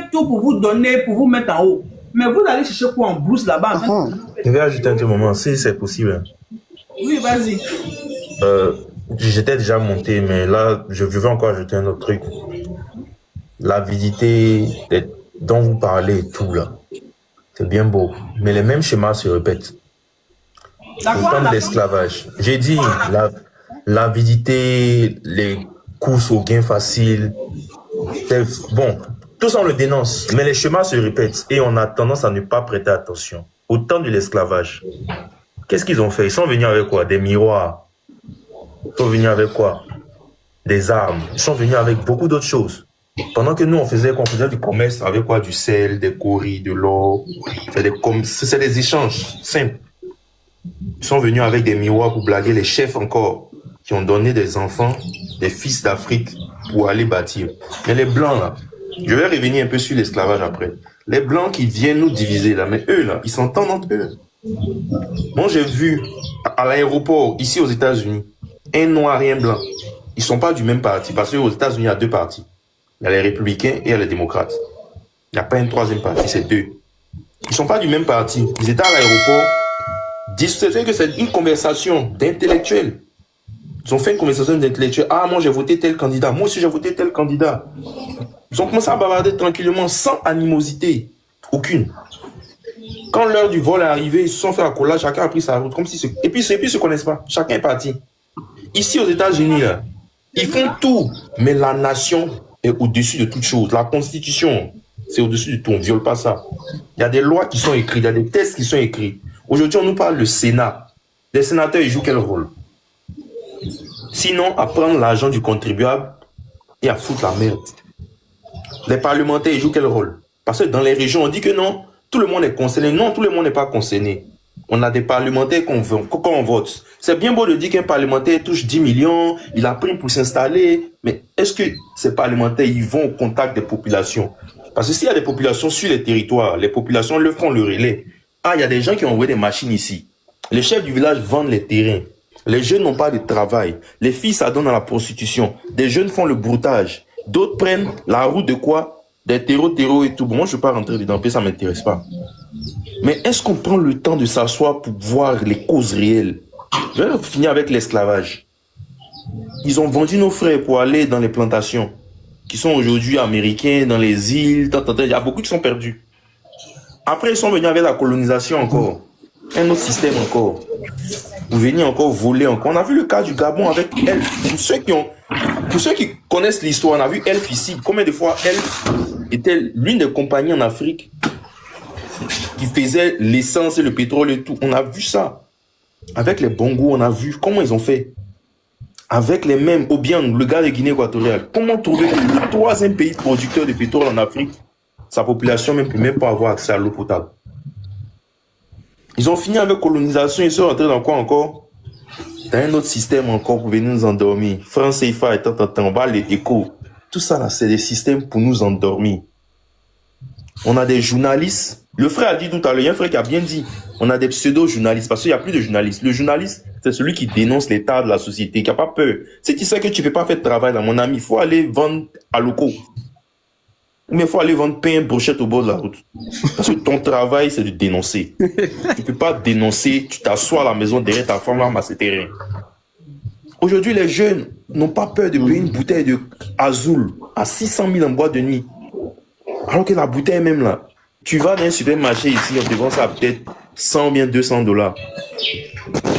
fait tout pour vous donner, pour vous mettre en haut. Mais vous allez chercher quoi en brousse là-bas? Je vais ajouter un petit moment, si c'est possible. Oui, vas-y. J'étais déjà monté, mais là, je veux encore ajouter un autre truc. L'avidité dont vous parlez et tout, là, c'est bien beau. Mais les mêmes schémas se répètent. Au temps de l'esclavage, j'ai dit l'avidité, les courses au gain facile. Bon, tout ça on le dénonce, mais les schémas se répètent et on a tendance à ne pas prêter attention. Au temps de l'esclavage, qu'est-ce qu'ils ont fait? Ils sont venus avec quoi? Des miroirs. Ils sont venus avec quoi? Des armes. Ils sont venus avec beaucoup d'autres choses. Pendant que nous, on faisait du commerce avec quoi? Du sel, des courris, de l'or. C'est des échanges simples. Ils sont venus avec des miroirs pour blaguer les chefs encore, qui ont donné des enfants, des fils d'Afrique pour aller bâtir. Mais les blancs là, je vais revenir un peu sur l'esclavage après. Les blancs qui viennent nous diviser là, mais eux là, ils s'entendent entre eux. Moi j'ai vu à l'aéroport, ici aux États-Unis, un noir et un blanc. Ils sont pas du même parti, parce qu'aux États-Unis, il y a deux partis. Il y a les républicains et il y a les démocrates. Il n'y a pas un troisième parti, c'est deux. Ils sont pas du même parti. Ils étaient à l'aéroport. C'est que c'est une conversation d'intellectuels. Ils ont fait une conversation d'intellectuels. Ah, moi j'ai voté tel candidat. Moi aussi j'ai voté tel candidat. Ils ont commencé à bavarder tranquillement, sans animosité. Aucune. Quand l'heure du vol est arrivée, ils se sont fait un collage, chacun a pris sa route. Comme si et puis ils se connaissent pas. Chacun est parti. Ici aux États-Unis, là, ils font tout. Mais la nation est au-dessus de toute chose. La constitution, c'est au-dessus de tout. On ne viole pas ça. Il y a des lois qui sont écrites, il y a des textes qui sont écrits. Aujourd'hui, on nous parle du Sénat. Les sénateurs, ils jouent quel rôle? Sinon, à prendre l'argent du contribuable et à foutre la merde. Les parlementaires, ils jouent quel rôle? Parce que dans les régions, on dit que non, tout le monde est concerné. Non, tout le monde n'est pas concerné. On a des parlementaires quand on vote. C'est bien beau de dire qu'un parlementaire touche 10 millions, il a pris pour s'installer. Mais est-ce que ces parlementaires, ils vont au contact des populations? Parce que s'il y a des populations sur les territoires, les populations leur font le relais. Ah, il y a des gens qui ont envoyé des machines ici. Les chefs du village vendent les terrains. Les jeunes n'ont pas de travail. Les filles s'adonnent à la prostitution. Des jeunes font le broutage. D'autres prennent la route de quoi? Des terreaux et tout. Bon, moi, je ne vais pas rentrer dedans, ça ne m'intéresse pas. Mais est-ce qu'on prend le temps de s'asseoir pour voir les causes réelles? Je vais finir avec l'esclavage. Ils ont vendu nos frères pour aller dans les plantations, qui sont aujourd'hui américains, dans les îles. Il y a beaucoup qui sont perdus. Après, ils sont venus avec la colonisation encore. Un autre système encore. Vous venez encore voler encore. On a vu le cas du Gabon avec Elf. Pour ceux qui connaissent l'histoire, on a vu Elf ici. Combien de fois Elf était l'une des compagnies en Afrique qui faisait l'essence et le pétrole et tout. On a vu ça. Avec les Bongos, on a vu comment ils ont fait. Avec les mêmes, Obiang, le gars de Guinée équatoriale. Comment trouver le troisième pays producteur de pétrole en Afrique? Sa population ne peut même pas avoir accès à l'eau potable. Ils ont fini avec colonisation, ils sont rentrés dans quoi encore? Dans un autre système encore pour venir nous endormir. France CFA et on va les échos. Tout ça là, c'est des systèmes pour nous endormir. On a des journalistes. Le frère a dit tout à l'heure, il y a un frère qui a bien dit, on a des pseudo-journalistes, parce qu'il n'y a plus de journalistes. Le journaliste, c'est celui qui dénonce l'état de la société, qui n'a pas peur. Si tu sais que tu ne peux pas faire de travail, là, mon ami, il faut aller vendre à locaux. Mais il faut aller vendre pain, brochette au bord de la route. Parce que ton travail, c'est de dénoncer. Tu ne peux pas dénoncer, tu t'assois à la maison derrière ta femme, là, c'est terrain. Aujourd'hui, les jeunes n'ont pas peur de payer une bouteille de Azul à 600 000 en boîte de nuit. Alors que la bouteille même là, tu vas dans un supermarché ici, on te vend ça peut-être 100 ou bien 200 $.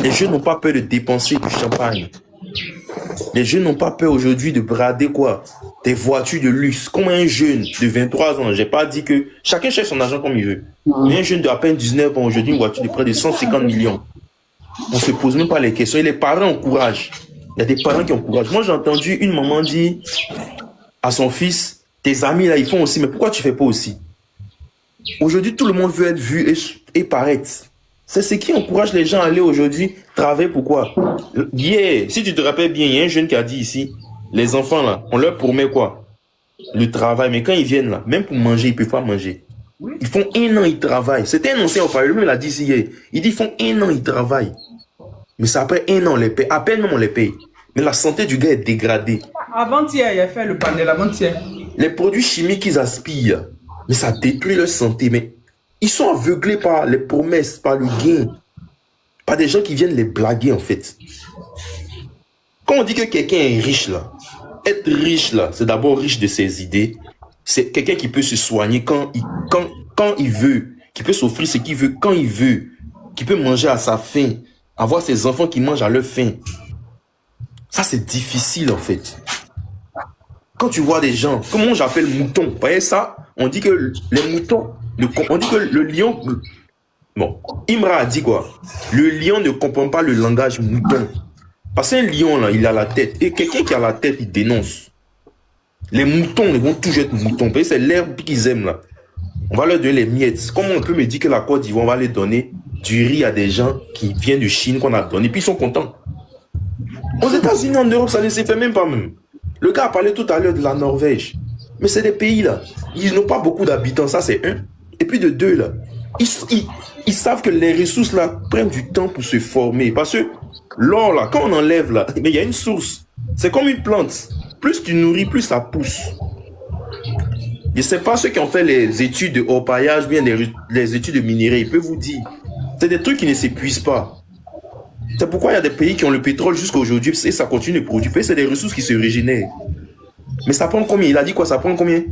Les jeunes n'ont pas peur de dépenser du champagne. Les jeunes n'ont pas peur aujourd'hui de brader quoi? Des voitures de luxe. Comme un jeune de 23 ans, j'ai pas dit que chacun cherche son argent comme il veut. Mais un jeune de à peine 19 ans aujourd'hui, une voiture de près de 150 millions. On se pose même pas les questions. Et les parents encouragent. Il y a des parents qui encouragent. Moi, j'ai entendu une maman dire à son fils, tes amis là, ils font aussi, mais pourquoi tu fais pas aussi? Aujourd'hui, tout le monde veut être vu et paraître. C'est ce qui encourage les gens à aller aujourd'hui travailler. Pourquoi? Hier, si tu te rappelles bien, il y a un jeune qui a dit ici, les enfants là, on leur promet quoi? Le travail, mais quand ils viennent là, même pour manger, ils ne peuvent pas manger. Ils font 1 an, ils travaillent. C'était un ancien au Parlement, il a dit ici hier. Il dit, ils font 1 an, ils travaillent. Mais c'est après 1 an, on les paye. À peine même on les paye. Mais la santé du gars est dégradée. Avant-hier, il a fait le panel, avant-hier. Les produits chimiques qu'ils aspirent, Mais ça détruit leur santé. Mais ils sont aveuglés par les promesses, par le gain, par des gens qui viennent les blaguer, en fait. Quand on dit que quelqu'un est riche, là, être riche, là, c'est d'abord riche de ses idées. C'est quelqu'un qui peut se soigner quand il veut, qui peut s'offrir ce qu'il veut quand il veut, qui peut manger à sa faim, avoir ses enfants qui mangent à leur faim. Ça, c'est difficile, en fait. Quand tu vois des gens, comment j'appelle moutons, vous voyez ça? On dit que les moutons, on dit que le lion... Bon, Imra a dit quoi? Le lion ne comprend pas le langage mouton. Parce qu'un lion, là, il a la tête. Et quelqu'un qui a la tête, il dénonce. Les moutons, ils vont toujours être moutons. Vous voyez, c'est l'herbe qu'ils aiment, là. On va leur donner les miettes. Comment on peut me dire que la Côte d'Ivoire, on va les donner du riz à des gens qui viennent de Chine, qu'on a donné, puis ils sont contents. Aux États-Unis, en Europe, ça ne s'est fait même pas même. Le gars a parlé tout à l'heure de la Norvège. Mais c'est des pays là. Ils n'ont pas beaucoup d'habitants, ça c'est un. Et puis de deux là. Ils savent que les ressources là prennent du temps pour se former. Parce que l'or là, quand on enlève là, mais il y a une source. C'est comme une plante. Plus tu nourris, plus ça pousse. Je ne sais pas ceux qui ont fait les études de orpaillage, bien les études de minerais, ils peuvent vous dire. C'est des trucs qui ne s'épuisent pas. C'est pourquoi il y a des pays qui ont le pétrole jusqu'à aujourd'hui et ça continue de produire. C'est des ressources qui se régénèrent. Mais ça prend combien? Il a dit quoi? Ça prend combien?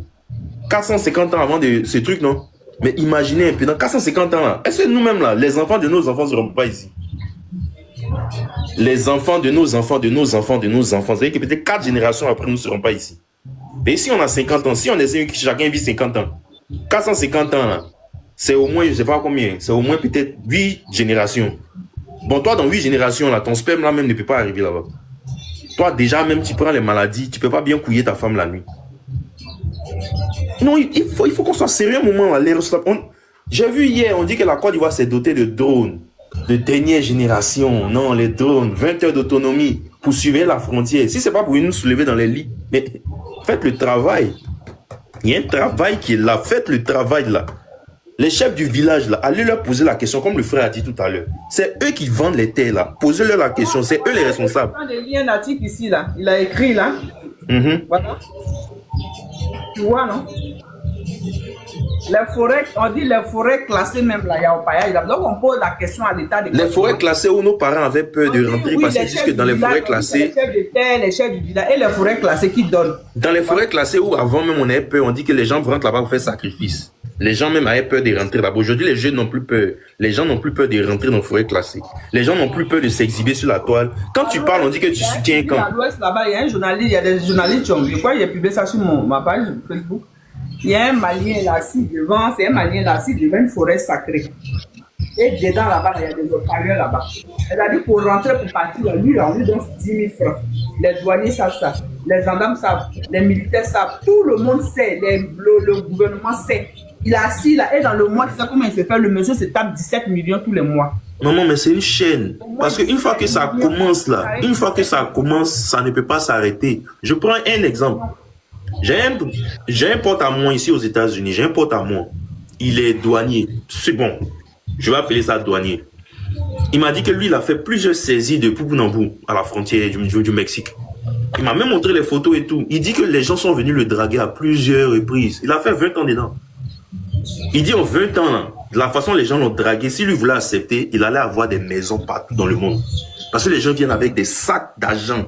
450 ans avant de ce truc, non? Mais imaginez un peu, dans 450 ans là, est-ce que nous-mêmes là, les enfants de nos enfants ne seront pas ici? Les enfants de nos enfants, de nos enfants, de nos enfants, c'est-à-dire que peut-être 4 générations après, nous ne serons pas ici. Mais si on a 50 ans, si on essaie que chacun vit 50 ans, 450 ans là, c'est au moins, je ne sais pas combien, c'est au moins peut-être 8 générations. Bon, toi, dans 8 générations, là, ton sperme là même ne peut pas arriver là-bas. Toi, déjà, même tu prends les maladies, tu ne peux pas bien couiller ta femme la nuit. Non, il faut qu'on soit sérieux un moment là. J'ai vu hier, on dit que la Côte d'Ivoire s'est dotée de drones de dernière génération. Non, les drones, 20 heures d'autonomie pour surveiller la frontière. Si ce n'est pas pour nous soulever dans les lits, mais faites le travail. Il y a un travail qui est là. Faites le travail là. Les chefs du village, là, allez leur poser la question, comme le frère a dit tout à l'heure. C'est eux qui vendent les terres, là. Posez-leur la question, c'est eux les responsables. Il y a un article ici, là. Il a écrit, là. Voilà. Tu vois, non? Les forêts, on dit les forêts classées même, là, il y a au paillage. Donc, on pose la question à l'État de... Les forêts classées où nos parents avaient peur de rentrer, oui, parce qu'ils disent que dans les forêts classées... Les chefs de terre, les chefs du village, et les forêts classées qui donnent. Dans les forêts classées où avant même on avait peur, on dit que les gens rentrent là-bas pour faire sacrifice. Les gens même avaient peur de rentrer là-bas. Aujourd'hui, les jeunes n'ont plus peur. Les gens n'ont plus peur de rentrer dans les forêts classées. Les gens n'ont plus peur de s'exhiber sur la toile. Quand tu parles, on dit que tu soutiens quand. À l'ouest, là-bas, il y a un journaliste, il y a des journalistes qui ont, je crois, il a publié ça sur ma page Facebook. Il y a un Malien là, assis devant, c'est un Malien là, assis devant une forêt sacrée. Et dedans là-bas, il y a des haut-parleurs là-bas. Elle a dit pour rentrer, pour partir, lui, on lui donne 10 000 francs. Les douaniers savent ça, les gendarmes savent, les militaires savent, tout le monde sait, le gouvernement sait. Il est assis là, et dans le mois, tu sais comment il se fait, le monsieur se tape 17 millions tous les mois. Maman, mais c'est une chaîne. Parce qu'une fois que ça commence là, une fois que ça commence, ça ne peut pas s'arrêter. Je prends un exemple. J'ai un pote à moi ici aux États-Unis, j'ai un pote à moi. Il est douanier. C'est bon. Je vais appeler ça douanier. Il m'a dit que lui, il a fait plusieurs saisies de Poupounambou à la frontière du Mexique. Il m'a même montré les photos et tout. Il dit que les gens sont venus le draguer à plusieurs reprises. Il a fait 20 ans dedans. Il dit en 20 ans, là, de la façon dont les gens l'ont dragué, s'il lui voulait accepter, il allait avoir des maisons partout dans le monde. Parce que les gens viennent avec des sacs d'argent.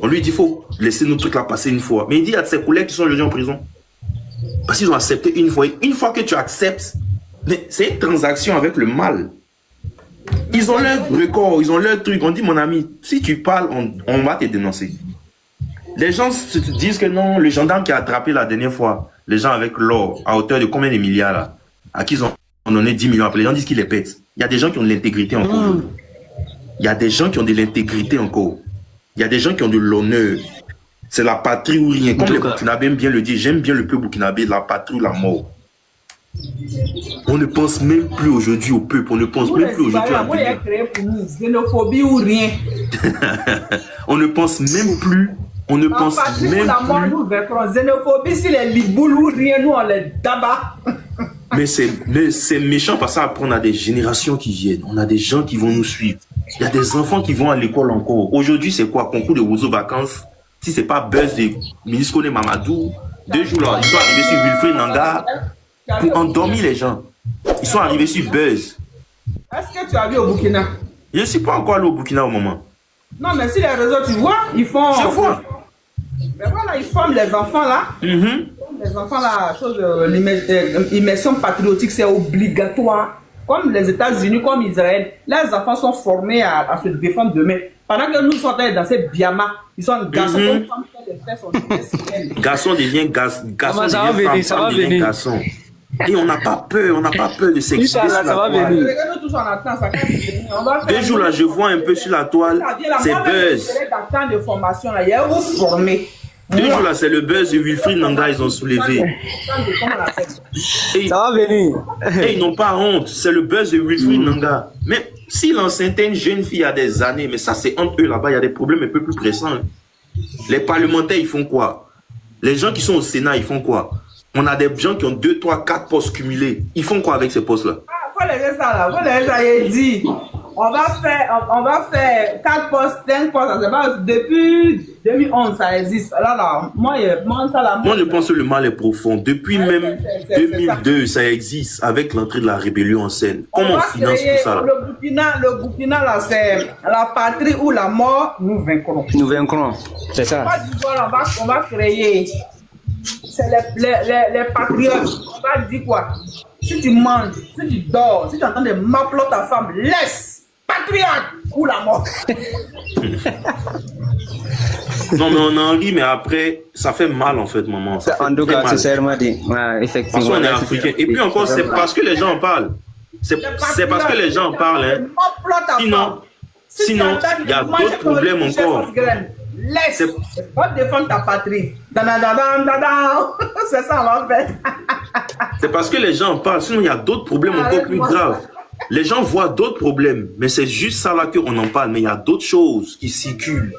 On lui dit, il faut laisser nos trucs là passer une fois. Mais il dit, il y a de ses collègues qui sont aujourd'hui en prison. Parce qu'ils ont accepté une fois. Une fois que tu acceptes, c'est une transaction avec le mal. Ils ont leur record, ils ont leur truc. On dit, mon ami, si tu parles, on va te dénoncer. Les gens se disent que non, le gendarme qui a attrapé la dernière fois, les gens avec l'or, à hauteur de combien de milliards là, à qui ils ont donné 10 millions après, les gens disent qu'ils les pètent. Il y a des gens qui ont de l'intégrité encore. Il y a des gens qui ont de l'intégrité encore. Il y a des gens qui ont de l'honneur. C'est la patrie ou rien. Comme les Burkinabés aiment bien le dire, j'aime bien le peuple burkinabé, la patrie ou la mort. On ne pense même plus aujourd'hui au peuple, on ne pense même plus aujourd'hui à moi, il a créé pour nous, xénophobie ou rien. On ne pense même plus, on ne pense même plus. Xénophobie, si les liboules ou rien, nous on les tabac. Mais c'est méchant parce qu'on a des générations qui viennent, on a des gens qui vont nous suivre. Il y a des enfants qui vont à l'école encore. Aujourd'hui, c'est quoi? Concours de Ouzo vacances. Si c'est pas buzz de Miniscone Mamadou, 2 jours là, ils sont arrivés sur Wilfried Nanga pour endormir les gens. Ils sont arrivés sur Buzz. Est-ce que tu as vu au Burkina? Je ne suis pas encore allé au Burkina au moment. Non, mais si les réseaux, tu vois, ils font... Je vois. Mais voilà, ils forment les enfants là. Les enfants là, l'immersion patriotique, c'est obligatoire. Comme les États-Unis, comme Israël, les enfants sont formés à se défendre d'eux-mêmes. Pendant que nous sommes dans ces biamas, ils sont garçons, les fesses sont des garçon devient garçon, ça devient femme, femme devient garçon. Et on n'a pas peur de s'exprimer sur la toile. Tous en attente, ça va 2 jours là, je vois un peu sur la toile, c'est Buzz. Dans de formation là, il y a où former. 2 jours là, c'est le Buzz de Wilfried Nanga, ils ont soulevé. Et, ça va venir. Et ils n'ont pas honte, c'est le Buzz de Wilfried Nanga. Mais s'il enceinte une jeune fille il y a des années, mais ça c'est entre eux là-bas, il y a des problèmes un peu plus pressants. Les parlementaires, ils font quoi? Les gens qui sont au Sénat, ils font quoi? On a des gens qui ont 2, 3, 4 postes cumulés. Ils font quoi avec ces postes-là? Faut laisser ça là, faut laisser ça, il dit. On va faire 4 postes, 5 postes, c'est pas depuis 2011 ça existe. Moi je pense que le mal est profond. Depuis même 2002 ça existe avec l'entrée de la rébellion en scène. Comment on finance tout ça là? Le Burkina là, c'est la patrie ou la mort, nous vaincrons. Nous vaincrons, c'est ça. On va créer. C'est les patriotes. On va dire quoi? Si tu manges, si tu dors, si tu entends de m'appeler ta femme, laisse. Patriote ou la mort. Non, mais on en rit, mais après, ça fait mal en fait, maman. En tout cas, c'est seulement dit. Ouais, effectivement. Parce qu'on est africain. Et puis encore, c'est parce que les gens en parlent. C'est parce que les gens en parlent. Hein. Sinon, il y a d'autres problèmes encore. Laisse, va défendre ta patrie. C'est ça, on va faire. C'est parce que les gens en parlent. Sinon, il y a d'autres problèmes encore plus graves. Les gens voient d'autres problèmes, mais c'est juste ça là qu'on en parle. Mais il y a d'autres choses qui circulent.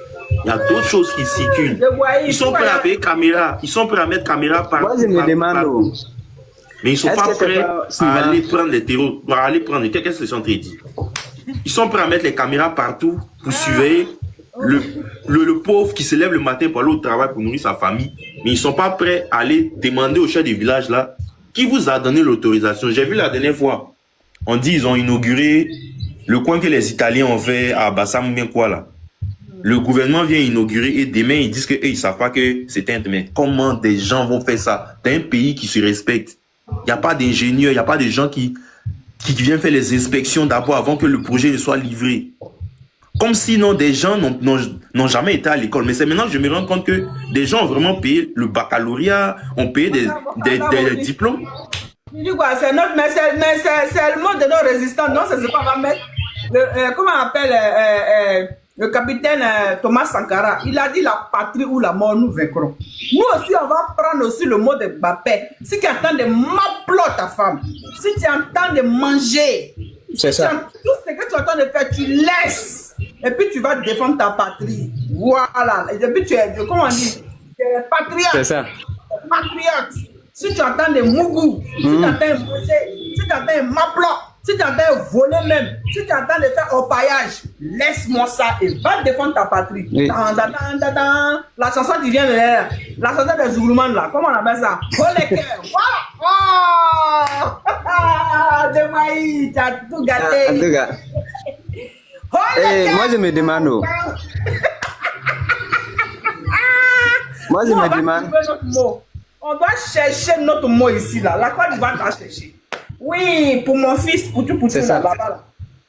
Il y a d'autres choses qui circulent. Ils sont prêts à payer caméra. Ils sont prêts à mettre caméra par. Moi, je me demande. Mais ils ne sont pas prêts à aller prendre les terreaux. À aller prendre. Qu'est-ce qu'ils sont en train de dire? Ils sont prêts à mettre les caméras partout pour surveiller le pauvre qui se lève le matin pour aller au travail pour nourrir sa famille. Mais ils ne sont pas prêts à aller demander au chef du village là qui vous a donné l'autorisation. J'ai vu la dernière fois. On dit ils ont inauguré le coin que les Italiens ont fait à Bassam ou bien quoi là. Le gouvernement vient inaugurer et demain ils disent qu'ils ne savent pas que c'est un... Mais comment des gens vont faire ça? C'est un pays qui se respecte. Il n'y a pas d'ingénieurs, il n'y a pas de gens qui viennent faire les inspections d'abord avant que le projet ne soit livré. Comme sinon des gens n'ont jamais été à l'école. Mais c'est maintenant que je me rends compte que des gens ont vraiment payé le baccalauréat, ont payé des diplômes. Tu dis quoi? C'est le mot de nos résistants. Non, c'est ce qu'on va mettre. Comment on appelle le capitaine Thomas Sankara? Il a dit la patrie ou la mort, nous vaincrons. Nous aussi, on va prendre aussi le mot de Mbappé. Si tu entends de m'appeler ta femme, si tu entends de manger, c'est ça. Tout ce que tu entends de faire, tu laisses. Et puis tu vas défendre ta patrie. Voilà. Et puis tu es, comment on dit? Tu es patriote. C'est ça. Patriote. Si tu entends des mougous, si tu entends manger, si tu entends maplot, si tu entends voler même, si tu entends de faire au paillage, laisse-moi ça et va défendre ta patrie. Oui. La chanson qui vient de l'air, la chanson des Zoulouman là, comment on appelle ça? Oh les cœurs, voilà! Oh! Demaï, tu as tout gâté. En tout cas. Moi je me demande. Moi je me demande. On doit chercher notre mot ici, là. La Côte d'Ivoire va chercher. Oui, pour mon fils, pour tout, là.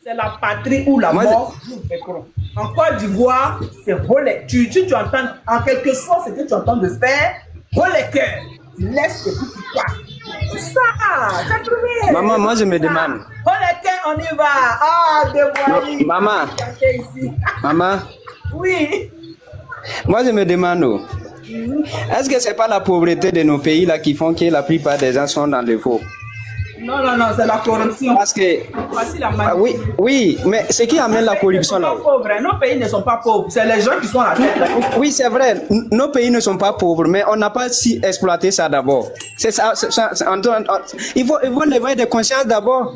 C'est la patrie ou la mort. En Côte d'Ivoire, c'est relais. Tu entends, en quelque sorte, ce que tu entends de faire, relais cœur. Tu laisses que tu pars. C'est ça, t'as trouvé. Maman, moi je me demande. Relais cœur, on y va. Ah, dévoilé. Maman. Maman. Oui. Moi je me demande. Est-ce que c'est pas la pauvreté de nos pays là qui font que la plupart des gens sont dans le faux? Non, c'est la corruption. Parce que oui, mais ce qui amène la corruption là. Nos pays ne sont pas pauvres, c'est les gens qui sont à la tête. Oui, c'est vrai. Nos pays ne sont pas pauvres, mais on n'a pas si exploité ça d'abord. C'est ça. Il faut lever des consciences d'abord.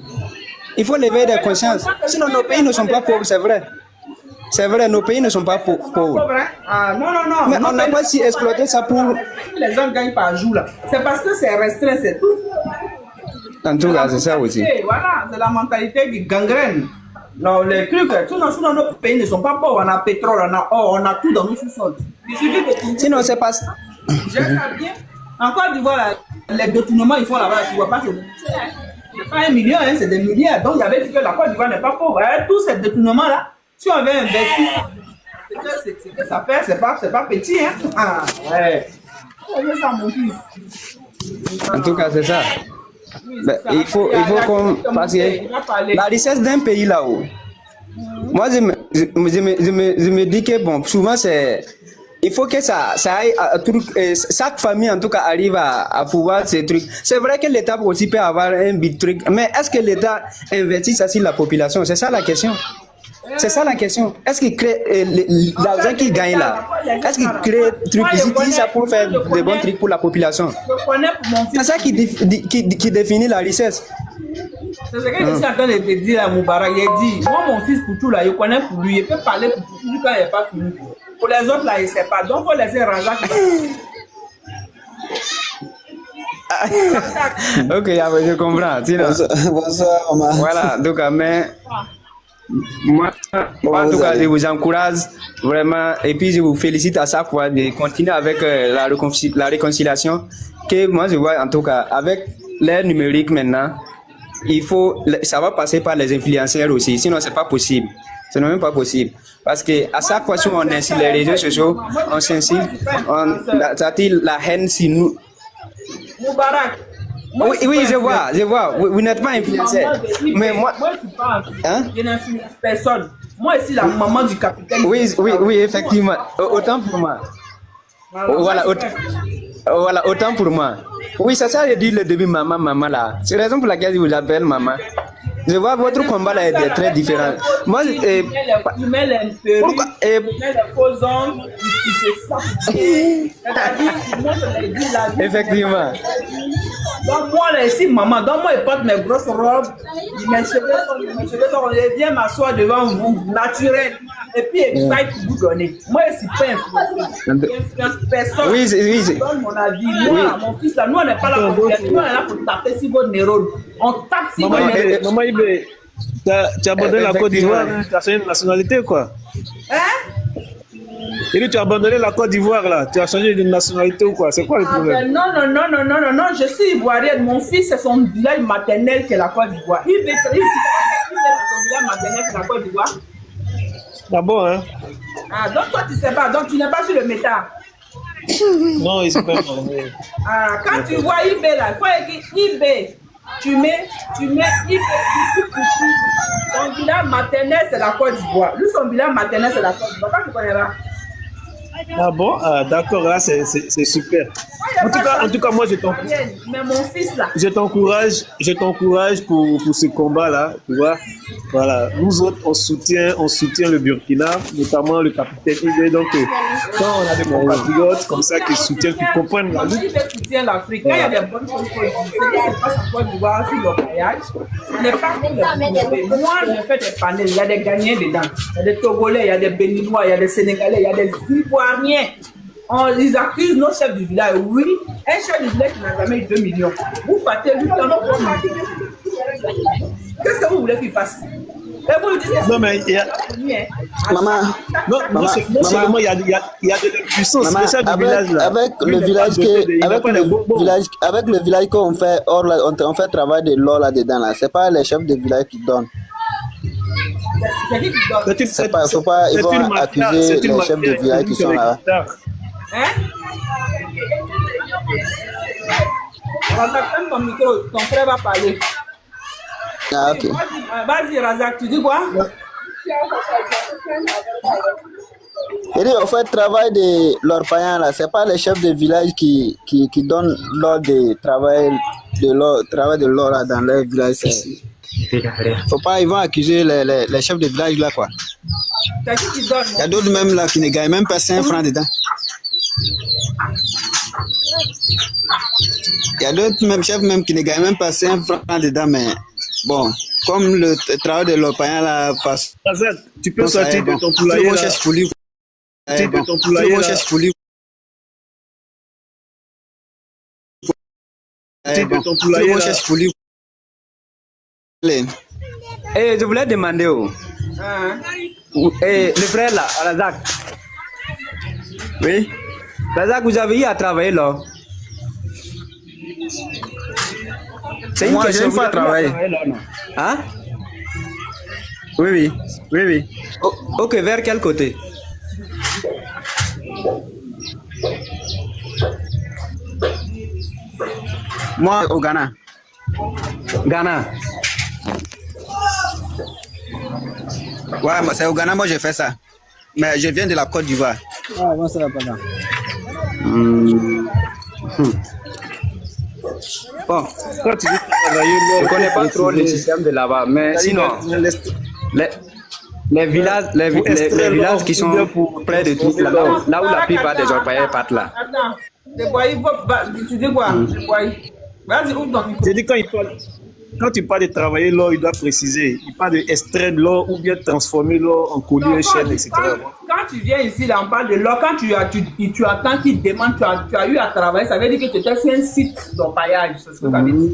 Il faut lever des consciences. Sinon nos pays ne sont pas pauvres, c'est vrai. C'est vrai, nos pays ne sont pas pauvres. Pauvre, hein? Ah, non, non, non. Mais Non, on n'a pas si exploité ça pour... Les gens gagnent par jour là. C'est parce que c'est restreint, c'est tout. En tout cas, c'est ça aussi. Voilà, c'est la mentalité qui gangrène. Non, les trucs, sinon nos pays ne sont pas pauvres. On a pétrole, on a or, on a tout dans nos sous-sols. Il suffit de... Sinon, c'est pas... Je sais bien. En Côte d'Ivoire, là, les détournements, ils font là-bas, tu vois pas, c'est pas 1 million, hein, c'est des milliards. Donc, il y avait dit que la Côte d'Ivoire n'est pas pauvre. Hein, tous ces détournements-là, si on avait investi, c'est que ça perd, c'est pas petit, hein. Ah, ouais. C'est ça, mon fils. En tout cas, c'est ça. Oui, Ben, c'est ça. il faut qu'on... Parce que la richesse d'un pays là-haut, moi, je me dis que, bon, souvent, c'est... Il faut que ça aille à truc, chaque famille en tout cas arrive à pouvoir ces trucs. C'est vrai que l'État aussi peut avoir un big truc, mais est-ce que l'État investit ça sur la population? C'est ça la question. C'est ça la question. Est-ce qu'il crée l'argent qu'il gagne là? Est-ce qu'il crée trucs, ils utilisent ça pour faire des bons trucs pour la population? C'est ça qui définit la richesse. C'est ce que je suis en train de te dire à Moubarak. Il a dit, moi mon fils pour tout là, je connais pour lui, il peut parler pour tout lui quand il n'est pas fini. Pour les autres là, il ne sait pas. Donc il faut laisser Razak. Ok, je comprends. Bonsoir, maman. Voilà, donc, mais moi, en tout cas, je vous encourage vraiment et puis je vous félicite à chaque fois de continuer avec la réconciliation que moi je vois en tout cas avec l'ère numérique maintenant. Ça va passer par les influenceurs aussi, sinon c'est pas possible. C'est même pas possible. Parce que à chaque fois qu'on est sur les réseaux sociaux, on s'incite, c'est-à-dire la haine sur nous. Moubarak. Oui, je vois. Vous n'êtes pas influenceur. Mais moi, je suis pas influenceur. Je n'influence personne. Moi, ici, la maman du capitaine. Oui, effectivement. Autant pour moi. Voilà, autant pour moi. Oui, c'est ça, je dis le début, maman là. C'est la raison pour laquelle je vous appelle maman. Je vois votre combat là est très différent. Moi, il met les perruques, il met les faux ongles, il se sent. C'est-à-dire, il montre les visages. Effectivement. Donc moi là ici, maman, donc moi je porte mes grosses robes, mes cheveux sont, je viens m'asseoir devant vous, naturel. Et puis je vais vous donner. Moi je suis pas influenceur. Je n'influence personne. Oui. Je donne mon avis. Moi, mon fils là, nous on n'est pas là pour faire. Nous on est là pour taper sur vos neurones. On tape sur vos neurones. Maman Ibé, tu as abandonné la Côte d'Ivoire, tu as changé de nationalité quoi? Hein? Et lui, tu as abandonné la Côte d'Ivoire là, tu as changé de nationalité ou quoi? C'est quoi le problème? Non, je suis ivoirienne. Mon fils, c'est son village maternel qui est la Côte d'Ivoire. Il veut son village maternel, c'est la Côte d'Ivoire. Ah bon, hein? Ah, donc toi, tu sais pas, donc tu n'es pas sur le métal. Non, il s'est pas informé. Ah, quand tu vois eBay là, il faut écrire eBay. Tu mets eBay. Son village maternel, c'est la Côte d'Ivoire. Lui, son village maternel, c'est la Côte d'Ivoire. Quand tu connais là. Ah bon? Ah, d'accord, là, c'est super. En tout cas, moi, je t'encourage. Mais mon fils là. Je t'encourage pour ce combat-là, tu vois. Voilà, nous autres, on soutient le Burkina, notamment le capitaine Ibé. Donc, quand on a des compatriotes comme ça qui soutiennent, qui comprennent la lutte. Ibé soutient l'Afrique. Quand il y a des bonnes choses pour dire, ce qui se passe en Côte d'Ivoire sur le voyage, ce n'est pas comme le moi, je fais des panels, il y a des Ghanéens dedans, il y a des Togolais, il y a des Béninois, il y a des Sénégalais, il y a des Ivoiriens. Ils accusent nos chefs du village. Oui, un chef du village qui n'a jamais eu 2 millions. Vous partez 8 ans pour qu'est-ce que vous voulez qu'il fasse? Et vous lui dites non, mais il y a... Maman, non seulement il y a de la puissance. Maman, avec le village qu'on fait, on fait travail de l'or là-dedans, là. C'est pas les chefs de village qui donnent. C'est pas, faut pas, ils vont accuser les chefs de village qui sont là. Hein? Razak, ferme ton micro, ton frère va parler. Ah, ok. Vas-y, Razak, tu dis quoi? Et on fait le travail de l'or païen là, c'est pas les chefs de village qui donnent l'or de travail de l'or là dans leur village. Faut pas, ils vont accuser les chefs de village là quoi. C'est qui qui donne? Il y a d'autres même là qui ne gagnent même pas 5 francs dedans. Il y a d'autres même chefs même qui ne gagnent même pas 5 francs dedans, mais bon, comme le travail de l'Orpayan là, parce Razak, tu peux que ça sortir est bon. de ton Tout le poulailler monde là. cherche pour lui. Sortir de ton Tout le poulailler monde là. cherche pour lui. Sortir de ton Tout le poulailler monde là. cherche pour lui. Allez. Eh, je voulais demander, Hein? le frère là, Razak. Oui. Razak, vous avez eu à travailler là. C'est Moi, j'ai question, une fois vous avez eu à travaillé. là, non? Hein? Oui, oui. Oui, oui. Ok, vers quel côté? Moi, au Ghana. Ghana. Ouais, c'est au Ghana, moi j'ai fait ça. Mais je viens de la Côte d'Ivoire. Ah, bon, ça va pas là. Bon, Quand tu dis travailler je là, ne connais pas trop le système de là-bas, mais sinon, les, les villages, les villages qui sont près de tout là, là où la plupart des Orpailleurs partent là. Attends. Le boy, tu dis quoi? Le boy. Vas-y, ouvre ton micro. j'ai dit quand tu parles de travailler l'or, il doit préciser. Il parle de extraire l'or ou bien transformer l'or en collier, Non, chaîne, etc. quand tu viens ici, là, on parle de l'or. Quand tu attends qu'il te demande, tu as eu à travailler, ça veut dire que tu étais sur un site d'orpaillage. C'est ce que ça veut dire.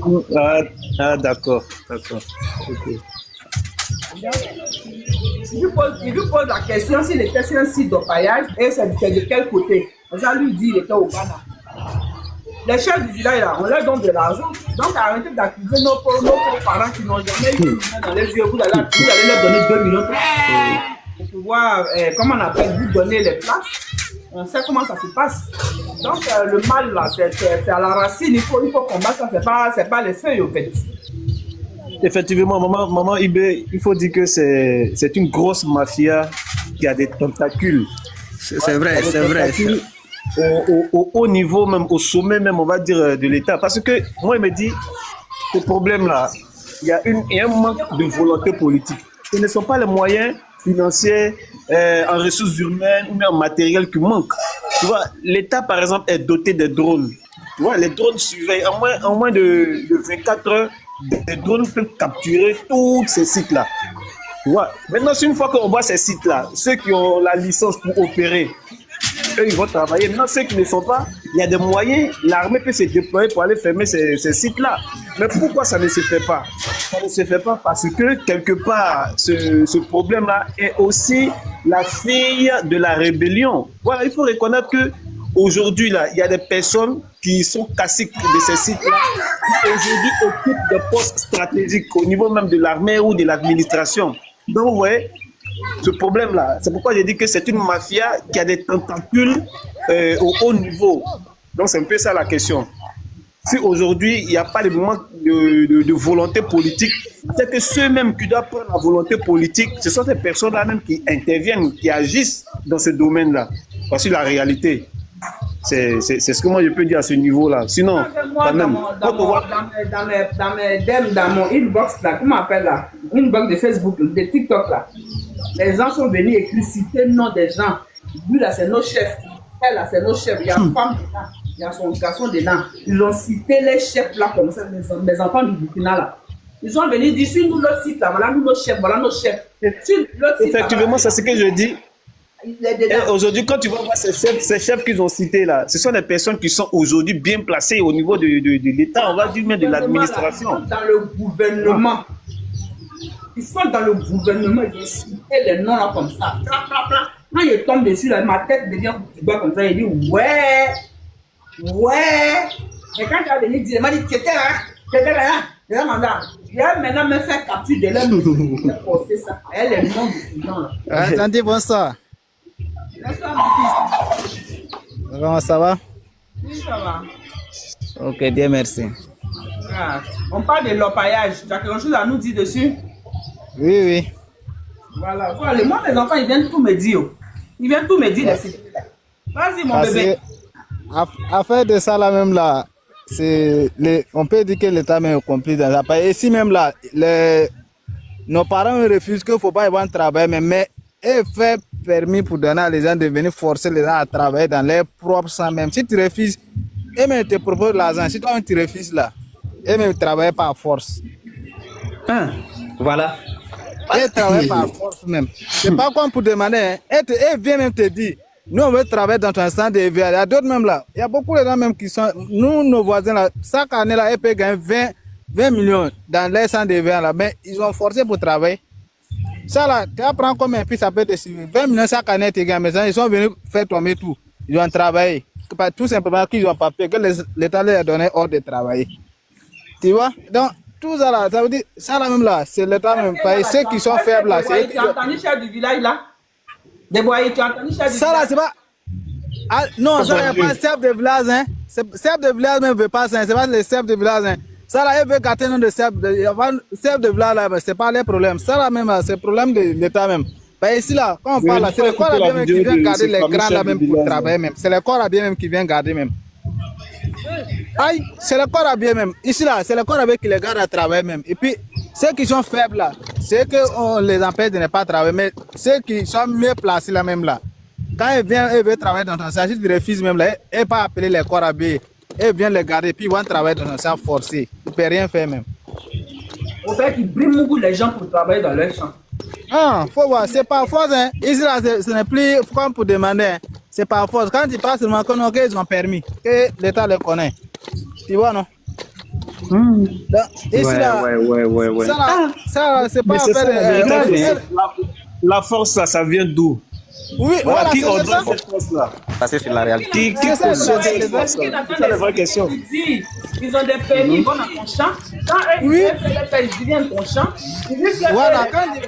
Ah, d'accord, d'accord. Ok. Il lui pose la question s'il était sur un site d'orpaillage et c'est de quel côté. Ça lui dit qu'il était au Ghana. Les chefs du village, là, on leur donne de l'argent. Donc, arrêtez d'accuser nos pauvres parents qui n'ont jamais eu dans les yeux. Vous allez leur donner 2 millions pour pouvoir, comment on appelle, vous donner les places. On sait comment ça se passe. Donc, le mal, là, c'est à la racine. Il faut combattre ça. C'est pas les feuilles, au fait. Effectivement, maman Ibé, il faut dire que c'est une grosse mafia qui a des tentacules. C'est vrai, c'est vrai. Au haut niveau, même au sommet, même, on va dire, de l'État. Parce que moi, il me dit, ce problème-là, il y a un manque de volonté politique. Ce ne sont pas les moyens financiers, en ressources humaines ou même en matériel qui manquent. Tu vois, l'État, par exemple, est doté de drones. Tu vois, les drones surveillent. En moins de 24 heures, les drones peuvent capturer tous ces sites-là. Tu vois, maintenant, une fois qu'on voit ces sites-là, ceux qui ont la licence pour opérer, eux, ils vont travailler. Maintenant, ceux qui ne sont pas, il y a des moyens, l'armée peut se déployer pour aller fermer ces sites-là. Mais pourquoi ça ne se fait pas? Ça ne se fait pas parce que, quelque part, ce problème-là est aussi la fille de la rébellion. Voilà, il faut reconnaître que aujourd'hui, là, il y a des personnes qui sont caciques de ces sites-là, qui aujourd'hui occupent des postes stratégiques au niveau même de l'armée ou de l'administration. Donc, vous voyez, ce problème-là, c'est pourquoi j'ai dit que c'est une mafia qui a des tentacules au haut niveau. Donc, c'est un peu ça la question. Si aujourd'hui, il n'y a pas de moment de volonté politique, c'est que ceux-mêmes qui doivent prendre la volonté politique, ce sont ces personnes-là même qui interviennent, qui agissent dans ce domaine-là. Voici la réalité. C'est ce que moi je peux dire à ce niveau-là. Sinon, Moi, quand même, dans mon inbox, là, comment on appelle là? Inbox de Facebook, de TikTok, là. Les gens sont venus écrire, citer le nom des gens. Lui, là, c'est nos chefs. Elle, là, c'est nos chefs. Il y a une femme dedans. Il y a son garçon dedans. Ils ont cité les chefs, là, comme ça, les enfants du Burkina, là. Ils sont venus dire, sur nous, notre site, là, voilà nous, nos chefs, voilà nos chefs. Sur l'autre site, effectivement, c'est ce que je dis. Et aujourd'hui, quand tu vas voir ces chefs qu'ils ont cités là, ce sont des personnes qui sont aujourd'hui bien placées au niveau de l'État, on va dire même de l'administration. Ils sont dans le gouvernement. Ils sont dans le gouvernement, ils ont cité les noms là comme ça. Quand je tombe dessus, là, ma tête devient comme ça, il dit ouais. Et quand tu as venu dire, il m'a dit, tu étais là. J'ai maintenant me fait capture de l'homme pour ça. Elle est le nom du président là. Attendez, bonsoir. Bonsoir, mon fils. Comment ça va? Oui, ça va. Ok, bien, merci. Ah, on parle de l'orpaillage. Tu as quelque chose à nous dire dessus? Oui, oui. Voilà. Moi, mes enfants, ils viennent tout me dire. Ils viennent tout me dire. Vas-y, mon bébé. Affaire de ça là même là, on peut dire que l'État est complice dans ça. Et ici même là, nos parents refusent qu'il ne faut pas y avoir un travail, mais et fait permis pour donner à les gens de venir forcer les gens à travailler dans leur propre sang même. Si tu refuses, eux-mêmes te proposent l'argent. Si toi tu refuses là, eux-mêmes travaillent par force. Hein? Voilà. Et travaille par force même. C'est pas comme pour demander. Hein. Et vient même te dire, nous on veut travailler dans ton centre de vie. Il y a d'autres même là. Il y a beaucoup de gens même qui sont, nous, nos voisins là, chaque année là, ils peuvent gagner 20 millions dans les centres de vie là. Mais ils ont forcé pour travailler. Ça là, tu apprends combien puis ça peut te suivre. 20 millions chaque année, tu gagnes. Mais ils sont venus faire tomber tout. Ils ont travaillé. Tout simplement qu'ils ont pas payé, que l'État leur a donné ordre de travailler. Tu vois? Donc, tout ça là, ça veut dire, ça là même là, c'est l'État même. Ceux qui sont faibles là, c'est. Tu as entendu chef du village là? Déboyer, tu as entendu chef du village? Ça là, c'est pas. Ah, non, ça n'est pas chef de village, hein. Chef de village même veut pas ça, c'est pas le chef de village, hein. Ça là, il veut garder le nom de chef de village là, c'est pas les problèmes. Ça là même, c'est le problème de l'État même. Ben ici là, quand on parle là, c'est le corps là même qui vient garder les grands là même pour travailler même. C'est le corps là bien même qui vient garder même. Aïe, c'est le corps à bien même. Ici là, c'est le corps avec qui les garde à travailler même. Et puis, ceux qui sont faibles là, c'est qu'on les empêche de ne pas travailler. Mais ceux qui sont mieux placés là même là, quand ils viennent, ils veulent travailler dans un service, ils refusent même là, et pas appeler les corps à bien. Ils viennent les garder, puis ils vont travailler dans un service forcé. Ils ne peuvent rien faire même. Au fait, ils briment beaucoup les gens pour travailler dans leur champ. Ah, faut voir, c'est pas force, hein. Ici là, ce n'est plus comme pour demander, hein. C'est pas force. Quand ils passent seulement qu'ils ont permis, que l'État le connaît. Tu vois, non? Donc, ici là, Ouais. ça c'est pas Mais c'est ça, la vérité. la... La force, là, ça vient d'où? Oui, voilà, Qui c'est ordonne ça. cette force-là? Parce que c'est la réalité. Qui C'est ça, possède c'est cette ça. force-là? C'est ça la vraie question. Ils ont des permis, ils vont dans ton champ. Quand Oui. ils viennent dans ton champ, ils disent que Voilà, quand ils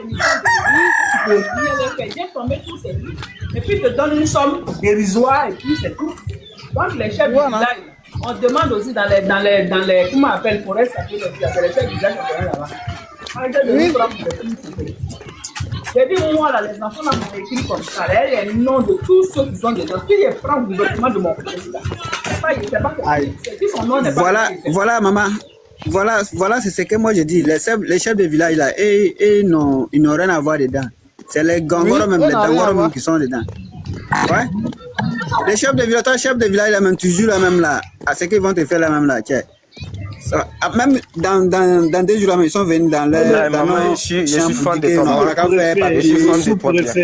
viennent tomber tous ces livres, et puis ils te donnent une somme dérisoire, et puis c'est tout. Donc les chefs du Voilà. village, on demande aussi dans les comment on appelle forêt, ça fait les chefs du village qui sont là-bas. Oui. J'ai dit, moi, là, les enfants là m'ont écrit comme ça. Là, il y a le nom de tous ceux qui sont dedans. Si je prends le document de mon côté, là, c'est qui son nom n'est pas Voilà, écrit, voilà, maman. Voilà, c'est ce que moi je dis. Les chefs de village là, ils n'ont rien à voir dedans. C'est les gangoros Oui, même, eux les n'ont rien à dangoros voir. même qui sont dedans. Ouais. Les chefs de village, toi, chef de village là même, tu joues là même là. À ce qu'ils vont te faire là même là, tiens. Ça, même dans 2 jours, là, ils sont venus dans leur maman, je suis fan de ton on a qu'à faire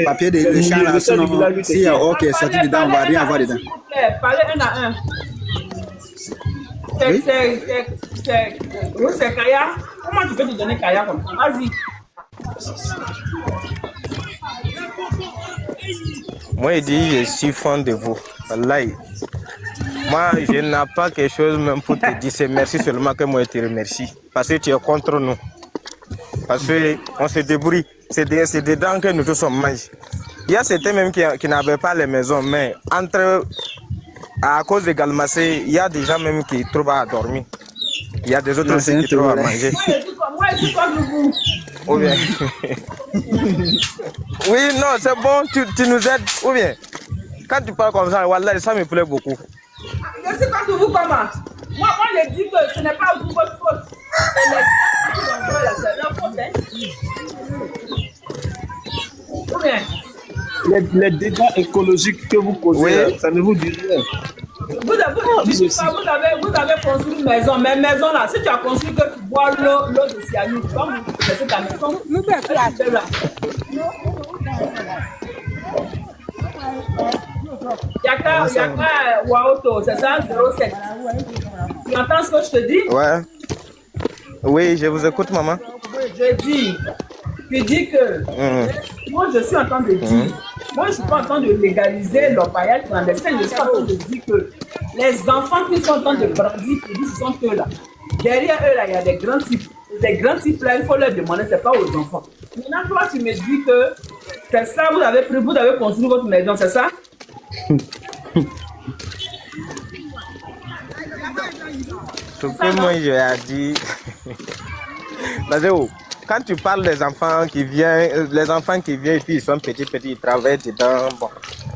papier de champ là, sinon s'il y a OK sorti dedans, on va rien avoir dedans. S'il vous plaît, parlez un à un. Oui. C'est Kaya. Comment tu peux te donner Kaya comme ça? Vas-y. Moi, je dis, je suis fan de vous. Wallahi. Moi, je n'ai pas quelque chose même pour te dire. C'est merci seulement que moi, je te remercie. Parce que tu es contre nous. Parce qu'on se débrouille. C'est dedans que nous tous sommes mangés. Il y a certains même qui n'avaient pas les maisons, mais à cause de Galmacé, il y a des gens même qui trouvent à dormir. Il y a des autres Non, aussi c'est qui trouvent à vrai. manger. Moi, je suis comme vous. Ou bien. Oui, non, c'est bon, tu nous aides. Ou bien. Quand tu parles comme ça, wallah, ça me plaît beaucoup. Je suis comme vous, comment? Moi, je dis que ce n'est pas votre faute. C'est leur faute, hein. Ou bien. Les dégâts écologiques que vous causez, Oui. là, ça ne vous dit rien. Vous avez construit une maison, mais maison là, si tu as construit que tu bois l'eau de cyanure, tu vas laisser ta maison. Yaka Waoto, c'est ça, 07. Tu entends ce que je te dis? Ouais. Oui, je vous écoute, maman. Tu dis que moi je suis en train de dire, moi je ne suis pas en train de légaliser l'orpaillage clandestin, je suis en train de dire que les enfants qui sont en train de brandir, ce sont eux là. Derrière eux là, il y a des grands types. Des grands types là, il faut leur demander, c'est pas aux enfants. Maintenant, toi tu me dis que c'est ça, vous avez construit votre maison, c'est ça? Ce que moi j'ai dit, quand tu parles des enfants qui viennent, et puis ils sont petits, ils travaillent dedans. Bon,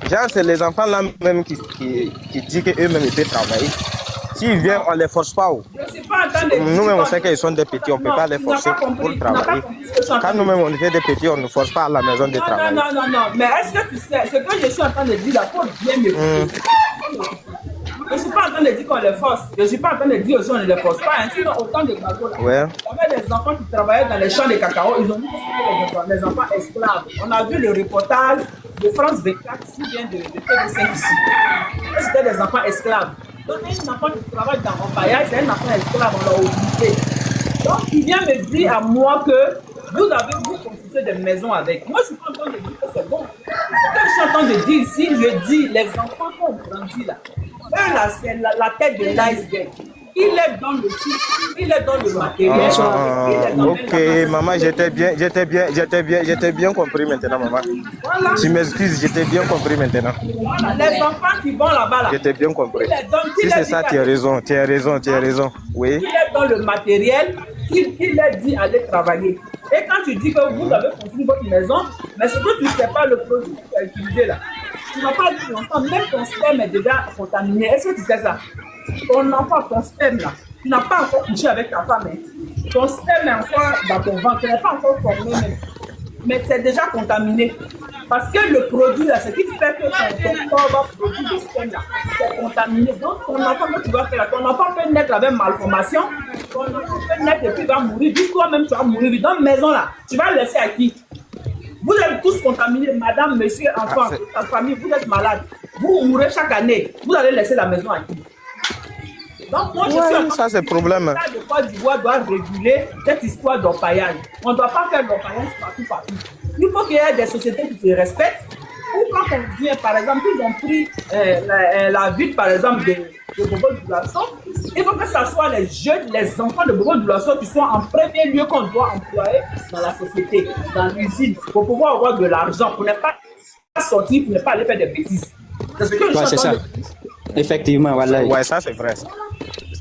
genre c'est les enfants là même qui disent qu'eux-mêmes ils peuvent travailler. S'ils viennent, on ne les force pas. Je suis pas en train de dire. Nous-mêmes on sait qu'ils sont des petits, on ne peut pas les forcer pour travailler. Quand nous-mêmes on est des petits, on ne force pas à la maison de travailler. Non. Mais est-ce que tu sais, ce que je suis en train de dire là, faut bien m'écouter. Je ne suis pas en train de dire qu'on les force. Je ne suis pas en train de dire aussi qu'on ne les force pas. Ainsi, dans autant de bateaux là. Ouais. Il y avait des enfants qui travaillaient dans les champs de cacao. Ils ont dit que c'était les enfants esclaves. On a vu le reportage de France 24 qui vient de TV5 ici. Et c'était des enfants esclaves. Donc, un enfant qui travaille dans un paillage, c'est un enfant esclave, on l'a obligé. Donc, il vient me dire à moi que vous avez construit des maisons avec. Moi, je ne suis pas en train de dire que c'est bon. Ce que je suis en train de dire ici, je dis, les enfants qui ont grandi là, eux là, c'est la tête de l'iceberg. Il est dans le site, il est dans le matériel. Ok, maman, j'étais bien compris maintenant, maman. Voilà. Tu m'excuses, j'étais bien compris maintenant. Voilà, les enfants qui vont là-bas là. J'étais bien compris. Si c'est ça, tu as raison. Oui. Il est dans le matériel, il est dit aller travailler. Et quand tu dis que vous avez construit votre maison, mais ce que tu ne sais pas le produit que tu as utilisé là, tu n'as pas dit longtemps, même ton sperme est déjà contaminé. Est-ce que tu sais ça? Ton enfant, ton sperme là, tu n'as pas encore couché avec ta femme. Hein. Ton sperme est encore dans ton ventre, tu n'es pas encore formé même. Mais c'est déjà contaminé. Parce que le produit là, ce qui fait que ton corps va produire le sperme là, c'est contaminé. Donc ton enfant, que tu vas faire là, ton enfant peut naître avec malformation, ton enfant peut naître et puis va mourir. Du toi-même, tu vas mourir. Dans la maison là, tu vas le laisser à qui? Vous êtes tous contaminés, madame, monsieur, enfant, ta famille, vous êtes malade. Vous mourrez chaque année. Vous allez laisser la maison à qui? Donc, moi, je suis ça, c'est le problème. L'État de Côte d'Ivoire doit réguler cette histoire d'orpaillage. On ne doit pas faire d'orpaillage partout. Il faut qu'il y ait des sociétés qui se respectent. Ou quand on vient, par exemple, ils ont pris la ville, par exemple, de Bobo Dioulasso, il faut que ce soit les jeunes, les enfants de Bobo Dioulasso qui soient en premier lieu qu'on doit employer dans la société, dans l'usine, pour pouvoir avoir de l'argent, pour ne pas sortir, pour ne pas aller faire des bêtises. C'est ce que je suis en train de dire. Effectivement, voilà. Ouais, ça c'est vrai.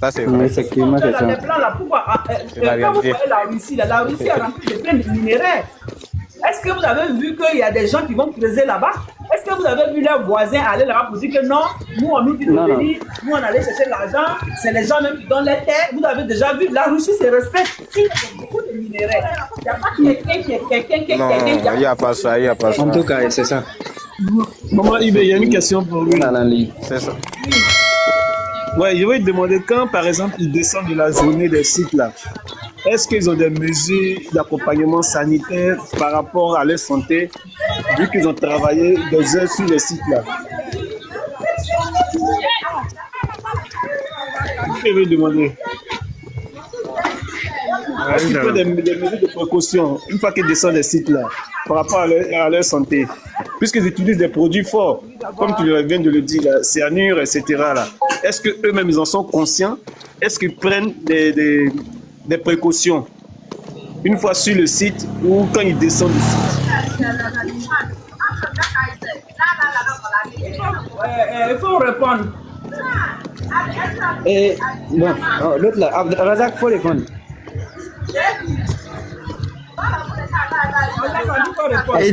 Ça c'est vrai. Effectivement, c'est ça. Les plans, là, pourquoi quand vous voyez la Russie a rempli de plein de minerais. Est-ce que vous avez vu qu'il y a des gens qui vont creuser là-bas? Est-ce que vous avez vu leurs voisins aller là-bas pour dire que non, nous on nous dit de venir, nous on allait chercher l'argent, c'est les gens même qui donnent les terres. Vous avez déjà vu, la Russie se respecte. Il y a beaucoup de minerais. Il n'y a pas quelqu'un qui est quelqu'un. Non, il n'y a pas ça, il n'y a pas ça. En tout cas, c'est ça. Maman, il y a une question pour lui. C'est ça. Ouais, je vais te demander quand, par exemple, ils descendent de la journée des sites là, est-ce qu'ils ont des mesures d'accompagnement sanitaire par rapport à leur santé, vu qu'ils ont travaillé des heures sur les sites là? Je vais demander. Est-ce qu'il faut des mesures de précaution une fois qu'ils descendent des sites là, par rapport à leur santé? Puisqu'ils utilisent des produits forts, comme tu viens de le dire, la cyanure, etc. là. Est-ce qu'eux-mêmes, ils en sont conscients? Est-ce qu'ils prennent des précautions une fois sur le site ou quand ils descendent du site? Il faut répondre. Et bon, l'autre là, Razak, il faut répondre. Il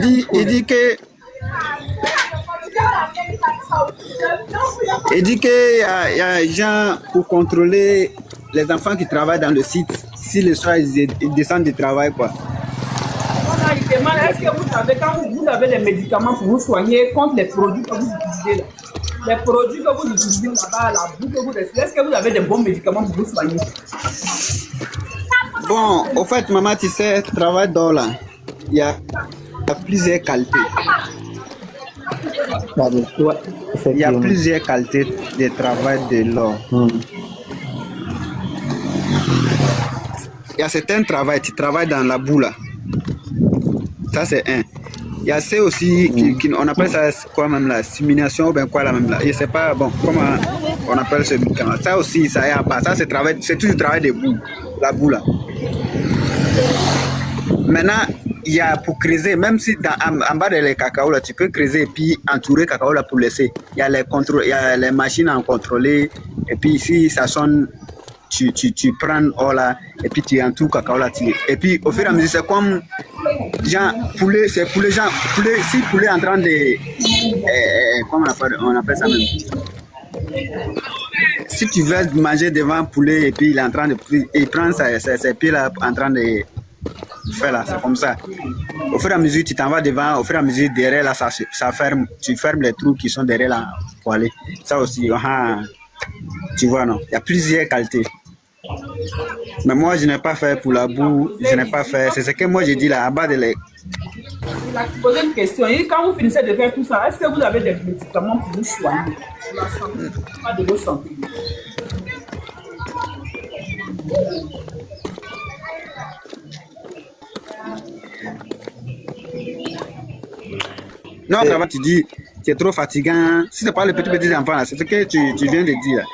dit qu'il y a des gens pour contrôler les enfants qui travaillent dans le site. Si le soir ils descendent du travail, quoi. Voilà, il demande, est-ce que vous savez, quand vous avez les médicaments pour vous soigner contre les produits que vous utilisez là, les produits que vous utilisez là-bas, la boue que vous respirez, est-ce que vous avez des bons médicaments pour vous soigner? Bon, au fait, maman, tu sais, travail d'or là, il y a plusieurs qualités. Il y a plusieurs qualités de travail de l'or. Il y a certains travails, tu travailles dans la boue là. Ça c'est un. Il y a ceux aussi qui on appelle ça quoi même la simulation ou bien quoi là même là. Je sais pas bon comment on appelle ce médicament. Ça aussi ça y a pas. Ça c'est travail, c'est tout le travail de boue, la boue là. Maintenant il y a pour creuser, même si en bas de les cacao là, tu peux creuser et puis entourer cacao là pour laisser. Il y a les contrôles, il y a les machines à contrôler et puis ici ça sonne. Tu prends oh là et puis tu entoures cacao là et puis au fur et à mesure c'est comme genre poulet, c'est poulet genre poulet, si poulet en train de comment on appelle ça même, si tu veux manger devant poulet et puis il est en train de il prend ses pieds là en train de faire là, c'est comme ça. Au fur et à mesure tu t'en vas devant, au fur et à mesure derrière là ça ferme, tu fermes les trous qui sont derrière là pour aller. Ça aussi Tu vois, non? Il y a plusieurs qualités. Mais moi, je n'ai pas fait pour la boue, je n'ai pas fait. C'est ce que moi j'ai dit là, à bas de l'aigle. Il a posé une question. Et quand vous finissez de faire tout ça, est-ce que vous avez des médicaments pour vous soigner? Pour la santé, pas de votre santé. Non, vraiment, tu dis, c'est trop fatigant. Si c'est pas les petits enfants là, c'est ce que tu viens de dire.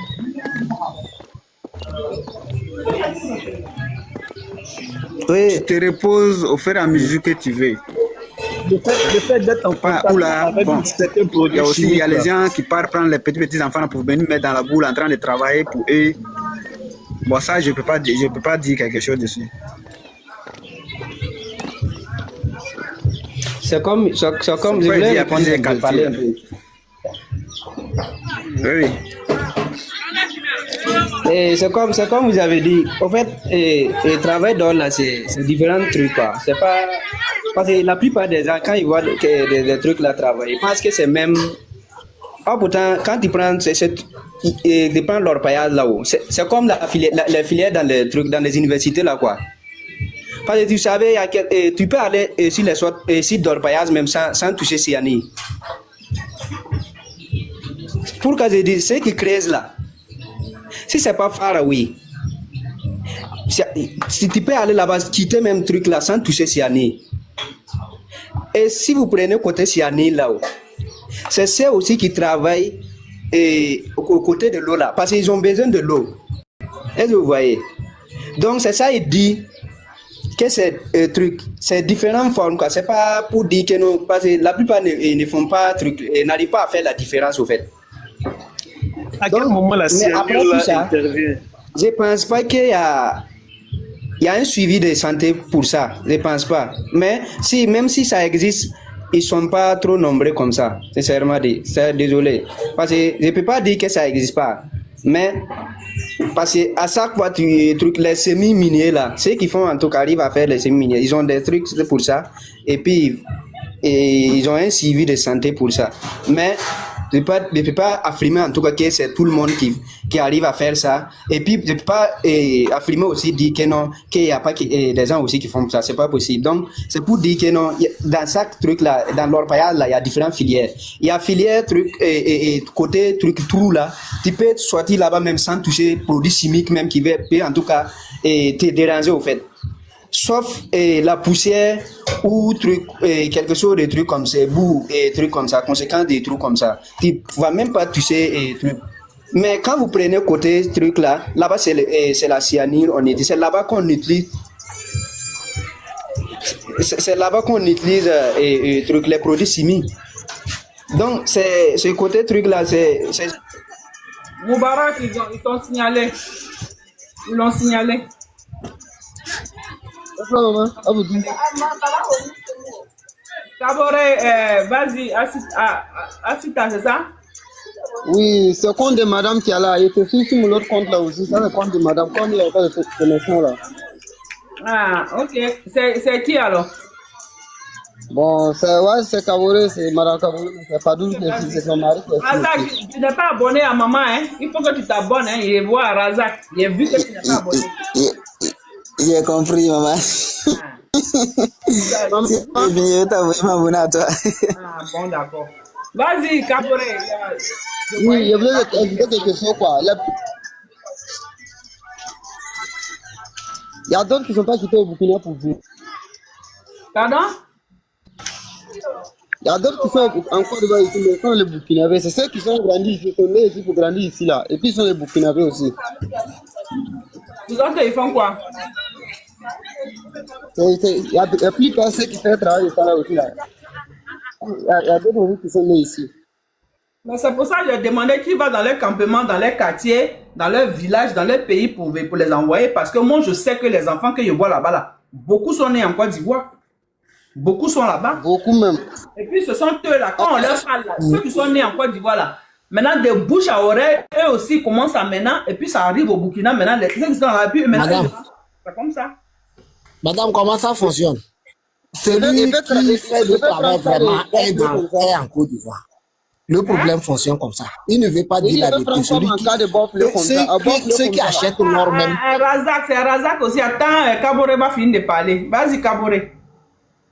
Oui. Tu te reposes au fur et à mesure que tu veux. Le fait d'être en Pas, contact oula, avec bon. certains Il y produits a aussi chimiques, les là. gens qui partent prendre les petits enfants là, pour venir mettre dans la boule en train de travailler pour eux. Bon, ça, je peux pas dire quelque chose dessus. C'est comme, je C'est voulais il y a répondre, plusieurs je vais parler un qualités. peu. Oui. Et c'est comme vous avez dit, en fait, le travail d'or là, c'est différents trucs, quoi. C'est pas, parce que la plupart des gens, quand ils voient des trucs là travailler, ils pensent que c'est même. Ah, pourtant, quand ils prennent, ils prennent leur paillage là-haut, c'est comme les filières dans les trucs, dans les universités là, quoi. Parce que tu savais, tu peux aller sur les sites d'orpaillage même sans toucher cyanide. Pourquoi je dis, ce qui creuse là, si c'est pas far oui, si tu peux aller là-bas, quitter même truc là sans toucher cyanide. Et si vous prenez côté cyanide là-haut, c'est ceux aussi qui travaillent aux côtés de l'eau là, parce qu'ils ont besoin de l'eau. Est-ce que vous voyez? Donc c'est ça, il dit que c'est c'est différentes formes, quoi. C'est pas pour dire que non, parce que la plupart ne font pas truc, n'arrivent pas à faire la différence au fait. À quel moment la mais après cyanure tout là ça, intervient? je pense pas qu'il y a un suivi de santé pour ça. Je pense pas. Mais même si ça existe, ils sont pas trop nombreux comme ça. Sincèrement dit. Désolé. Parce que je peux pas dire que ça existe pas. Mais parce que à chaque fois les semi-miniers là, ceux qui font en tout cas arrivent à faire les semi-miniers, ils ont des trucs pour ça. Et puis ils ont un suivi de santé pour ça. Mais je ne peux pas affirmer en tout cas que c'est tout le monde qui arrive à faire ça. Et puis je ne peux pas affirmer aussi dire que non, qu'il n'y a pas des gens aussi qui font ça. C'est pas possible. Donc c'est pour dire que non, dans chaque truc là, dans l'orpaillage là, il y a différentes filières. Il y a filière truc et côté truc trou là, tu peux sortir là-bas même sans toucher produits chimiques même qui peut en tout cas te déranger au fait. Sauf la poussière ou quelque chose de trucs comme ça, boue et trucs comme ça, conséquence des trucs comme ça. Tu vas même pas toucher trucs. Mais quand vous prenez côté truc là-bas c'est la cyanure, c'est là-bas qu'on utilise. C'est là-bas qu'on utilise les produits chimiques. Donc c'est ce côté truc là, c'est. Moubarak, ils t'ont signalé. Ils l'ont signalé. Kaboré, vas-y, Asita, c'est ça? Oui, c'est le compte de madame qui est là. Il était sur l'autre compte là aussi. Ça, c'est le compte de madame. Quand il n'y a pas de connexion là. Ah, ok. C'est qui alors? Bon, c'est Kaboré, c'est madame Kaboré. C'est pas d'où c'est son mari. Razak, tu n'es pas abonné à maman, hein? Il faut que tu t'abonnes, hein? Il voit Razak. Il a vu que tu n'es pas abonné. J'ai compris, maman. Je t'abonner m'abonner à toi. Ah, bon, d'accord. Vas-y, Kaboré. Oui, je voulais te dire quelque chose, quoi. Il y a d'autres qui ne sont pas quittés au Burkina pour vous. Pardon? Il y a d'autres qui sont encore devant ici, mais sont les Burkinabés. C'est ceux qui sont grandis ici, sont nés ici pour grandir ici, là. Et puis ils sont les Burkinabés aussi. Les autres, ils font quoi? Il y a plus de ceux qui font le travail de ça là aussi, là. Il y a d'autres qui sont nés ici. Mais c'est pour ça que j'ai demandé qui va dans les campements, dans les quartiers, dans leurs villages, dans les pays pour les envoyer. Parce que moi, je sais que les enfants que je vois là-bas, là, beaucoup sont nés en Côte d'Ivoire. Beaucoup sont là-bas. Beaucoup même. Et puis, ce sont eux là, quand on leur parle là, ceux qui sont nés en Côte d'Ivoire là, maintenant, de bouche à oreille, eux aussi commencent à maintenant, et puis ça arrive au Burkina, maintenant, les ceux qui sont là, puis maintenant, c'est comme ça. Madame, comment ça fonctionne? Celui qui fait le travail vraiment est en Côte d'Ivoire. Le problème fonctionne comme ça. Il ne veut pas Il dire la peut vérité. prendre comme Celui un qui, cas de bofle comme ça. Un bofle ceux comme qui ça. achètent leur même. Razak, c'est Razak aussi. Attends, Kabore va finir de parler. Vas-y, Kabore.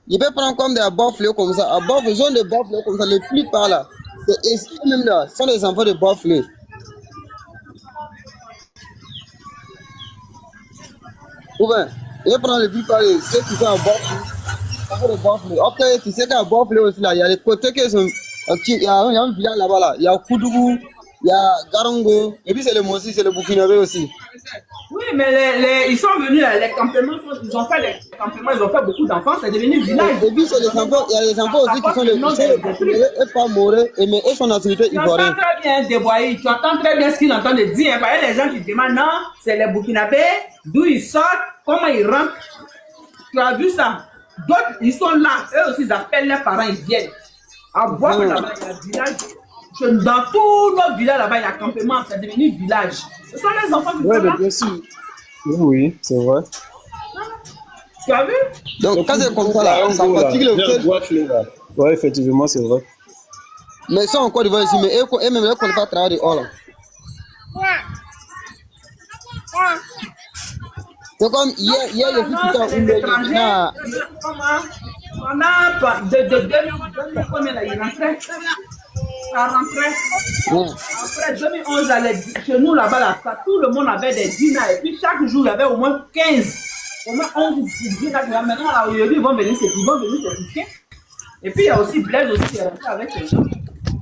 Il peut prendre comme des bofles comme ça. Un bofle, zone de bofle comme ça. Les plupart là, même là, sont des enfants de bofle. Ou bien, il peut prendre les plupart de ceux qui sont en bofle. Ok, tu sais qu'à Bofle aussi là, il y a des côtés qui sont. Il y a un village là-bas là. Il y a Koudougou, il y a Garongo. Et puis c'est le Mossi, c'est le Burkinabé aussi. Oui, mais ils sont venus là, les campements, ils ont fait des campements, ils ont fait beaucoup d'enfants, c'est devenu village. Et puis c'est les enfants, il y a des enfants aussi qui sont les Burkinabé et pas Moré, mais eux sont nationalité Tu entends ivoirienne. très bien Déboyer, tu entends très bien ce qu'il entend de dire. Parce que les gens qui demandent, non, c'est les Burkinabés, d'où ils sortent, comment ils rentrent. Tu as vu ça? D'autres, ils sont là, eux aussi, ils appellent leurs parents, ils viennent. À voir que là-bas, il y a un village. Dans tous nos villages là-bas, il y a un campement, c'est devenu village. Ce sont les enfants qui Ouais, sont mais là. bien sûr. Oui, c'est vrai. Tu as vu? Donc quand c'est comme ça là, ça fatigue le fait. Ouais, effectivement, c'est vrai. Mais ça encore, ils vont ici, mais eux même, eux ne connaissent pas travailler dehors là. C'est comme hier, les filles qui Non, étaient c'est des étrangers. Pendant de 2000, combien là, ils rentraient? Ça rentrait. Après 2011, chez nous là-bas, là, tout le monde avait des dîners. Et puis chaque jour, il y avait au moins 15, au moins 11 dîners. Maintenant, là, aujourd'hui, ils vont venir s'équiper. Et puis il y a aussi Blaise aussi qui est rentré avec les gens.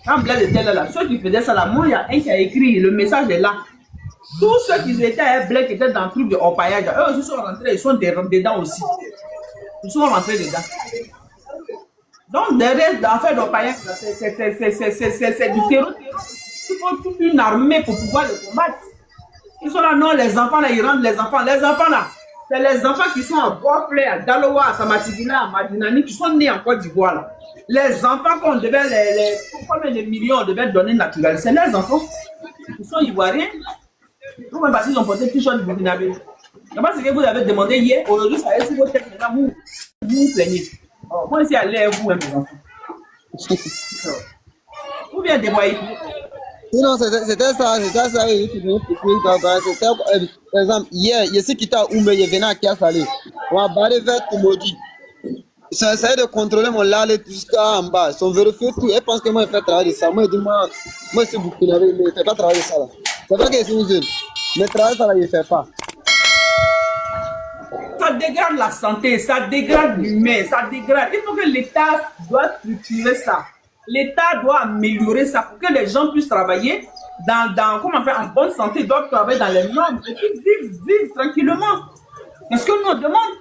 Quand Blaise était là, ceux qui faisaient ça là, moi, il y a un qui a écrit, le message est là. Tous ceux qui étaient à Blaise, qui étaient dans le truc de Opaillage, eux aussi sont rentrés, ils sont dedans aussi. Ils sont rentrés dedans. Donc, derrière, en fait, d'Opaillage, c'est du terreau. Il faut toute une armée pour pouvoir les combattre. Ils sont là, non, les enfants là, ils rentrent, les enfants. Les enfants là, c'est les enfants qui sont à Bofle, à Daloa, à Samatigila, à Madinani, qui sont nés en Côte d'Ivoire là. Les enfants qu'on devait, combien de millions on devait donner naturel, c'est les enfants. Ils sont ivoiriens. Vous même parce qu'ils ont porté le t-shirt du Burkinabé. Je pense que vous avez demandé hier, aujourd'hui, ça est sur vos têtes, maintenant, vous vous plaignez. Oh, moi, ici, allez, vous, mes enfants. Vous bien dévoyer. Sinon, c'était ça, c'était, par exemple, hier, je suis quitté à Oumé, je venais à Kiasalé. On a barré vers Kumodi. Ils ont essayé de contrôler mon lale jusqu'à en bas. Ils ont vérifié tout. Ils pensent que moi, je fais travailler ça. Moi, je dis, moi, c'est Burkinabé, mais je ne fais pas travailler ça là. C'est vrai que je suis une jeune. Mais travailler ça là, je ne fais pas. Ça dégrade la santé, ça dégrade l'humain, ça dégrade. Il faut que l'État doit structurer ça. L'État doit améliorer ça pour que les gens puissent travailler comment on appelle, en bonne santé, ils doivent travailler dans les normes et puis vivre tranquillement. Est-ce que nous on demande?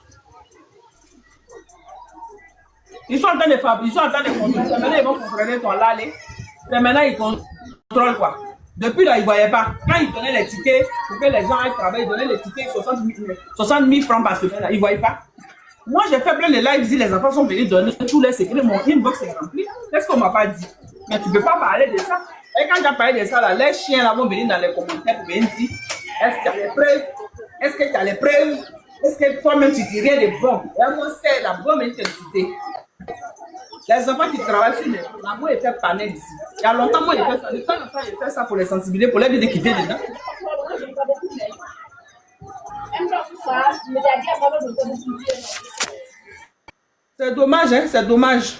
Ils sont en train de fabriquer, ils sont en train de contrôler. Maintenant, ils vont contrôler ton lale. Maintenant, ils contrôlent quoi? Depuis là, ils ne voyaient pas. Quand ils donnaient les tickets pour que les gens aillent travailler, ils donnaient les tickets 60 000 francs par semaine. Ils ne voyaient pas. Moi, j'ai fait plein de lives ici, les enfants sont venus donner tous les secrets. Mon inbox est rempli. Qu'est-ce qu'on ne m'a pas dit? Mais tu ne peux pas parler de ça. Et quand tu as parlé de ça, là, les chiens là, vont venir dans les commentaires pour venir dire est-ce que tu as les preuves? Est-ce que tu as les preuves? Est-ce que toi-même tu dis rien de bon? Et moi, c'est la bonne intensité. Les enfants qui travaillent sur les moi, ils font panel ici. Il y a longtemps, moi, ils font ça. De temps en temps, ils font ça pour les sensibiliser, pour les dire de quitter dedans. C'est dommage, hein, c'est dommage.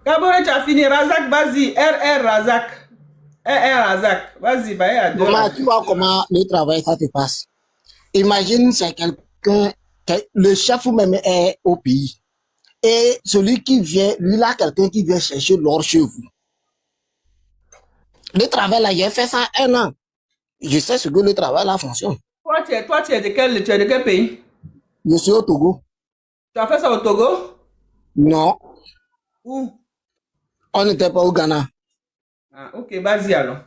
Kabore, tu as fini. Razak, vas-y. RR Razak. RR Razak. Vas-y, va. Maman, tu vois comment le travail, ça se passe. Imagine, c'est quelqu'un, le chef ou même est au pays. Et celui qui vient, lui là, quelqu'un qui vient chercher l'or chez vous. Le travail là, j'ai fait ça 1 an. Je sais ce que le travail là fonctionne. Toi, tu es de quel pays? Je suis au Togo. Tu as fait ça au Togo? Non, Où? on n'était pas au Ghana. Ah, ok, vas-y alors.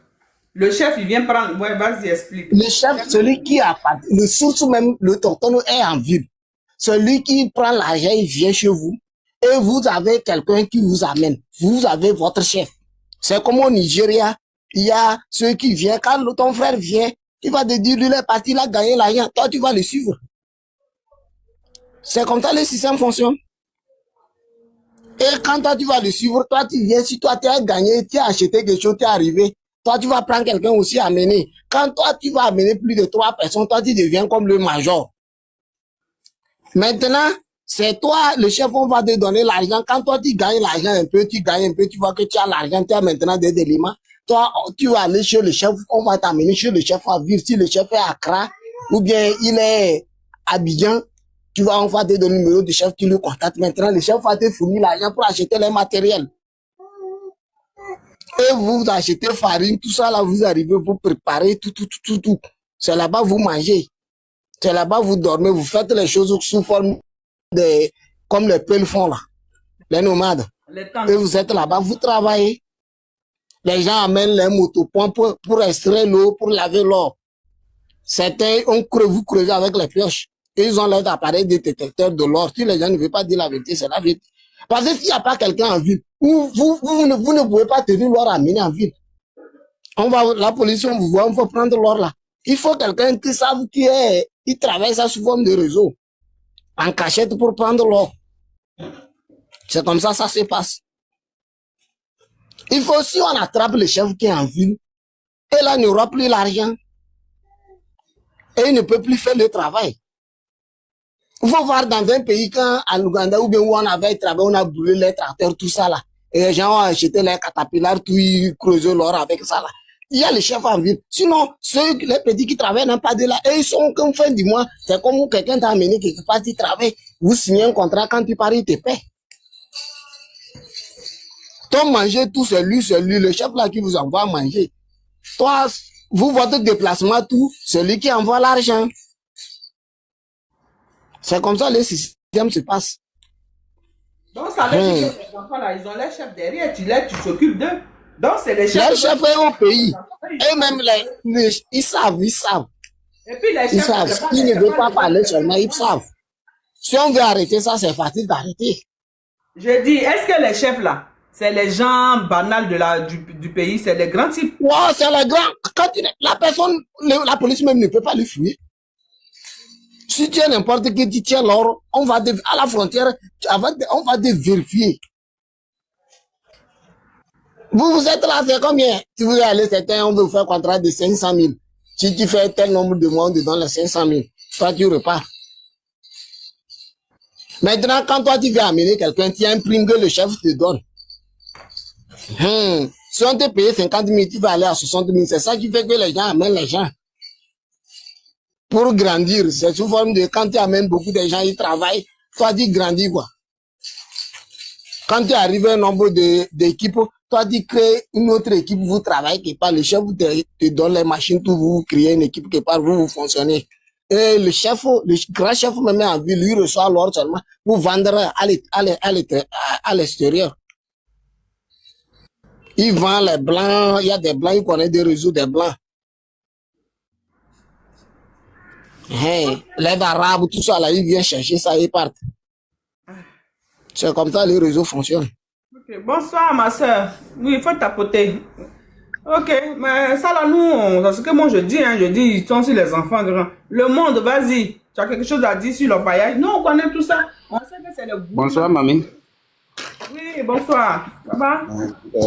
Le chef, il vient prendre. Ouais, vas-y, explique. Le chef, celui qui a le source même, le tonton est en ville. Celui qui prend l'argent, il vient chez vous. Et vous avez quelqu'un qui vous amène. Vous avez votre chef. C'est comme au Nigeria. Il y a ceux qui viennent. Quand ton frère vient, il va te dire, lui, il est parti, il a gagné l'argent. Toi, tu vas le suivre. C'est comme ça le système fonctionne. Et quand toi, tu vas le suivre, toi, tu viens, si toi, tu as gagné, tu as acheté quelque chose, tu es arrivé, toi, tu vas prendre quelqu'un aussi à amener. Quand toi, tu vas amener plus de 3 personnes, toi, tu deviens comme le major. Maintenant, c'est toi, le chef, on va te donner l'argent. Quand toi, tu gagnes l'argent un peu, tu gagnes un peu, tu vois que tu as l'argent, tu as maintenant des éléments. Toi, tu vas aller chez le chef, on va t'amener chez le chef à vivre. Si le chef est à Accra, ou bien il est à Abidjan, tu vas, on va te donner le numéro du chef, tu le contactes. Maintenant, le chef va te fournir l'argent pour acheter les matériels. Et vous achetez farine, tout ça là, vous arrivez, vous préparez tout. C'est là-bas vous mangez. C'est là-bas vous dormez, vous faites les choses sous forme de, comme les peuples font là, les nomades. Et vous êtes là-bas, vous travaillez. Les gens amènent les motopompes pour extraire l'eau, pour laver l'or. Certains, vous creusez avec les pioches. Et ils ont leurs appareils détecteurs de l'or. Si les gens ne veulent pas dire la vérité, c'est la vérité. Parce que s'il n'y a pas quelqu'un en ville, vous ne pouvez pas tenir l'or à amener en ville. La police, on vous voit, on faut prendre l'or là. Il faut quelqu'un qui sache qui travaille ça sous forme de réseau. En cachette pour prendre l'or. C'est comme ça se passe. Il faut, si on attrape le chef qui est en ville, et là, il n'aura plus l'argent. Et il ne peut plus faire le travail. Il faut voir dans un pays quand, à l'Ouganda, ou bien où on avait travaillé, on a brûlé les tracteurs, tout ça là. Et les gens ont acheté les catapillars, tout, ils creusaient l'or avec ça là. Il y a les chefs en ville. Sinon, les petits qui travaillent n'ont pas de là. Et ils sont comme fin du mois. C'est comme quelqu'un t'a amené quelque part, tu travailles. Vous signez un contrat, quand tu pars, il te paie. Toi, manger tout, c'est lui, le chef là qui vous envoie manger. Toi, vous, votre déplacement, tout, c'est lui qui envoie l'argent. C'est comme ça le système se passe. Donc, ça veut dire que les enfants là, ils ont les chefs derrière, tu s'occupes d'eux. Donc, c'est les chefs. Les chefs sont au pays. Et même ils savent. Et puis, les chefs, ils savent. Ils ne veulent pas parler seulement, ils savent. Si on veut arrêter ça, c'est facile d'arrêter. Je dis, est-ce que les chefs là, c'est les gens banals du pays, c'est les grands types? Ouais, c'est les grands. Quand la personne, la police même ne peut pas le fuir. Si tu es n'importe qui, tu tiens l'or, on va à la frontière, on va te vérifier. Vous êtes là, c'est combien? Si vous allez, certains, on veut vous faire un contrat de 500 000. Si tu fais tel nombre de mois, on te donne les 500 000. Toi, tu repars. Maintenant, quand toi, tu veux amener quelqu'un, tu imprimes que le chef te donne. Si on te paye 50 000, tu vas aller à 60 000. C'est ça qui fait que les gens amènent les gens. Pour grandir, c'est sous forme de quand tu amènes beaucoup de gens, ils travaillent, toi tu grandis quoi. Quand tu arrives à un nombre d'équipes, toi tu crées une autre équipe, vous travaillez quelque part, le chef te donne les machines, tout, vous créez une équipe quelque part, vous fonctionnez. Et le grand chef même en ville, lui reçoit l'or seulement pour vendre à l'extérieur. Il vend les blancs, il y a des blancs, il connaît des réseaux des blancs. Hey, les arabes, tout ça là, ils viennent chercher ça, ils partent. C'est comme ça les réseaux fonctionnent. Okay. Bonsoir ma soeur. Oui, il faut tapoter. Ok, mais ça là, nous, c'est ce que moi je dis, ils sont sur les enfants grands. Le monde, vas-y, tu as quelque chose à dire sur le paillage? Non, on connaît tout ça. On sait que c'est le goût. Bonsoir, mamie. Oui, bonsoir. Ça va?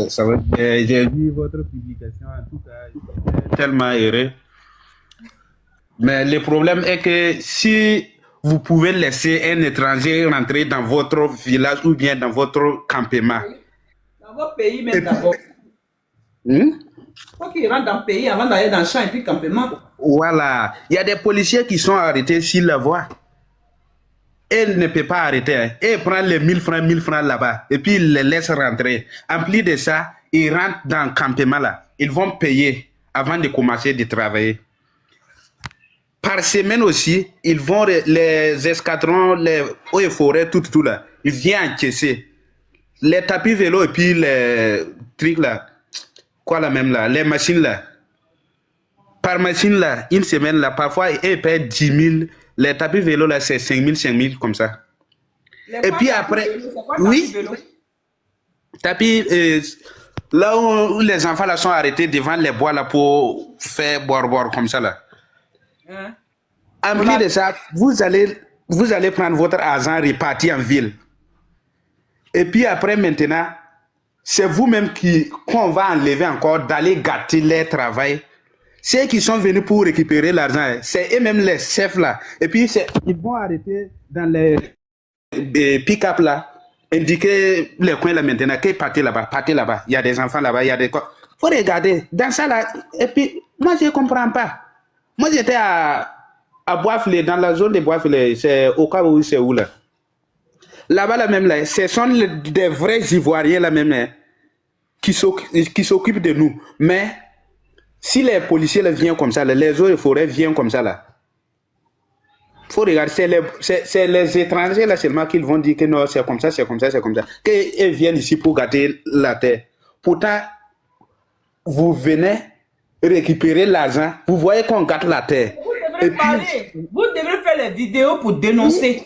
Ça va. J'ai vu votre publication, en tout cas, j'étais tellement heureux. Mais le problème est que si vous pouvez laisser un étranger rentrer dans votre village ou bien dans votre campement. Dans votre pays même d'abord. Il faut qu'ils rentrent dans le pays avant d'aller dans le champ et puis campement. Voilà. Il y a des policiers qui sont arrêtés s'ils la voient. Elle ne peut pas arrêter. Et prend les 1000 francs là-bas. Et puis ils les laissent rentrer. En plus de ça, ils rentrent dans le campement là. Ils vont payer avant de commencer de travailler. Par semaine aussi, ils vont, les escadrons, les eaux et forêts, tout là, ils viennent encaisser. Les tapis vélo et puis les trucs là, quoi là même là, les machines là. Par machine là, une semaine là, parfois ils paient 10 000. Les tapis vélo là, c'est 5 000 comme ça. Et puis après, oui, tapis, là où les enfants là sont arrêtés devant les bois là pour faire boire comme ça là. En plus de ça, vous allez prendre votre argent réparti en ville. Et puis après, maintenant, c'est vous-même qu'on va enlever encore d'aller gâter leur travail. Ceux qui sont venus pour récupérer l'argent, c'est eux-mêmes les chefs là. Et puis, ils vont arrêter dans les pick-up là, indiquer les coins là maintenant, que partez là-bas, il y a des enfants là-bas, il y a des... Faut regarder, dans ça là, et puis, moi je ne comprends pas. Moi j'étais à Boisflé, dans la zone de Boisflé, c'est au cas où c'est où là. Là-bas là même là, ce sont des vrais Ivoiriens là même là, qui s'occupent de nous. Mais si les policiers là, viennent comme ça, là, les eaux et forêts viennent comme ça là, faut regarder, c'est les étrangers là seulement qui vont dire que non, c'est comme ça, qu'ils viennent ici pour gâter la terre. Pourtant, vous venez récupérer l'argent, vous voyez qu'on gâte la terre. Vous devrez faire les vidéos pour dénoncer.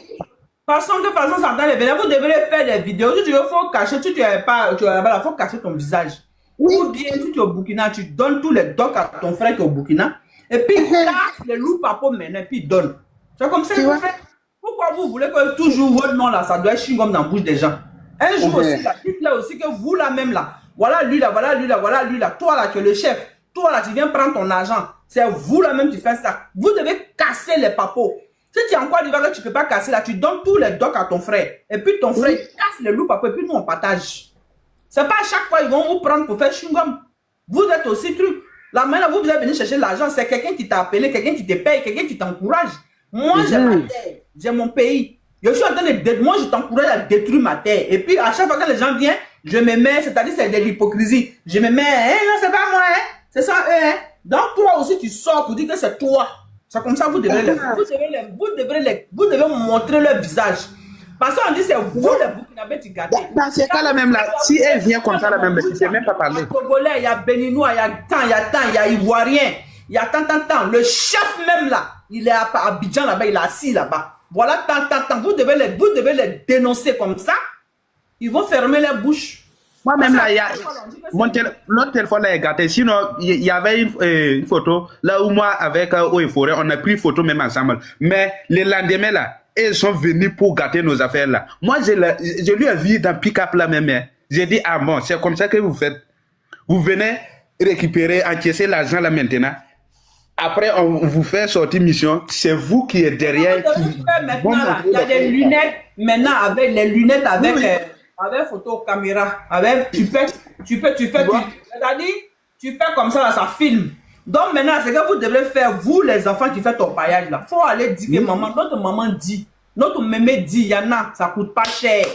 Parce que de toute façon, ça les vidéos, vous devrez faire des vidéos. Si tu veux, faut cacher, si tu es pas, tu es là-bas, il faut cacher ton visage. Ou bien, si tu es au Burkina, tu donnes tous les docs à ton frère qui est au Burkina, et puis casse les loups papo maintenant, et puis donne. C'est comme ça que vous faites. Pourquoi vous voulez que toujours votre nom là, ça doit être chewing-gum dans la bouche des gens? Un jour aussi, là, dites-là aussi que vous là même là, voilà lui là, voilà lui là, voilà lui là, toi là, tu es le chef, toi là, tu viens prendre ton argent, c'est vous là même qui faites ça. Vous devez casser les papos. Si tu es en Côte d'Ivoire que tu ne peux pas casser là, tu donnes tous les docs à ton frère, et puis ton frère casse les loups papos, et puis nous on partage. C'est pas à chaque fois ils vont vous prendre pour faire chewing-gum. Vous êtes aussi truc. Là maintenant, vous êtes venu chercher l'argent, c'est quelqu'un qui t'a appelé, quelqu'un qui te paye, quelqu'un qui t'encourage. Moi, j'ai ma terre, j'ai mon pays. Je suis en train de... Moi, je t'encourage à détruire ma terre. Et puis, à chaque fois que les gens viennent, je me mets, c'est-à-dire c'est de l'hypocrisie. Je me mets, non, c'est pas moi, c'est ça, Donc, toi aussi, tu sors pour dire que c'est toi. C'est comme ça que vous devez vous devez montrer leur visage. Parce qu'on dit c'est vous les Burkinabés qui gâtez. Dans ce cas-là même là, si elle vient comme ça là même, je ne sais même pas parler. Il y a Togolais, il y a Béninois, il y a il y a Ivoirien, il y a tant. Le chef même là, il est à Abidjan là-bas, il est assis là-bas. Voilà, tant. Vous devez les dénoncer comme ça. Ils vont fermer les bouches. Moi-même là, notre téléphone là est gâté. Sinon, il y avait une photo là où moi, avec Eau et Forêt, on a pris une photo même ensemble. Mais le lendemain là, ils sont venus pour gâter nos affaires là. Moi, je lui ai vu dans pick-up là même. J'ai dit, ah bon, c'est comme ça que vous faites. Vous venez récupérer, encaisser l'argent là maintenant. Après, on vous fait sortir mission. C'est vous qui êtes derrière. Il y a des lunettes maintenant avec les lunettes avec photo caméra. Avec, tu fais comme ça, là, ça filme. Donc maintenant, c'est que vous devrez faire, vous les enfants qui faites ton paillage là. Faut aller dire que notre maman dit, notre mémé dit, il y en a, ça coûte pas cher.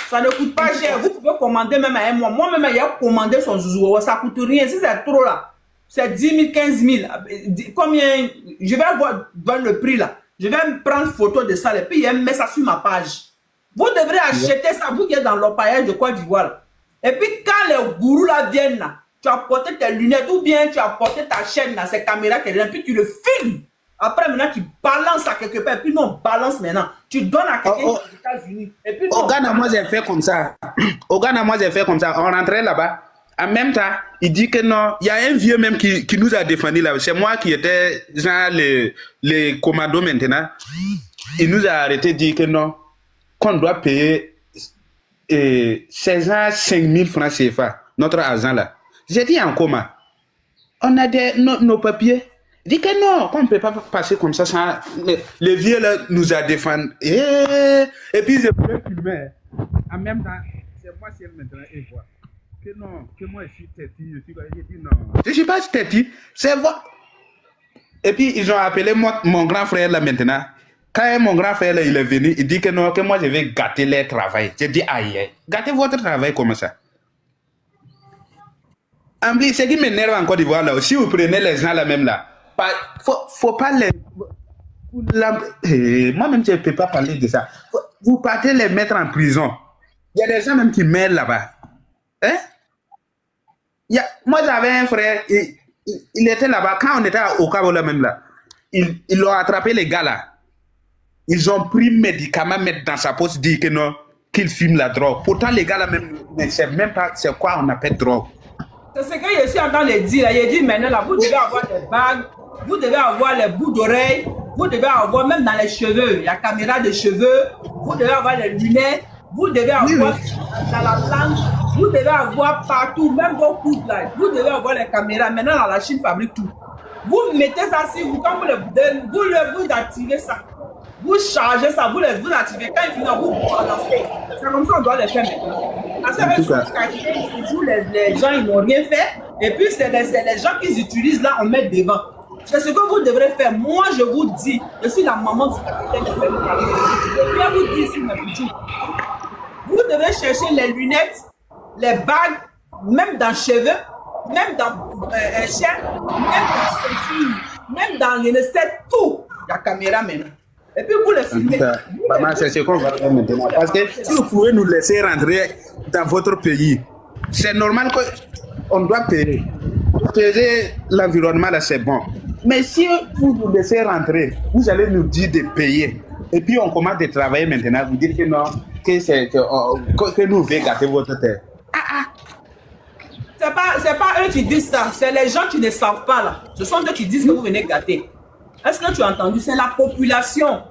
Ça ne coûte pas cher. Vous pouvez commander même à un mois. Moi-même, il y a commandé son zouzou. Ça coûte rien. Si c'est trop là, c'est 10 000, 15 000. Combien? Je vais voir le prix là. Je vais prendre photo de ça et puis je mets ça sur ma page. Vous devrez acheter ça, vous qui êtes dans l'orpaillage de Côte d'Ivoire. Et puis quand les gourous là viennent là, tu as porté tes lunettes ou bien tu as porté ta chaîne dans ces caméras qui est là, puis tu le filmes. Après maintenant tu balances à quelque part et puis nous on balance maintenant. Tu donnes à quelqu'un aux États-Unis. Et puis au Ghana, moi j'ai fait comme ça. Au Ghana, moi j'ai fait comme ça. On rentrait là-bas. En même temps, il dit que non, il y a un vieux même qui nous a défendu là. C'est moi qui étais genre les commandos maintenant. Il nous a arrêté de dire que non, qu'on doit payer 5 000 francs CFA, notre argent là. J'ai dit en comment? On a nos papiers. Il dit que non, qu'on ne peut pas passer comme ça sans... Le vieux là nous a défendu. Et puis je voulais filmer. En même temps, c'est moi qui maintenant et voir. Que non, que moi je suis têtu, j'ai dit non. Je ne suis pas têtu, c'est vous. Et puis ils ont appelé mon grand frère là maintenant. Quand mon grand frère là, il est venu, il dit que non, que moi je vais gâter leur travail. J'ai dit aïe, gâter votre travail comme ça. En plus, ce qui m'énerve en Côte d'Ivoire là, si vous prenez les gens là même là, faut pas les... Moi-même je ne peux pas parler de ça. Vous partez les mettre en prison. Il y a des gens même qui meurent là-bas. Hein? Moi j'avais un frère, il était là-bas, quand on était au Cabo là même là, ils ont attrapé les gars là. Ils ont pris médicaments, mettre dans sa poche, dire que non, qu'il fume la drogue. Pourtant les gars là même, ne savent même pas c'est quoi on appelle drogue. C'est ce que je suis en train de dire là. Il dit maintenant là, vous devez avoir des bagues, vous devez avoir les bouts d'oreilles, vous devez avoir même dans les cheveux, la caméra de cheveux, vous devez avoir les lunettes. Vous devez avoir dans la langue, vous devez avoir partout, même vos coups là, vous devez avoir les caméras. Maintenant, la Chine fabrique tout. Vous mettez ça sur vous, quand vous activez ça, vous chargez ça, vous activez. Quand il finit, vous balancez. C'est comme ça qu'on doit les faire maintenant. Parce que toujours les gens, ils n'ont rien fait. Et puis, c'est les gens qui utilisent là, on met devant. C'est ce que vous devrez faire. Moi, je vous dis, je suis la maman du capitaine de Fermi. Je viens vous dire ici, mes petits. Vous devez chercher les lunettes, les bagues, même dans les cheveux, même dans un chien, même dans la ceinture, même dans les necettes, tout. Il y a caméra maintenant. Et puis vous les filmez. Maman, c'est ce qu'on va faire maintenant. Parce que si vous pouvez nous laisser rentrer dans votre pays, c'est normal qu'on doit payer. Payer l'environnement là, c'est bon. Mais si vous nous laissez rentrer, vous allez nous dire de payer. Et puis on commence de travailler maintenant, vous dites que non, que nous voulons gâter votre terre. C'est pas eux qui disent ça, c'est les gens qui ne savent pas là. Ce sont eux qui disent que vous venez gâter. Est-ce que tu as entendu? C'est la population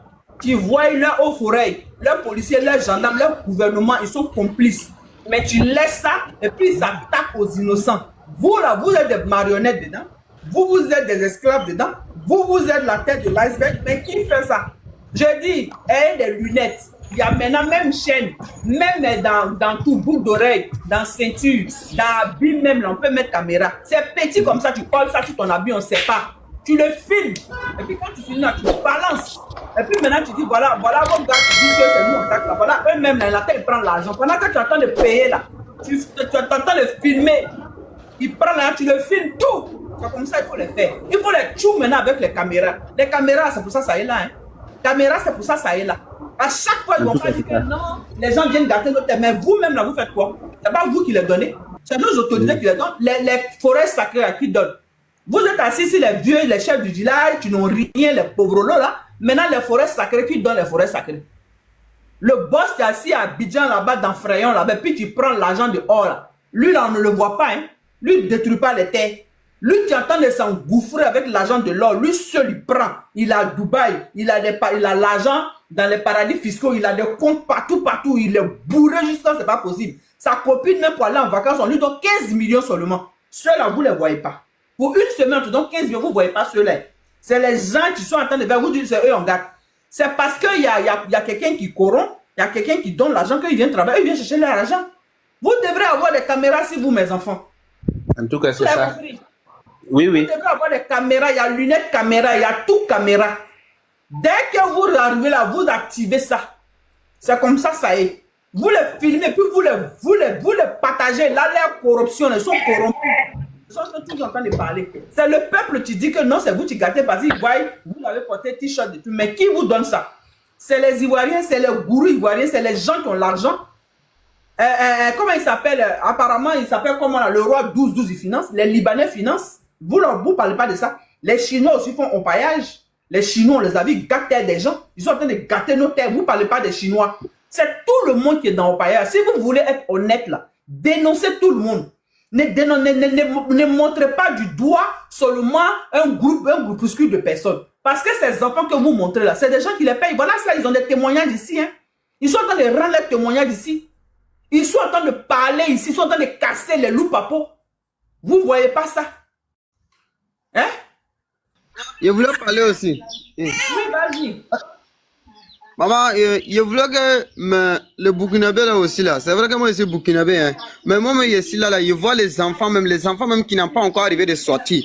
qui voit leur haut forêt, leurs policiers, leurs gendarmes, leur gouvernement, ils sont complices. Mais tu laisses ça et puis ils s'attaquent aux innocents. Vous là, vous êtes des marionnettes dedans. Vous êtes des esclaves dedans. Vous êtes la tête de l'iceberg. Mais qui fait ça? Je dis, ayez des lunettes. Il y a maintenant même chaîne, même dans tout bout d'oreille, dans ceinture, dans habit même, là, on peut mettre caméra. C'est petit comme ça, tu colles ça sur ton habit, on ne sait pas. Tu le filmes. Et puis quand tu filmes là, tu le balances. Et puis maintenant tu dis, voilà vos gars qui disent que c'est nous on tacle là. Voilà, eux-mêmes, là, ils prennent l'argent. Pendant que tu attends de payer là, tu attends de filmer. Ils prennent là, tu le filmes tout. C'est comme ça il faut les faire. Il faut les tuer maintenant avec les caméras. Les caméras, c'est pour ça est là. Hein. Caméra, c'est pour ça est là. À chaque fois, ils vont pas dire que non, les gens viennent gâter notre terre. Mais vous-même, là, vous faites quoi? C'est pas vous qui les donnez. C'est nos autorités qui les donnent. Les forêts sacrées là, qui donnent. Vous êtes assis ici, les vieux, les chefs du village, qui n'ont rien, les pauvres là. Maintenant, les forêts sacrées, qui donnent les forêts sacrées? Le boss qui est assis à Abidjan là-bas, dans Frayon là-bas, puis tu prends l'argent dehors là. Lui là, on ne le voit pas, hein. Lui, il ne détruit pas les terres. Lui qui entend de s'engouffrer avec l'argent de l'or, lui seul il prend. Il a Dubaï, il a l'argent dans les paradis fiscaux, il a des comptes partout, il est bourré jusqu'à c'est pas possible. Sa copine, même pour aller en vacances, on lui donne 15 millions seulement. Ceux-là, vous ne les voyez pas. Pour une semaine, on te donne 15 millions, vous ne voyez pas ceux-là. C'est les gens qui sont en train de faire, vous dites, c'est eux on gâte. C'est parce qu'il y a quelqu'un qui corrompt, il y a quelqu'un qui donne l'argent, qu'il vient travailler, il vient chercher l'argent. Vous devrez avoir des caméras si vous, mes enfants. En tout cas, c'est ça. Compris? Oui. Vous devrez avoir des caméras, il y a lunettes caméra, il y a tout caméra. Dès que vous arrivez là, vous activez ça. C'est comme ça, ça est. Vous les filmez, puis vous les partagez. Là, les corruptions, ils sont corrompus. Ils sont toujours en train de parler. C'est le peuple qui dit que non, c'est vous qui gâtez parce qu'ils voient, vous avez porté t-shirt et tout. Mais qui vous donne ça? C'est les Ivoiriens, c'est les gourous ivoiriens, c'est les gens qui ont l'argent. Comment il s'appelle? Apparemment, il s'appelle comment? Le roi 12-12, il finance. Les Libanais financent. Vous ne parlez pas de ça. Les Chinois aussi font empaillage. Les Chinois, on les a vus gâter des gens. Ils sont en train de gâter nos terres. Vous ne parlez pas des Chinois. C'est tout le monde qui est dans empaillage. Si vous voulez être honnête là, dénoncez tout le monde. Ne montrez pas du doigt seulement un groupuscule de personnes. Parce que ces enfants que vous montrez là, c'est des gens qui les payent. Voilà ça, ils ont des témoignages ici. Hein. Ils sont en train de rendre les témoignages ici. Ils sont en train de parler ici. Ils sont en train de casser les loups papo. Vous ne voyez pas ça? Hein? Je voulais parler aussi. Oui, vas-y. Maman, je voulais que le Burkinabé là aussi là. C'est vrai que moi je suis Burkinabé, hein. Mais moi je suis là, je vois les enfants même qui n'ont pas encore arrivé de sortir.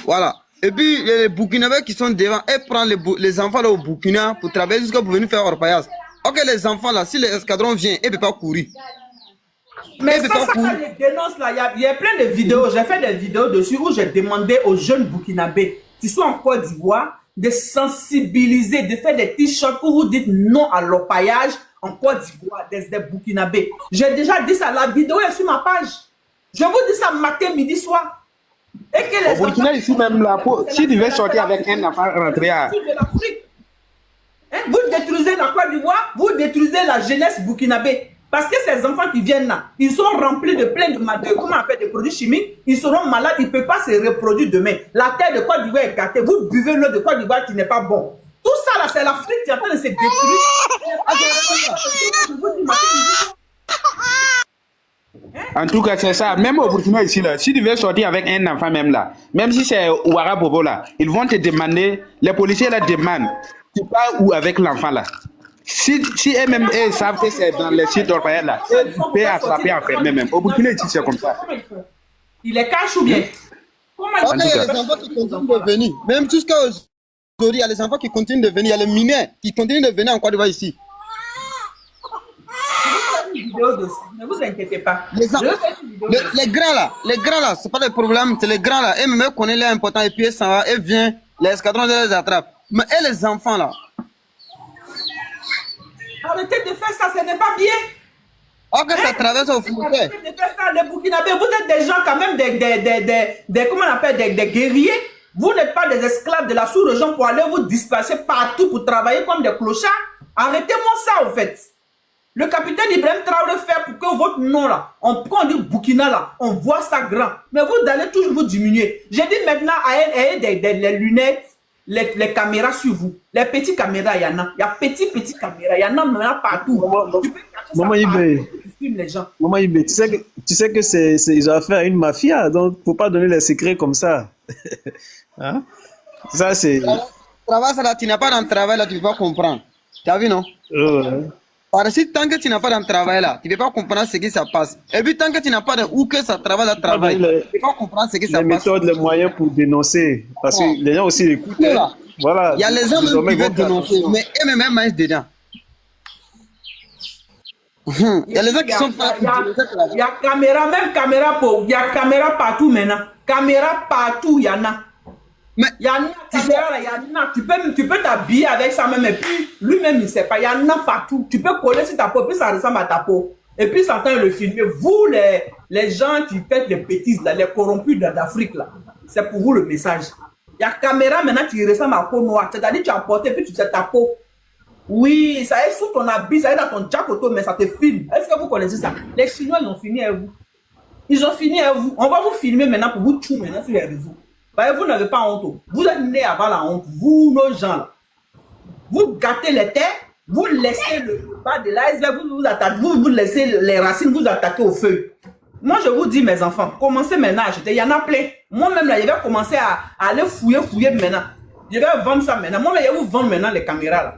Voilà. Et puis les Burkinabés qui sont devant, ils prennent les enfants là au Burkina pour travailler jusqu'à pour venir faire orpaillage. Ok, les enfants là, si l'escadron vient, ils ne peuvent pas courir. Mais ça, quand je dénonce là, il y a plein de vidéos. J'ai fait des vidéos dessus où j'ai demandé aux jeunes Burkinabés qui sont en Côte d'Ivoire de sensibiliser, de faire des t-shirts où vous dites non à l'orpaillage en Côte d'Ivoire, des Burkinabés. J'ai déjà dit ça, la vidéo est sur ma page. Je vous dis ça matin, midi, soir. Et que les au Burkina, ici même là, si tu veux sortir avec un enfant rentré à... Hein? Vous détruisez la Côte d'Ivoire, vous détruisez la jeunesse burkinabé. Parce que ces enfants qui viennent là, ils sont remplis de plein de produits chimiques, ils seront malades, ils ne peuvent pas se reproduire demain. La terre de Côte d'Ivoire est gâtée, vous buvez l'eau de Côte d'Ivoire qui n'est pas bon. Tout ça là, c'est l'Afrique qui est en train de se détruire. Je vous dis, En tout cas, c'est ça. Même au Burkina ici, là, si tu veux sortir avec un enfant même là, même si c'est Ouara Bobo là, ils vont te demander, les policiers là demandent, tu pars où avec l'enfant là? Si eux-mêmes savent que c'est dans les sites d'Orpaïa là, ils peuvent attraper enfermer même. Au Burkina ici, c'est comme ça. Il les cache ou bien? Ok, il y a les enfants qui continuent de venir. Même jusqu'à aujourd'hui, il y a les enfants qui continuent de venir. Il y a les mineurs qui continuent de venir en Côte d'Ivoire ici. Ne vous inquiétez pas. Les grands là, c'est pas le problème, c'est les grands là. Et même connaissent l'important et puis ça va, et vient, les escadrons les attrapent. Mais et les enfants là? Arrêtez de faire ça, ce n'est pas bien. Ok, ça traverse au frontière. Arrêtez de faire ça, les Burkinabés, vous êtes des gens quand même comment on appelle, des guerriers. Vous n'êtes pas des esclaves de la sous-région pour aller vous disperser partout pour travailler comme des clochards. Arrêtez-moi ça, au fait. Le capitaine Ibrahim Traoré fait pour que votre nom là, quand on dit Burkina là, on voit ça grand. Mais vous allez toujours vous diminuer. J'ai dit maintenant à elle, les lunettes, les caméras sur vous. Les petites caméras, il y en a. Il y a petites caméras, il y en a maintenant partout. Tu peux cacher Maman ça Ibé. partout, tu filmes les gens. Maman Ibé, tu sais que ils ont affaire à une mafia, donc faut pas donner les secrets comme ça. Hein? Ça c'est. Travail, ça là, tu n'as pas dans le travail là, tu vas comprendre. Tu as vu non? Parce que tant que tu n'as pas dans le travail là, tu ne peux pas comprendre ce qui se passe. Et puis tant que tu n'as pas de où que ça travaille, tu ne peux pas comprendre ce qui se passe. Les méthodes, les moyens pour dénoncer. Parce que les gens aussi écoutent. Voilà. Il y a les gens qui veulent dénoncer, mais eux-mêmes marchent dedans. Il y a les gens qui sont pas. Il y a caméra, même caméra pour. Il y a caméra partout maintenant. Caméra partout, il y en a. Mais il y en a, caméra, là, il y en a. Tu peux t'habiller avec ça même. Et puis, lui-même, il ne sait pas. Il y en a partout. Tu peux coller sur ta peau, puis ça ressemble à ta peau. Et puis, ça entend le filmer. Vous, les gens qui faites les bêtises, là, les corrompus d'Afrique, là, c'est pour vous le message. Il y a caméra maintenant qui ressemble à peau noire. C'est-à-dire, tu as porté, puis tu sais ta peau. Oui, ça est sous ton habit, ça est dans ton jacoto, mais ça te filme. Est-ce que vous connaissez ça? Les Chinois, ils ont fini avec vous. Ils ont fini avec vous. On va vous filmer maintenant pour vous tuer maintenant sur les réseaux. Vous n'avez pas honte. Vous êtes nés avant la honte. Vous, nos gens là. Vous gâtez les terres, vous laissez le bas de l'iceberg, vous laissez les racines vous attaquer au feu. Moi, je vous dis, mes enfants, commencez maintenant à acheter. Il y en a plein. Moi-même, là, je vais commencer à aller fouiller maintenant. Je vais vendre ça maintenant. Moi-même, je vais vous vendre maintenant les caméras là.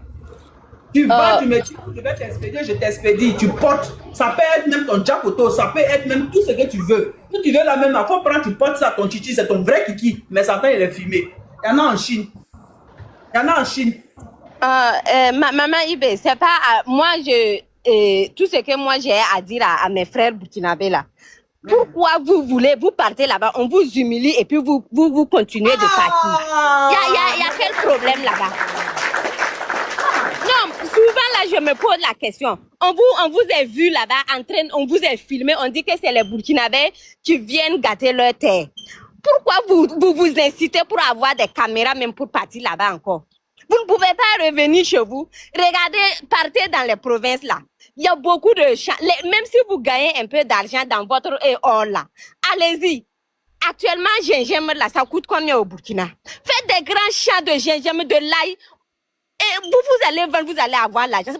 Tu vas, tu me dis, je vais t'expédier, je t'expédie. Tu portes, ça peut être même ton jacoto, ça peut être même tout ce que tu veux. Si tu veux la même, il faut prendre, tu portes ça, ton chichi, c'est ton vrai kiki. Mais ça il est filmé. Il y en a en Chine. Il y en a en Chine. Maman Ibé, c'est pas moi, tout ce que moi j'ai à dire à mes frères burkinabés là. Pourquoi vous partez là-bas, on vous humilie et puis vous continuez de partir? Il y a quel problème là-bas? Non, souvent là je me pose la question. On vous a vu là-bas on vous a filmé, on dit que c'est les Burkinabés qui viennent gâter leur terre. Pourquoi vous incitez pour avoir des caméras même pour partir là-bas encore? Vous ne pouvez pas revenir chez vous. Regardez, partez dans les provinces là. Il y a beaucoup de champs. Même si vous gagnez un peu d'argent dans votre or là, allez-y. Actuellement, gingembre là, ça coûte combien au Burkina? Faites des grands champs de gingembre, de l'ail. Et vous allez vendre, vous allez avoir l'argent.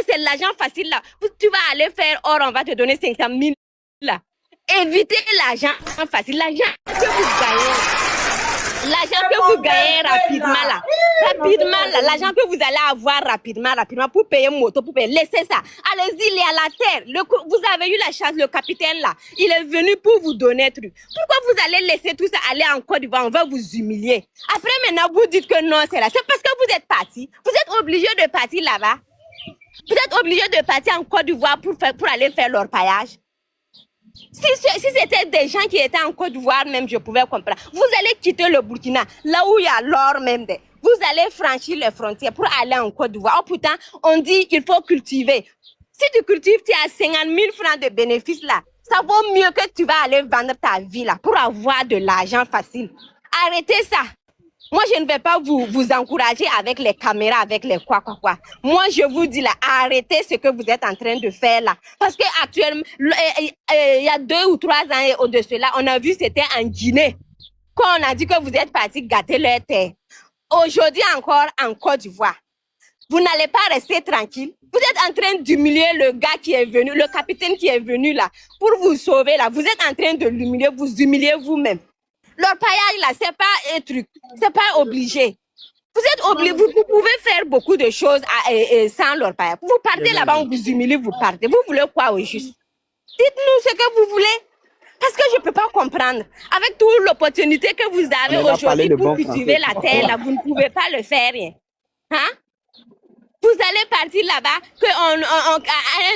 C'est l'argent facile là. Tu vas aller faire or, on va te donner 500 000 là. Évitez l'argent facile. L'argent que vous gagnez. L'argent que vous gagnez rapidement là. Rapidement là. L'argent que vous allez avoir rapidement pour payer moto, pour payer. Laissez ça. Allez-y, il est à la terre. Vous avez eu la chance, le capitaine là. Il est venu pour vous donner un truc. Pourquoi vous allez laisser tout ça aller en Côte d'Ivoire? On va vous humilier. Après maintenant, vous dites que non, c'est là. C'est parce que vous êtes parti. Vous êtes obligé de partir là-bas. Vous êtes obligé de partir en Côte d'Ivoire pour aller faire l'orpaillage. Si c'était des gens qui étaient en Côte d'Ivoire même, je pouvais comprendre. Vous allez quitter le Burkina, là où il y a l'or même. Vous allez franchir les frontières pour aller en Côte d'Ivoire. Oh putain, on dit qu'il faut cultiver. Si tu cultives, tu as 50 000 francs de bénéfices là. Ça vaut mieux que tu vas aller vendre ta vie là pour avoir de l'argent facile. Arrêtez ça. Moi, je ne vais pas vous encourager avec les caméras, avec les quoi. Moi, je vous dis là, arrêtez ce que vous êtes en train de faire là. Parce que actuellement, il y a 2 ou 3 ans et au-dessus là, on a vu c'était en Guinée. Quand on a dit que vous êtes partis gâter leur terre. Aujourd'hui encore en Côte d'Ivoire. vous n'allez pas rester tranquille. Vous êtes en train d'humilier le gars qui est venu, le capitaine qui est venu là, pour vous sauver là. Vous êtes en train de l'humilier, vous humiliez vous-même. Leur paillage là, c'est pas un truc, c'est pas obligé. Vous êtes obligé, vous pouvez faire beaucoup de choses sans leur paillage. Vous partez là-bas, on vous humilie, vous partez. Vous voulez quoi au juste? Dites-nous ce que vous voulez. Parce que je ne peux pas comprendre. Avec toute l'opportunité que vous avez aujourd'hui pour cultiver la terre, là, vous ne pouvez pas le faire. Hein? Vous allez partir là-bas, que 1,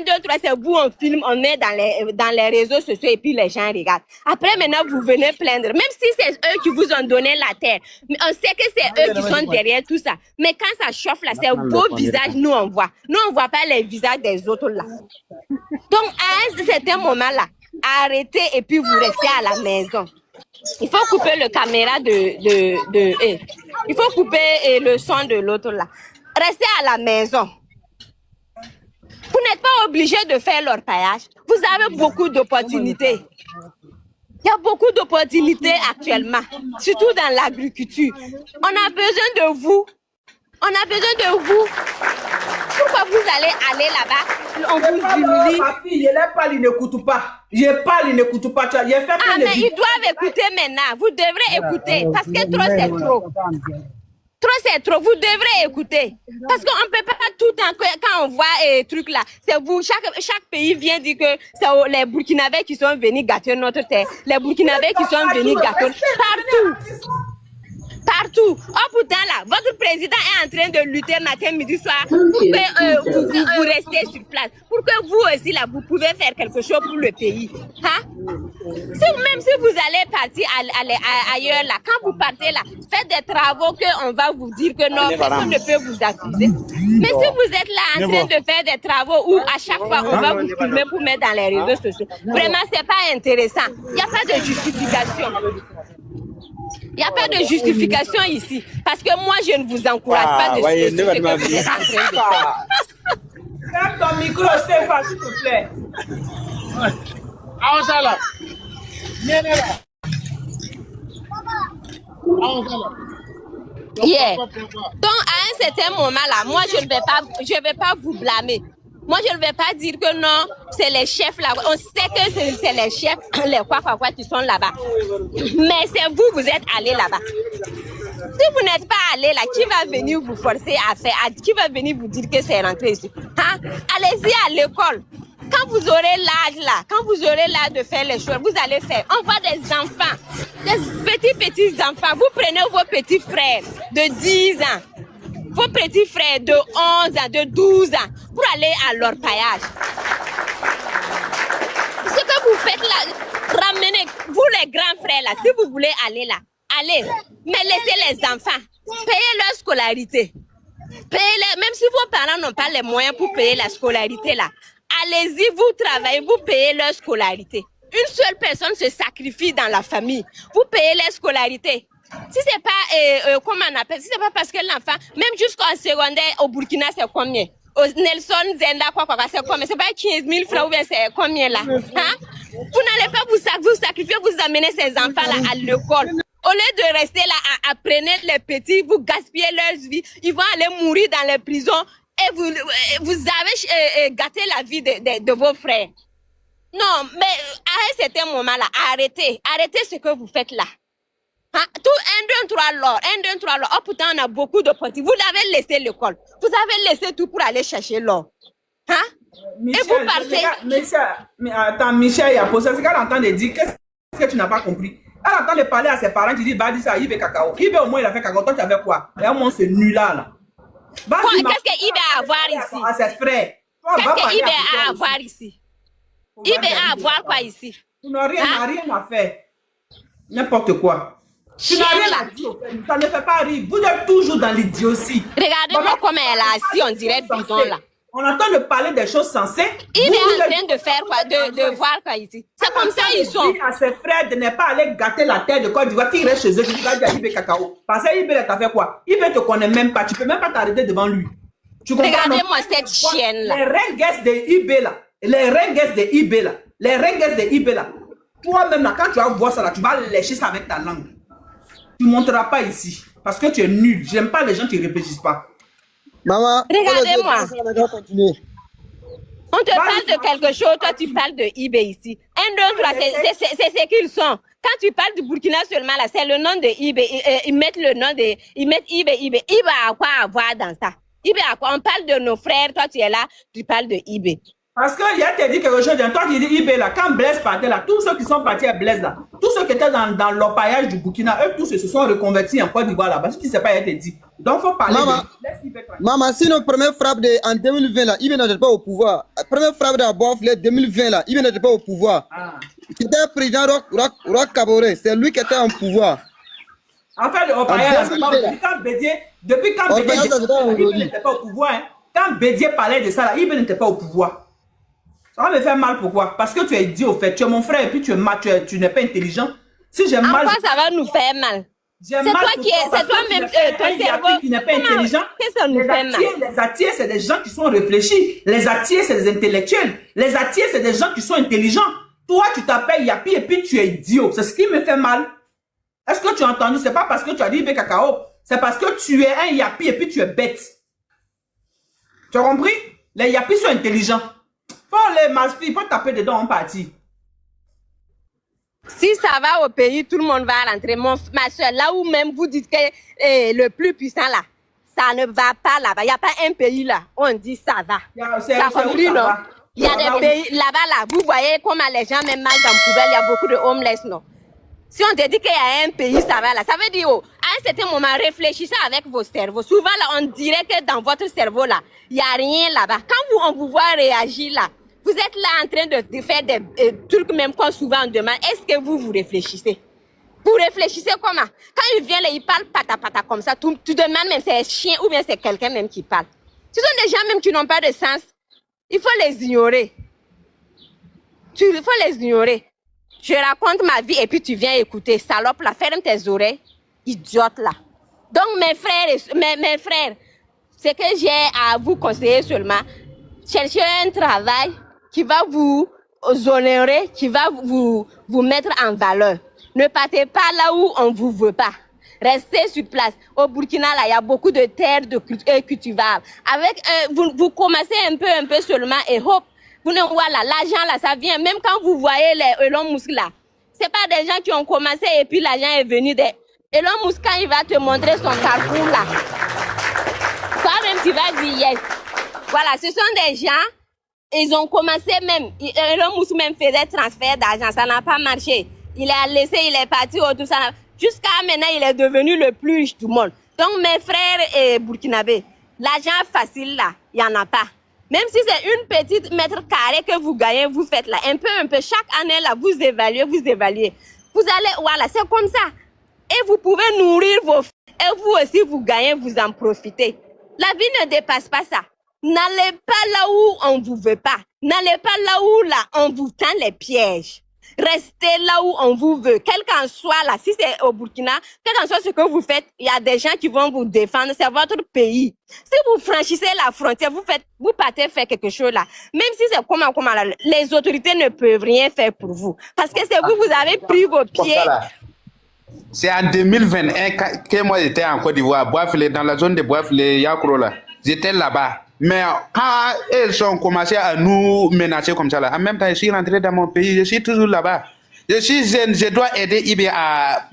2, 3, c'est vous, on filme, on met dans les réseaux sociaux et puis les gens regardent. Après, maintenant, vous venez plaindre. Même si c'est eux qui vous ont donné la terre, mais on sait que c'est eux qui sont derrière tout ça. Mais quand ça chauffe là, c'est vos visages, nous on voit. Nous, on ne voit pas les visages des autres là. Donc, à un certain moment là, arrêtez et puis vous restez à la maison. Il faut couper le caméra il faut couper le son de l'autre là. Restez à la maison. Vous n'êtes pas obligé de faire leur paillage. Vous avez beaucoup d'opportunités. Il y a beaucoup d'opportunités actuellement, surtout dans l'agriculture. On a besoin de vous. On a besoin de vous. Pourquoi vous allez aller là-bas? On vous humilie. Ma fille, je parle, il n'écoute pas. Je parle, il n'écoute pas. Mais ils doivent écouter maintenant. Vous devrez écouter parce que trop, c'est trop. Trop, c'est trop. Vous devrez écouter. Parce qu'on ne peut pas tout le temps, quand on voit des trucs là, c'est vous, chaque pays vient dire que c'est les Burkinabés qui sont venus gâter notre terre. Les Burkinabés qui sont venus gâter partout. Oh pourtant là, votre président est en train de lutter matin, midi, soir pour que vous restez sur place. Pour que vous aussi là, vous pouvez faire quelque chose pour le pays. Hein? Même si vous allez partir ailleurs là, quand vous partez là, faites des travaux qu'on va vous dire que non, personne ne peut vous accuser. Mais si vous êtes là en train de faire des travaux où à chaque fois on va vous filmer pour mettre dans les réseaux sociaux, vraiment c'est pas intéressant. Il n'y a pas de justification. Il n'y a pas de justification ici. Parce que moi, je ne vous encourage pas de ce que vous êtes en train de faire. Ferme ton micro, Stéphane, s'il te plaît. Yeah. Donc, à un certain moment là, moi, je ne vais pas vous blâmer. Moi, je ne vais pas dire que non, c'est les chefs là. On sait que c'est les chefs, les quoi qui sont là-bas. Mais c'est vous, vous êtes allés là-bas. Si vous n'êtes pas allés là, qui va venir vous forcer à faire? Qui va venir vous dire que c'est rentré ici? Hein? Allez-y à l'école. Quand vous aurez l'âge là, quand vous aurez l'âge de faire les choses, vous allez faire. On voit des enfants, des petits enfants. Vous prenez vos petits frères de 10 ans. Vos petits frères de 11 ans, de 12 ans, pour aller à leur paillage. Ce que vous faites là, ramenez, vous les grands frères là, si vous voulez aller là, allez, mais laissez les enfants, payez leur scolarité. Payez-les, même si vos parents n'ont pas les moyens pour payer la scolarité là, allez-y, vous travaillez, vous payez leur scolarité. Une seule personne se sacrifie dans la famille, vous payez leur scolarité. Si c'est pas, comment on appelle, si c'est pas parce que l'enfant, même jusqu'en secondaire au Burkina, c'est combien? Au Nelson Zenda, c'est combien? C'est pas 15 000 francs ou bien c'est combien là? Hein? Vous n'allez pas vous sacrifier, vous amener ces enfants-là à l'école. Au lieu de rester là à apprendre les petits, vous gaspillez leur vie, ils vont aller mourir dans les prisons et vous avez gâté la vie de vos frères. Non, mais à un certain moment là, arrêtez ce que vous faites là. Hein? Tout 1, 2, 3 l'or, 1, 2, 3 l'or. Oh putain, on a beaucoup d'opportunités. Vous avez laissé l'école. Vous avez laissé tout pour aller chercher l'or. Hein? Michel, et vous partez. Mais attends, Michel, il y a posé ce qu'elle entend de dire. Qu'est-ce que tu n'as pas compris? Elle entend de parler à ses parents, tu dis, bah, dis ça, il veut cacao. Il veut au moins, il a fait cacao. Toi, tu avais quoi? Et au moins, c'est nul là. Qu'est-ce qu'il va avoir ici? À ses frères. Qu'est-ce qu'il va avoir ici? Il va avoir quoi ici? Tu n'as rien à faire. N'importe quoi. Tu n'as rien à dire, ça ne fait pas rire. Vous êtes toujours dans l'idiotie. Regardez-moi comment elle a assis, on dirait bidon là. On entend de parler des choses sensées. Il est en train de faire quoi, de voir quoi ici. C'est comme ça ils sont. Il dit à ses frères de ne pas aller gâter la terre de Côte d'Ivoire, qui reste chez eux, qui va dire à Ibé Cacao. Parce que Ibé t'a fait quoi? Ibé te connaît même pas, tu peux même pas t'arrêter devant lui. Regardez-moi cette chienne là. Les rengues de Ibé là, les rengues de Ibé là. Toi-même là, quand tu vas voir ça là, tu vas lécher ça avec ta langue. Tu ne monteras pas ici parce que tu es nul. J'aime pas les gens qui ne réfléchissent pas. Maman, Regardez-moi. on va continuer. On te parle de quelque chose, toi tu parles de eBay ici. 1, 2, 3, c'est ce qu'ils sont. Quand tu parles du Burkina seulement, là, c'est le nom de eBay. Ils mettent le nom de... Ils mettent eBay. eBay a quoi avoir dans ça? eBay a quoi? On parle de nos frères, toi tu es là, tu parles de eBay. Parce qu'il y a te dit quelque chose, toi tu dis eBay là, quand Blaise partait là, tous ceux qui sont partis à Blaise là, tous ceux qui étaient dans l'orpaillage du Burkina, eux tous se sont reconvertis en Côte d'Ivoire là, parce que tu ne sais pas, il a te dit. Donc il faut parler Maman, si notre première frappe en 2020 là, eBay n'était pas au pouvoir. Première frappe de Boaflé 2020 là, eBay n'était pas au pouvoir. C'était le président Roch Kaboré, c'est lui qui était en pouvoir. En fait, l'orpaillage, depuis quand Bédié n'était pas au pouvoir, hein, quand Bédié parlait de ça là, eBay n'était pas au pouvoir. Ça va me faire mal, pourquoi? Parce que tu es dit au fait, tu es mon frère et puis tu n'es pas intelligent. Si j'ai mal. En quoi ça va nous faire mal? C'est toi qui es, c'est toi-même, ton cerveau qui n'est pas intelligent. Qu'est-ce que ça nous fait mal? Les attiers, c'est des gens qui sont réfléchis. Les attiers, c'est des intellectuels. Les attiers, c'est des gens qui sont intelligents. Toi, tu t'appelles Yapi et puis tu es idiot. C'est ce qui me fait mal. Est-ce que tu as entendu? C'est pas parce que tu as dit Ibé Cacao. C'est parce que tu es un Yapi et puis tu es bête. Tu as compris? Les Yapis sont intelligents. Il faut taper dedans en partie. Si ça va au pays, tout le monde va rentrer. Ma soeur, là où même vous dites que le plus puissant là, ça ne va pas là-bas. Il n'y a pas un pays là, on dit ça va. Ça compris, non? Il y a des pays là-bas là, vous voyez comment les gens même mal dans le poubelle, il y a beaucoup de homeless, non? Si on te dit qu'il y a un pays, ça va là. Ça veut dire, à un certain moment, réfléchissez avec vos cerveaux. Souvent là, on dirait que dans votre cerveau là, il n'y a rien là-bas. Quand on vous voit réagir là, vous êtes là en train de faire des trucs même quand souvent on demande, est-ce que vous réfléchissez? Vous réfléchissez comment? Quand il vient là, il parle pata comme ça, tu demandes même c'est un chien ou bien c'est quelqu'un même qui parle. Ce sont des gens même qui n'ont pas de sens. Il faut les ignorer. Il faut les ignorer. Je raconte ma vie et puis tu viens écouter. Salope là, ferme tes oreilles. Idiote là. Donc mes frères, ce que j'ai à vous conseiller seulement, cherchez un travail qui va vous honorer, qui va vous mettre en valeur. Ne partez pas là où on ne vous veut pas. Restez sur place. Au Burkina, là, il y a beaucoup de terres cultivables. Avec, vous commencez un peu seulement et hop, vous ne voilà, l'argent là, ça vient. Même quand vous voyez les Elon Musk là, c'est pas des gens qui ont commencé et puis l'argent est venu. Elon Musk, quand il va te montrer son parcours là, toi-même tu vas dire yes. Voilà, ce sont des gens, ils ont commencé même, Elon Musk même faisait transfert d'argent, ça n'a pas marché. Il a laissé, il est parti au tout ça. Jusqu'à maintenant, il est devenu le plus riche du monde. Donc, mes frères et burkinabés, l'argent facile là, il n'y en a pas. Même si c'est une petite mètre carré que vous gagnez, vous faites là, un peu. Chaque année là, vous évaluez. Vous allez, voilà, c'est comme ça. Et vous pouvez nourrir vos filles. Et vous aussi, vous gagnez, vous en profitez. La vie ne dépasse pas ça. N'allez pas là où on ne vous veut pas. N'allez pas là où là, on vous tend les pièges. Restez là où on vous veut. Quel qu'en soit là, si c'est au Burkina, quel qu'en soit ce que vous faites, il y a des gens qui vont vous défendre. C'est votre pays. Si vous franchissez la frontière, vous partez faire quelque chose là. Même si c'est comment là, les autorités ne peuvent rien faire pour vous. Parce que c'est vous avez pris vos pieds. C'est en 2021 que moi j'étais en Côte d'Ivoire, dans la zone de Boaflé, Yakro là. J'étais là-bas. Mais quand ils ont commencé à nous menacer comme ça là, en même temps je suis rentré dans mon pays, je suis toujours là-bas. Je suis jeune, je dois aider Ibé à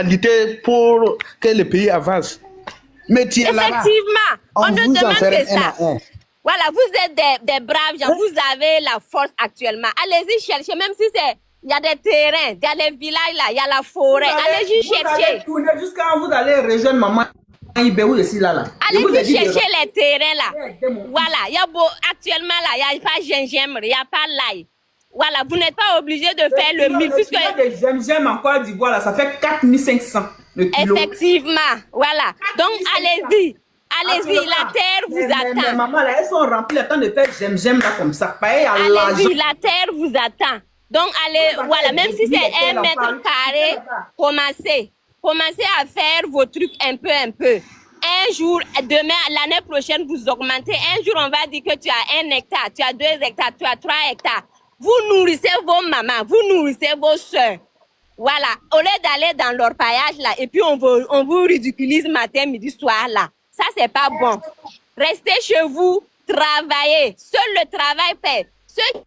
lutter pour que le pays avance. Mais tu es là-bas. Effectivement, on ne demande que ça. Voilà, vous êtes des braves gens, vous avez la force actuellement. Allez-y chercher, même si c'est... Il y a des terrains, il y a des villages là, il y a la forêt. Allez-y chercher. Jusqu'à vous allez rejoindre maman. Allez-y chercher les terrains là. Voilà, il y a actuellement là, il n'y a pas gingembre, il n'y a pas l'ail. Voilà, vous n'êtes pas obligé de faire le mille. Puisque le gingembre en Côte d'Ivoire là, ça fait 4500 le kilo. Effectivement, voilà. Donc allez-y. Allez-y, la terre vous attend. Maman là, elles sont remplies le temps de faire gingembre là comme ça. Allez-y, la terre vous attend. Donc allez, voilà, même si c'est 1 mètre carré, commencez à faire vos trucs un peu. Un jour, demain, l'année prochaine, vous augmentez. Un jour, on va dire que tu as 1 hectare, tu as 2 hectares, tu as 3 hectares. Vous nourrissez vos mamans, vous nourrissez vos soeurs. Voilà, au lieu d'aller dans l'orpaillage là, et puis on vous ridiculise matin, midi, soir là. Ça, c'est pas bon. Restez chez vous, travaillez. Seul le travail paie. Ceux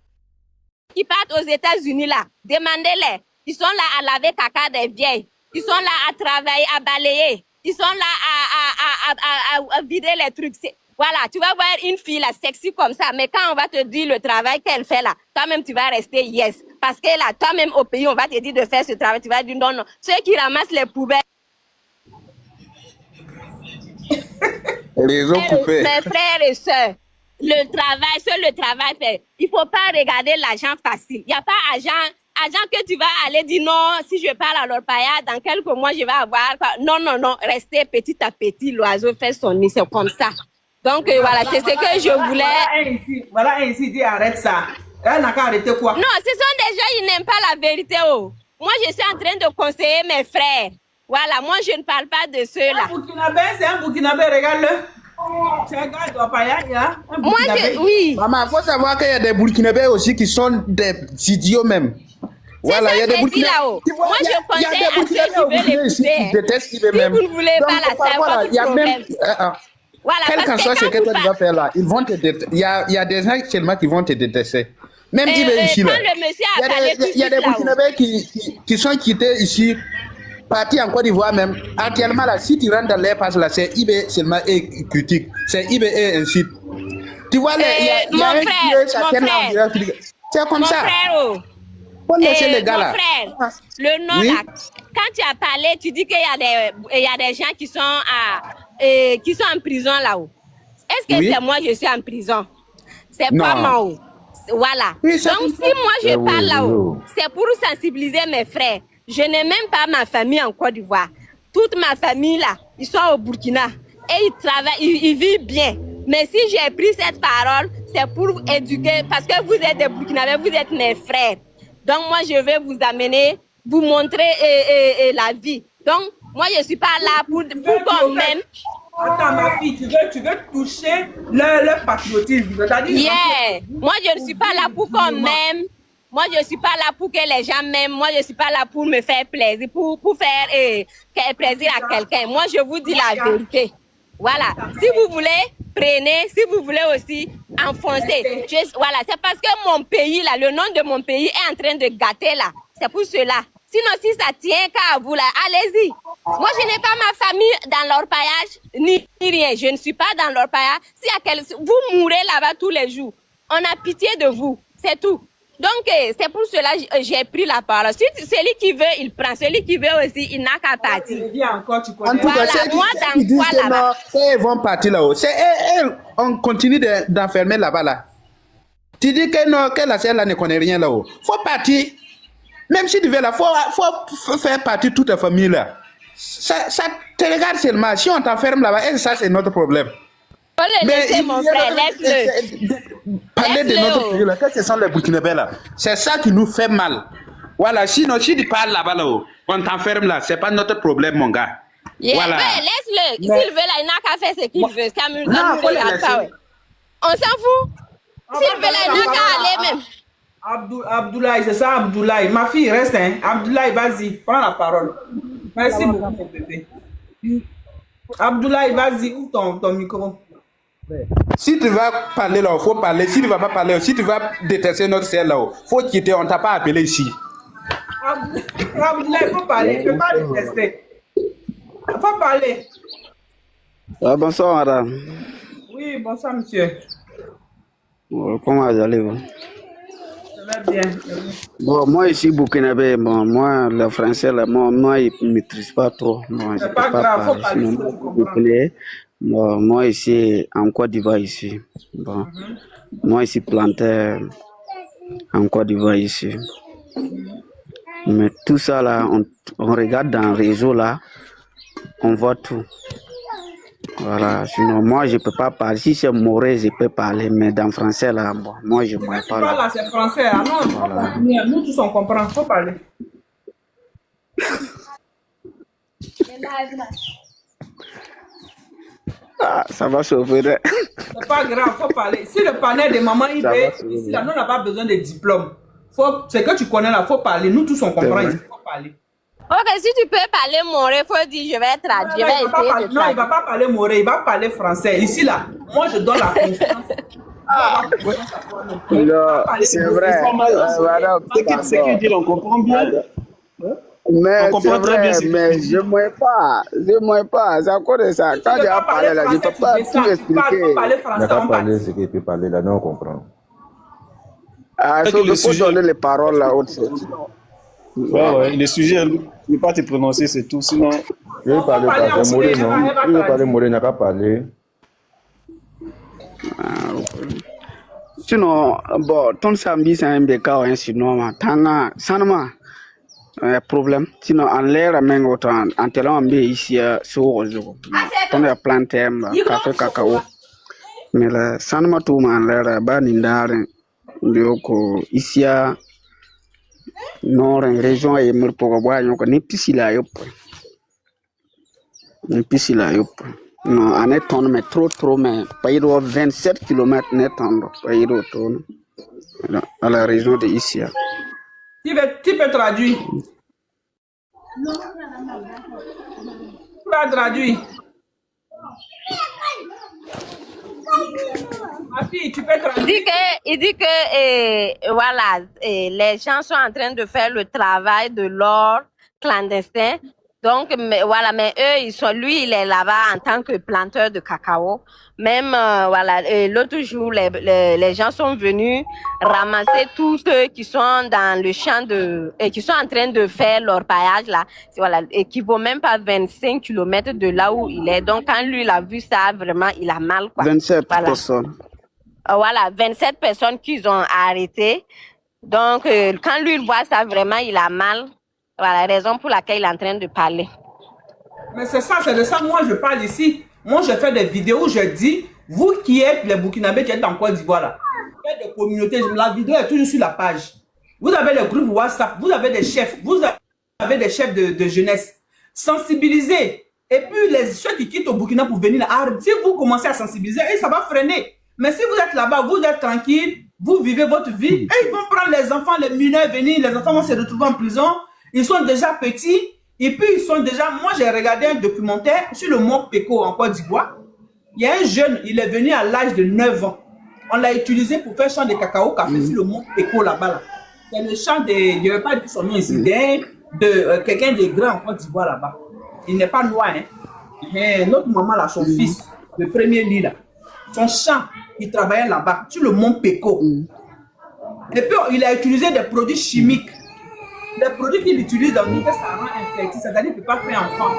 qui partent aux États-Unis, là, demandez-les. Ils sont là à laver caca des vieilles. Ils sont là à travailler, à balayer. Ils sont là à vider les trucs. Voilà, tu vas voir une fille là, sexy comme ça, mais quand on va te dire le travail qu'elle fait là, toi-même tu vas rester yes. Parce que là, toi-même au pays, on va te dire de faire ce travail, tu vas dire non, non. Ceux qui ramassent les poubelles, Les ont coupés. mes frères et sœurs, le travail, seul le travail fait. Il ne faut pas regarder l'argent facile. Il n'y a pas argent que tu vas aller dire non, si je parle à l'orpaillage, dans quelques mois, je vais avoir. Non, non, non, restez petit à petit, l'oiseau fait son nid, c'est comme ça. Donc voilà, c'est ce que je voulais. Voilà, ainsi dit, arrête ça. Elle n'a qu'à arrêter quoi? Non, ce sont des gens, ils n'aiment pas la vérité. Oh. Moi, je suis en train de conseiller mes frères. Voilà, moi, je ne parle pas de ceux-là. Un Burkinabé, c'est un Burkinabé, regarde-le. C'est un gars de Payagne, hein? Moi, oui. Maman, il faut savoir qu'il y a des Burkinabés aussi qui sont des idiots même. Voilà, il y a des Burkinabés. Moi, je conseille à ceux qui veulent écouter. Qui détestent qui même. Si vous ne voulez pas la savoir, il y a même. Voilà, quel qu'en soit ce que toi tu vas faire là, ils vont te détester. Il y a des gens actuellement qui vont te détester. Même ici là. Il y a des Burkinabés qui sont quittés ici, partis en Côte d'Ivoire même. Actuellement là, si tu rentres dans les passes là, c'est IB seulement et critique. C'est IB et ainsi. Tu vois, il y a un qui est c'est comme ça. On laisse les gars là. Mon frère, le nom là, quand tu as parlé, tu dis qu'il y a des gens qui sont en prison là-haut. Est-ce que c'est moi je suis en prison? C'est pas moi. Voilà. Donc si moi je parle là-haut, c'est pour sensibiliser mes frères. Je n'ai même pas ma famille en Côte d'Ivoire. Toute ma famille là, ils sont au Burkina et ils travaillent, ils vivent bien. Mais si j'ai pris cette parole, c'est pour éduquer, parce que vous êtes des Burkinabés, vous êtes mes frères. Donc moi je vais vous amener, vous montrer la vie. Donc moi je suis pas là pour qu'on m'aime. Attends ma fille, tu veux toucher le patriotisme. Moi je ne suis pas là pour qu'on m'aime. Moi je ne suis pas là pour que les gens m'aiment. Moi je ne suis pas là pour me faire plaisir, pour faire plaisir à quelqu'un. Moi je vous dis la vérité. Voilà. Si vous voulez, prenez. Si vous voulez aussi, enfoncez. Voilà. C'est parce que mon pays là, le nom de mon pays est en train de gâter là. C'est pour cela. Sinon, si ça tient qu'à vous là, allez-y. Moi, je n'ai pas ma famille dans l'orpaillage, ni rien. Je ne suis pas dans l'orpaillage. Vous mourrez là-bas tous les jours. On a pitié de vous. C'est tout. Donc, c'est pour cela que j'ai pris la parole. Si celui qui veut, il prend. Celui qui veut aussi, il n'a qu'à partir. Encore, tu connais. En tout cas, voilà, moi, dans quoi là-bas? Ils vont partir là-haut. On continue d'enfermer là-bas là. Tu dis que non, que la là ne connaît rien là-haut. Faut partir. Même si tu veux là, faut faire partie de toute ta famille là. Ça te regarde seulement. Si on t'enferme là-bas, et ça c'est notre problème. Faut le laisser, mon frère, laisse-le. Parler de notre pays là, que ce sont les Burkinabés là. C'est ça qui nous fait mal. Voilà, sinon si tu parles là-bas là-haut, on t'enferme là, c'est pas notre problème mon gars. Voilà. Ouais, laisse-le. S'il veut là, il n'a qu'à faire ce qu'il veut. Ça me regarde pas, ouais. On s'en fout. S'il veut là, il n'a qu'à aller même. Abdoulaye, c'est ça Abdoulaye. Ma fille, reste, hein. Abdoulaye, vas-y, prends la parole. Merci beaucoup, mon bébé. Abdoulaye, vas-y, ouvre ton micro. Si tu vas parler là, il faut parler. Si tu ne vas pas parler, si tu vas détester notre ciel là, il faut quitter. On ne t'a pas appelé ici. Abdoulaye, il faut parler. Il ne faut pas détester. Il faut parler. Bonsoir, madame. Oui, bonsoir, monsieur. Comment allez-vous? Bien. Bon, moi ici burkinabé, bon, moi le français là, moi il ne maîtrise pas trop. C'est pas grave, faut parler. Bon, moi ici en Côte d'Ivoire ici. Bon, moi ici planté en Côte d'Ivoire ici. Mais tout ça là, on regarde dans le réseau là, on voit tout. Voilà, sinon moi je peux pas parler. Si c'est moré, je peux parler, mais dans le français là, bon, moi je ne peux pas. Là, c'est français, hein? Non, voilà. Nous tous on comprend, faut parler. Ah, ça va s'ouvrir. C'est pas grave, faut parler. Si le panel de maman IB, ici là, nous on n'a pas besoin de diplôme. C'est que tu connais là, faut parler. Nous tous on comprend, il faut parler. Ok, si tu peux parler moré, faut dire je vais traduire, je vais essayer de Non, il traduire. va pas parler moré, il va parler français. Ici, là, moi, je donne la confiance. Non, c'est vrai. Voilà, Ce qu'il dit, on comprend bien. mais On comprend c'est très bien vrai, ce qu'il mais dit. je ne pas. C'est à cause de ça. Quand Tu j'ai peux pas parlé là, je ne peux pas tout tu parles expliquer. pas parler Il français, n'a qu'à on parler parle. ce qu'il peut parler, là, non, on comprend. Ah, Fait il que le faut sujet, donner les paroles là. ouais, le sujet, ne pas te prononcer, c'est tout. Sinon, Je veux parler parler en français, Moré, sujet, non. elle va Il veut traduire. parler Moré, il n'a qu'à parler. Sinon, bon, ton samedi, c'est un béca ou un sinon, tanga, sanama, problème. Sinon, en l'air, même autant, en telant, on est ici, sur Ozo. On a planté, café, cacao. Mais le sanama, tout, en l'air, bas, n'indare, bioko, ici, nord, région, et me pour boire, yon, n'est plus là, yop. N'est plus là, yop. Non, en étant, mais trop, mais pas 27 km net en pas tourne à la région de Issia. Tu peux traduire. Tu vas traduire. Ma fille, tu peux traduire. Il dit que voilà, les gens sont en train de faire le travail de l'or clandestin. Donc, voilà, mais eux, lui, il est là-bas en tant que planteur de cacao. Même, voilà, l'autre jour, les gens sont venus ramasser tous ceux qui sont dans le champ qui sont en train de faire leur paillage là. Voilà, et qui vaut même pas 25 km de là où il est. Donc, quand lui, il a vu ça, vraiment, il a mal, quoi. 27 voilà. personnes. Voilà, 27 personnes qu'ils ont arrêtées. Donc, quand lui, il voit ça, vraiment, il a mal. Voilà, raison pour laquelle il est en train de parler. Mais c'est ça, c'est de ça, moi, je parle ici. Moi, je fais des vidéos où je dis, vous qui êtes les Burkinabés qui êtes en Côte d'Ivoire, là, faites des communautés, la vidéo est toujours sur la page. Vous avez les groupes WhatsApp, vous avez des chefs, vous avez des chefs de jeunesse. Sensibilisez. Et puis, ceux qui quittent au Burkina pour venir là, si vous commencez à sensibiliser, et ça va freiner. Mais si vous êtes là-bas, vous êtes tranquille, vous vivez votre vie, et ils vont prendre les enfants, les mineurs, venir, les enfants vont se retrouver en prison, ils sont déjà petits, et puis ils sont déjà, moi j'ai regardé un documentaire sur le mont Péco en Côte d'Ivoire. Il y a un jeune, il est venu à l'âge de 9 ans. On l'a utilisé pour faire champ de cacao café sur le mont Péco là-bas. Là. C'est le champ de, je ne vais pas dire son nom ici, de quelqu'un de grand en Côte d'Ivoire là-bas. Il n'est pas noir, hein. Notre maman là, son fils, le premier lit là, son champ, il travaillait là-bas, sur le mont Péco. Et puis il a utilisé des produits chimiques. Les produits qu'il utilise dans le ça rend infertile, c'est-à-dire qu'il ne peut pas faire enfant.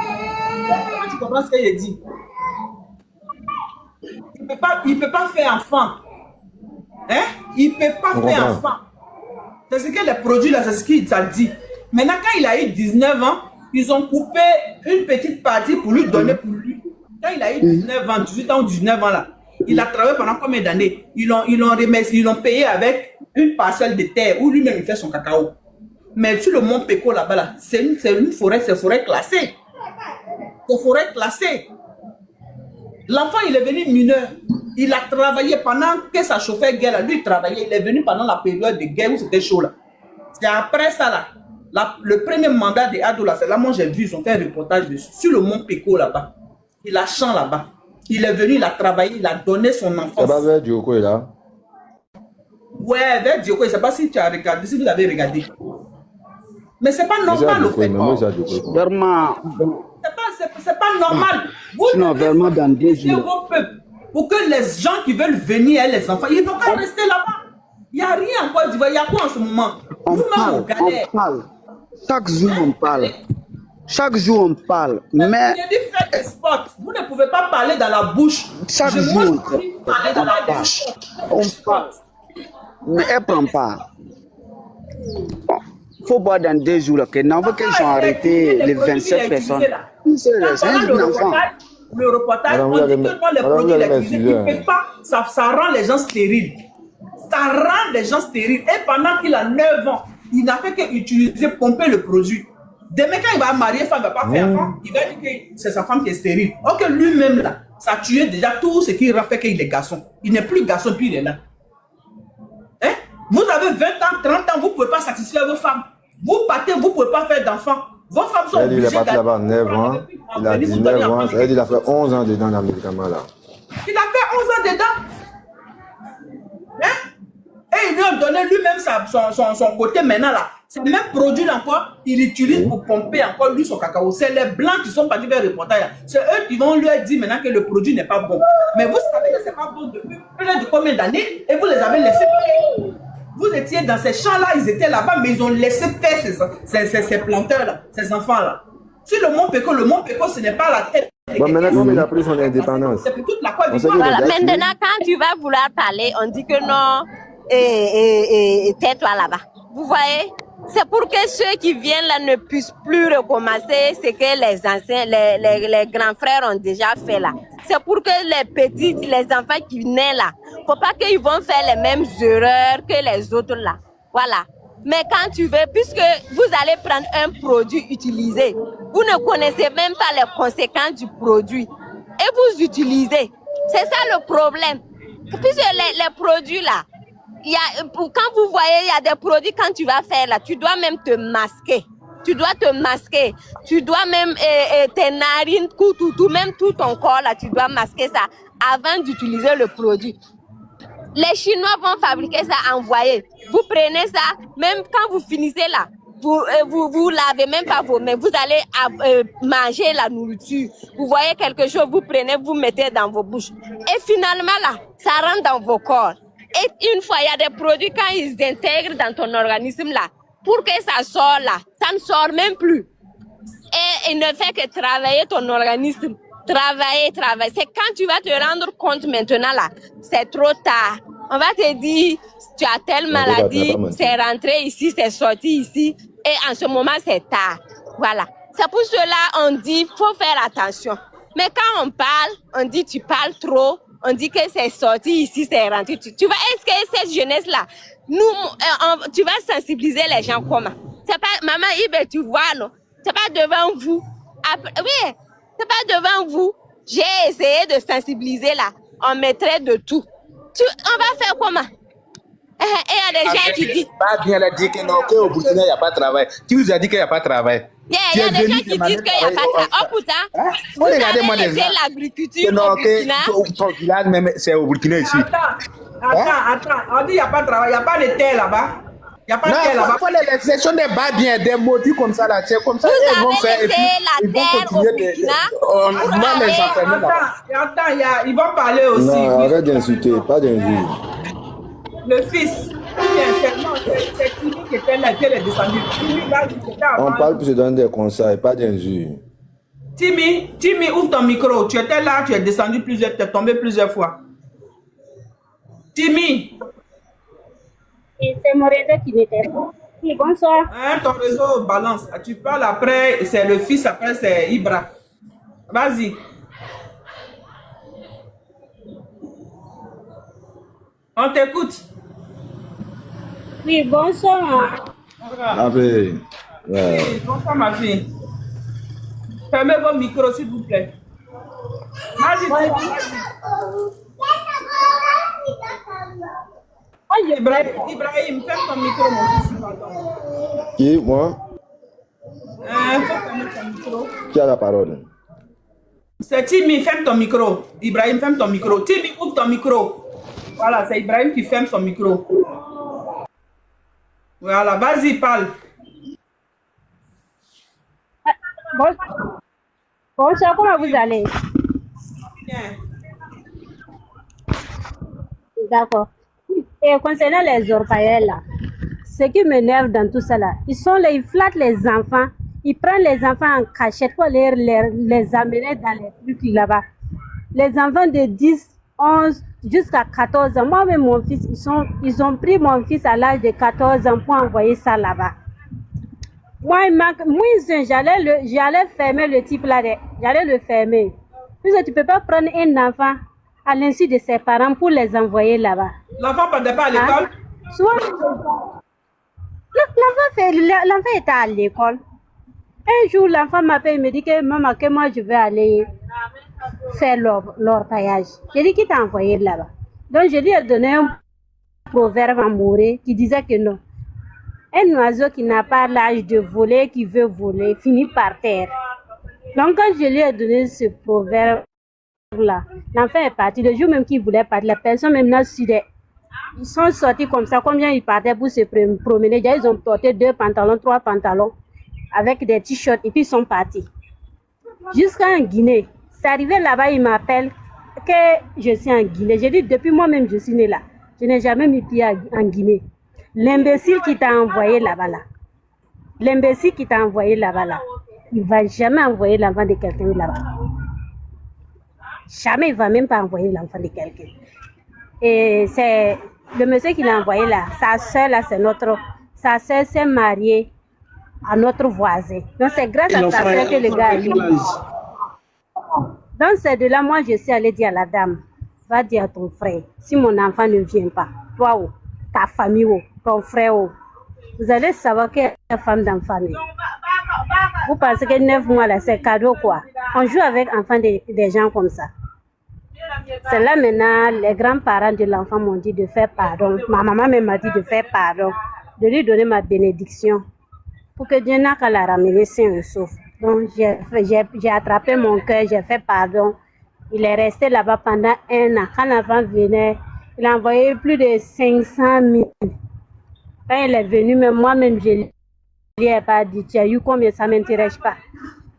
Tu comprends ce qu'il dit? Il ne peut pas faire enfant. Hein? Il ne peut pas faire enfant. C'est ce que les produits là, c'est ce qu'il dit. Maintenant, quand il a eu 19 ans, ils ont coupé une petite partie pour lui donner pour lui. Quand il a eu 19 ans, 18 ans ou 19 ans là, il a travaillé pendant combien d'années? Ils l'ont payé avec une parcelle de terre où lui-même il fait son cacao. Mais sur le mont Péco là-bas, là, c'est une forêt, c'est forêt classée. C'est forêt classée. L'enfant, il est venu mineur. Il a travaillé pendant que ça chauffait guerre là. Lui, il travaillait. Il est venu pendant la période de guerre où c'était chaud là. C'est après ça là. Le premier mandat de Adou là, c'est là moi j'ai vu, ils ont fait un reportage dessus. Sur le mont Péco là-bas. Il a champ là-bas. Il est venu, il a travaillé, il a donné son enfance. Ça va vers Dioko là? Ouais, vers Dioko, je ne sais pas si tu as regardé, si vous avez regardé. Mais c'est pas normal au fait. Vraiment. C'est pas normal. Vous non, vraiment dans 2 jours. Vos peuples pour que les gens qui veulent venir, les enfants, ils n'ont qu'à rester là-bas. Il n'y a rien en Côte d'Ivoire. Il y a quoi en ce moment? On parle. Chaque jour on parle. Chaque jour on parle. Mais. Il y a dit faites des sports. Vous ne pouvez pas parler dans la bouche. Chaque jour on parle. On parle. Mais elle ne prend pas. Bon. Il faut voir dans 2 jours que n'en veut qu'ils ont arrêté les 27 personnes. C'est un enfant. Le reportage, on dit que dans les produits utilisés, ça rend les gens stériles. Ça rend les gens stériles. Et pendant qu'il a 9 ans, il n'a fait qu'utiliser, pomper le produit. Demain, quand il va marier, femme ne va pas faire enfant, il va dire que c'est sa femme qui est stérile. Ok, lui-même là, ça a tué déjà tout ce qui a fait qu'il est garçon. Il n'est plus garçon, puis il est là. Vous avez 20 ans, 30 ans, vous ne pouvez pas satisfaire vos femmes. Vous partez, vous ne pouvez pas faire d'enfants. Vos femmes sont Elle dit, il est obligées parti là-bas 9 ans. Il a 19 ans. Elle dit, il a fait 11 ans dedans dans le médicament là. Il a fait 11 ans dedans. Hein? Et il lui a donné lui-même son côté maintenant là. C'est le même produit là encore, il utilise pour pomper encore lui son cacao. C'est les blancs qui sont partis vers le reportage. C'est eux qui vont lui dire maintenant que le produit n'est pas bon. Mais vous savez que c'est pas bon depuis plein de combien d'années et vous les avez laissés faire. Vous étiez dans ces champs là, ils étaient là-bas, mais ils ont laissé faire ces planteurs là, ces enfants là. Si le Mont Péco, ce n'est pas la tête. Bon, maintenant, comme il a pris son indépendance. C'est pour toute la Côte On sait que d'Ivoire. Voilà. les gars, Maintenant, quand tu vas vouloir parler, on dit que non, tais-toi là-bas. Vous voyez? C'est pour que ceux qui viennent là ne puissent plus recommencer ce que les anciens, les grands frères ont déjà fait là. C'est pour que les petits, les enfants qui naissent là, faut pas qu'ils vont faire les mêmes erreurs que les autres là. Voilà. Mais quand tu veux, puisque vous allez prendre un produit utilisé, vous ne connaissez même pas les conséquences du produit et vous utilisez. C'est ça le problème. Puisque les produits là, quand vous voyez, il y a des produits, quand tu vas faire là, tu dois même te masquer. Tu dois te masquer. Tu dois même tes narines, tout, même tout ton corps là, tu dois masquer ça avant d'utiliser le produit. Les Chinois vont fabriquer ça, envoyer. Vous prenez ça, même quand vous finissez là, vous lavez même pas vos mains. Vous allez manger la nourriture. Vous voyez quelque chose, vous prenez, vous mettez dans vos bouches. Et finalement là, ça rentre dans vos corps. Et une fois, il y a des produits, quand ils s'intègrent dans ton organisme là, pour que ça sorte là, ça ne sort même plus. Et il ne fait que travailler ton organisme. Travailler. C'est quand tu vas te rendre compte maintenant là, c'est trop tard. On va te dire, tu as telle maladie, c'est rentré ici, c'est sorti ici. Et en ce moment, c'est tard. Voilà. C'est pour cela on dit, faut faire attention. Mais quand on parle, on dit, tu parles trop. On dit que c'est sorti ici, c'est rentré. Tu vois, est-ce que cette jeunesse-là, tu vas sensibiliser les gens comment? C'est pas, maman Ibe, tu vois, non? C'est pas devant vous. Oui, c'est pas devant vous. J'ai essayé de sensibiliser là. On mettrait de tout. On va faire comment? Et il y a des gens qui disent. Pas bien la dit que non, qu'au Burkina, il n'y a pas de travail. Qui vous a dit qu'il n'y a pas de travail? Il y a des gens qui disent qu'il n'y a pas de travail. Oh, pourtant, vous avez laissé l'agriculture au Burkina. Ton village, même, c'est au Burkina ici. Attends. On dit qu'il n'y a pas de travail. Il n'y a pas de terre là-bas. Il n'y a pas de terre là-bas. Il faut les laisser des bas bien, des motifs comme ça là. C'est comme ça qu'ils vont faire. Et puis, ils vont continuer on va les enfermer là. Attends, ils vont parler aussi. Non, arrête d'insulter, pas d'injure. Le fils, c'est Timi qui était là, qui est descendu. On parle pour se donner des conseils, pas d'injure. Timi, ouvre ton micro. Tu étais là, tu es descendu tu es tombé plusieurs fois. Timi. C'est mon réseau qui m'était. Oui, bonsoir. Ton réseau balance. Tu parles après, c'est le fils, après c'est Ibra. Vas-y. On t'écoute. Oui, bonsoir. Après, ouais. Oui, bonsoir ma fille. Fermez vos micros s'il vous plaît. Vas-y. Ibrahim, ferme ton micro, mon fils. Qui, moi? Ferme ton micro. Qui a la parole? C'est Timi, ferme ton micro. Ibrahim, ferme ton micro. Timi, ouvre ton micro. Voilà, c'est Ibrahim qui ferme son micro. Voilà, vas-y, parle. Bonsoir, comment vous allez? Bien. D'accord. Et concernant les orpailleurs là, ce qui m'énerve dans tout ça là, ils flattent les enfants, ils prennent les enfants en cachette pour les amener dans les trucs là-bas. Les enfants de 10, 11 jusqu'à 14 ans. Moi-même, mon fils, ils ont pris mon fils à l'âge de 14 ans pour envoyer ça là-bas. Moi, j'allais fermer le type là, j'allais le fermer. Puisque tu ne peux pas prendre un enfant à l'insu de ses parents pour les envoyer là-bas. L'enfant ne partait pas à l'école? L'enfant était à l'école. Un jour, l'enfant m'appelle, il me dit que maman, que moi je vais aller faire l'orpaillage. J'ai dit qu'il t'a envoyé là-bas. Donc je lui ai donné un proverbe en moré qui disait que non. Un oiseau qui n'a pas l'âge de voler, qui veut voler, finit par terre. Donc quand je lui ai donné ce proverbe-là, l'enfant est parti. Le jour même qu'il voulait partir, la personne même là sudait. Ils sont sortis comme ça. Combien ils partaient pour se promener? Déjà, ils ont porté 2 pantalons, 3 pantalons avec des t-shirts et puis ils sont partis. Jusqu'en Guinée. C'est arrivé là-bas, il m'appelle que je suis en Guinée. J'ai dit, depuis moi-même, je suis né là. Je n'ai jamais mis pied en Guinée. L'imbécile qui t'a envoyé là-bas, là. L'imbécile qui t'a envoyé là-bas, là. Il ne va jamais envoyer l'enfant de quelqu'un là-bas. Jamais, il ne va même pas envoyer l'enfant de quelqu'un. Et c'est le monsieur qui l'a envoyé là. Sa soeur, là, c'est notre... Sa soeur s'est mariée à notre voisin. Donc, c'est grâce à sa soeur que le gars a eu. Donc, c'est de là, moi, je suis allée dire à la dame, va dire à ton frère, si mon enfant ne vient pas, toi, ta famille, ton frère, vous allez savoir quelle femme d'enfant est. Vous pensez que 9 mois, là, c'est cadeau, quoi. On joue avec enfants des gens comme ça. C'est là maintenant, les grands-parents de l'enfant m'ont dit de faire pardon. Ma maman même m'a dit de faire pardon, de lui donner ma bénédiction pour que Dieu n'a qu'à la ramener sain et sauf. Donc, j'ai attrapé mon cœur, j'ai fait pardon. Il est resté là-bas pendant 1 an. Quand l'enfant venait, il a envoyé plus de 500 000. Quand il est venu, même moi-même, je ne lui ai pas dit, tu as eu combien, ça ne m'intéresse pas.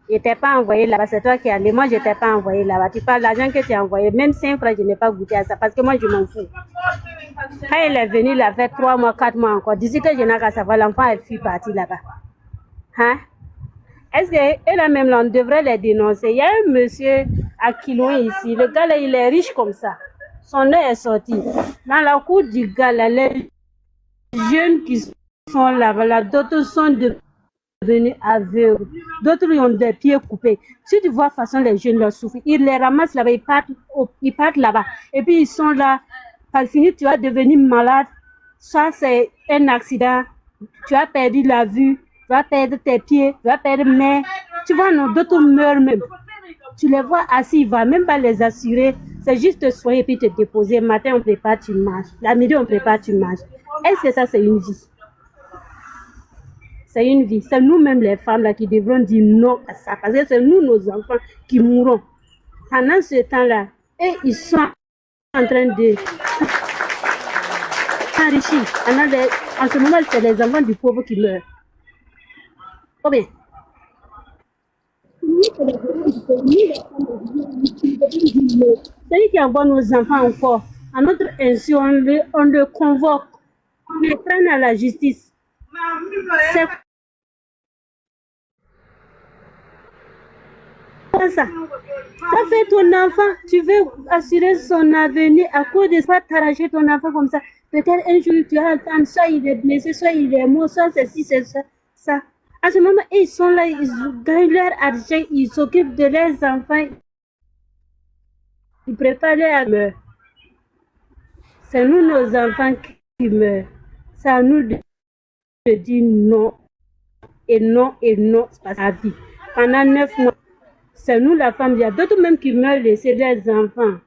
Il n'était pas envoyé là-bas, c'est toi qui es allé. Moi, je n'étais pas envoyé là-bas. Tu parles de l'argent que tu as envoyé. Même 5 francs, je n'ai pas goûté à ça parce que moi, je m'en fous. Quand il est venu, il a fait 3 mois, 4 mois encore. D'ici que je n'ai qu'à savoir, l'enfant est fui parti là-bas. Hein? Est-ce qu'elle même, là, on devrait les dénoncer? Il y a un monsieur à Kilouin ici. Le gars là, il est riche comme ça. Son nez est sorti. Dans la cour du gars là, les jeunes qui sont là, d'autres sont devenus aveugles. D'autres ont des pieds coupés. Si tu vois de toute façon les jeunes leur souffrent, ils les ramassent là-bas, ils partent là-bas. Et puis ils sont là. Par finir, tu vas devenir malade. Ça, c'est un accident. Tu as perdu la vue. Tu vas perdre tes pieds. Tu vas perdre mains. Tu vois, non, d'autres meurent même. Tu les vois assis, il ne va même pas les assurer. C'est juste te soigner et puis te déposer. Le matin, on prépare, tu manges. La midi, on prépare, tu manges. Est-ce que ça, c'est une vie? C'est une vie. C'est nous-mêmes, les femmes, là, qui devrons dire non à ça. Parce que c'est nous, nos enfants, qui mourront. Pendant ce temps-là, et ils sont en train de s'enrichir. En ce moment, c'est les enfants du pauvre qui meurent. Combien? Celui qui envoie nos enfants encore, à notre insu, on le convoque, on les traîne à la justice. C'est quoi ça? Ça fait ton enfant, tu veux assurer son avenir à cause de ça, t'arracher ton enfant comme ça. Peut-être un jour tu vas entendre, soit il est blessé, soit il est mort, soit c'est ci, c'est ça. À ce moment, ils sont là, ils gagnent leur argent, ils s'occupent de leurs enfants. Ils préparent leur meurtre. C'est nous, nos enfants, qui meurent. C'est à nous de dire non. Et non, et non, c'est pas sa vie. Pendant 9 mois, c'est nous, la femme. Il y a d'autres même qui meurent laisser leurs enfants.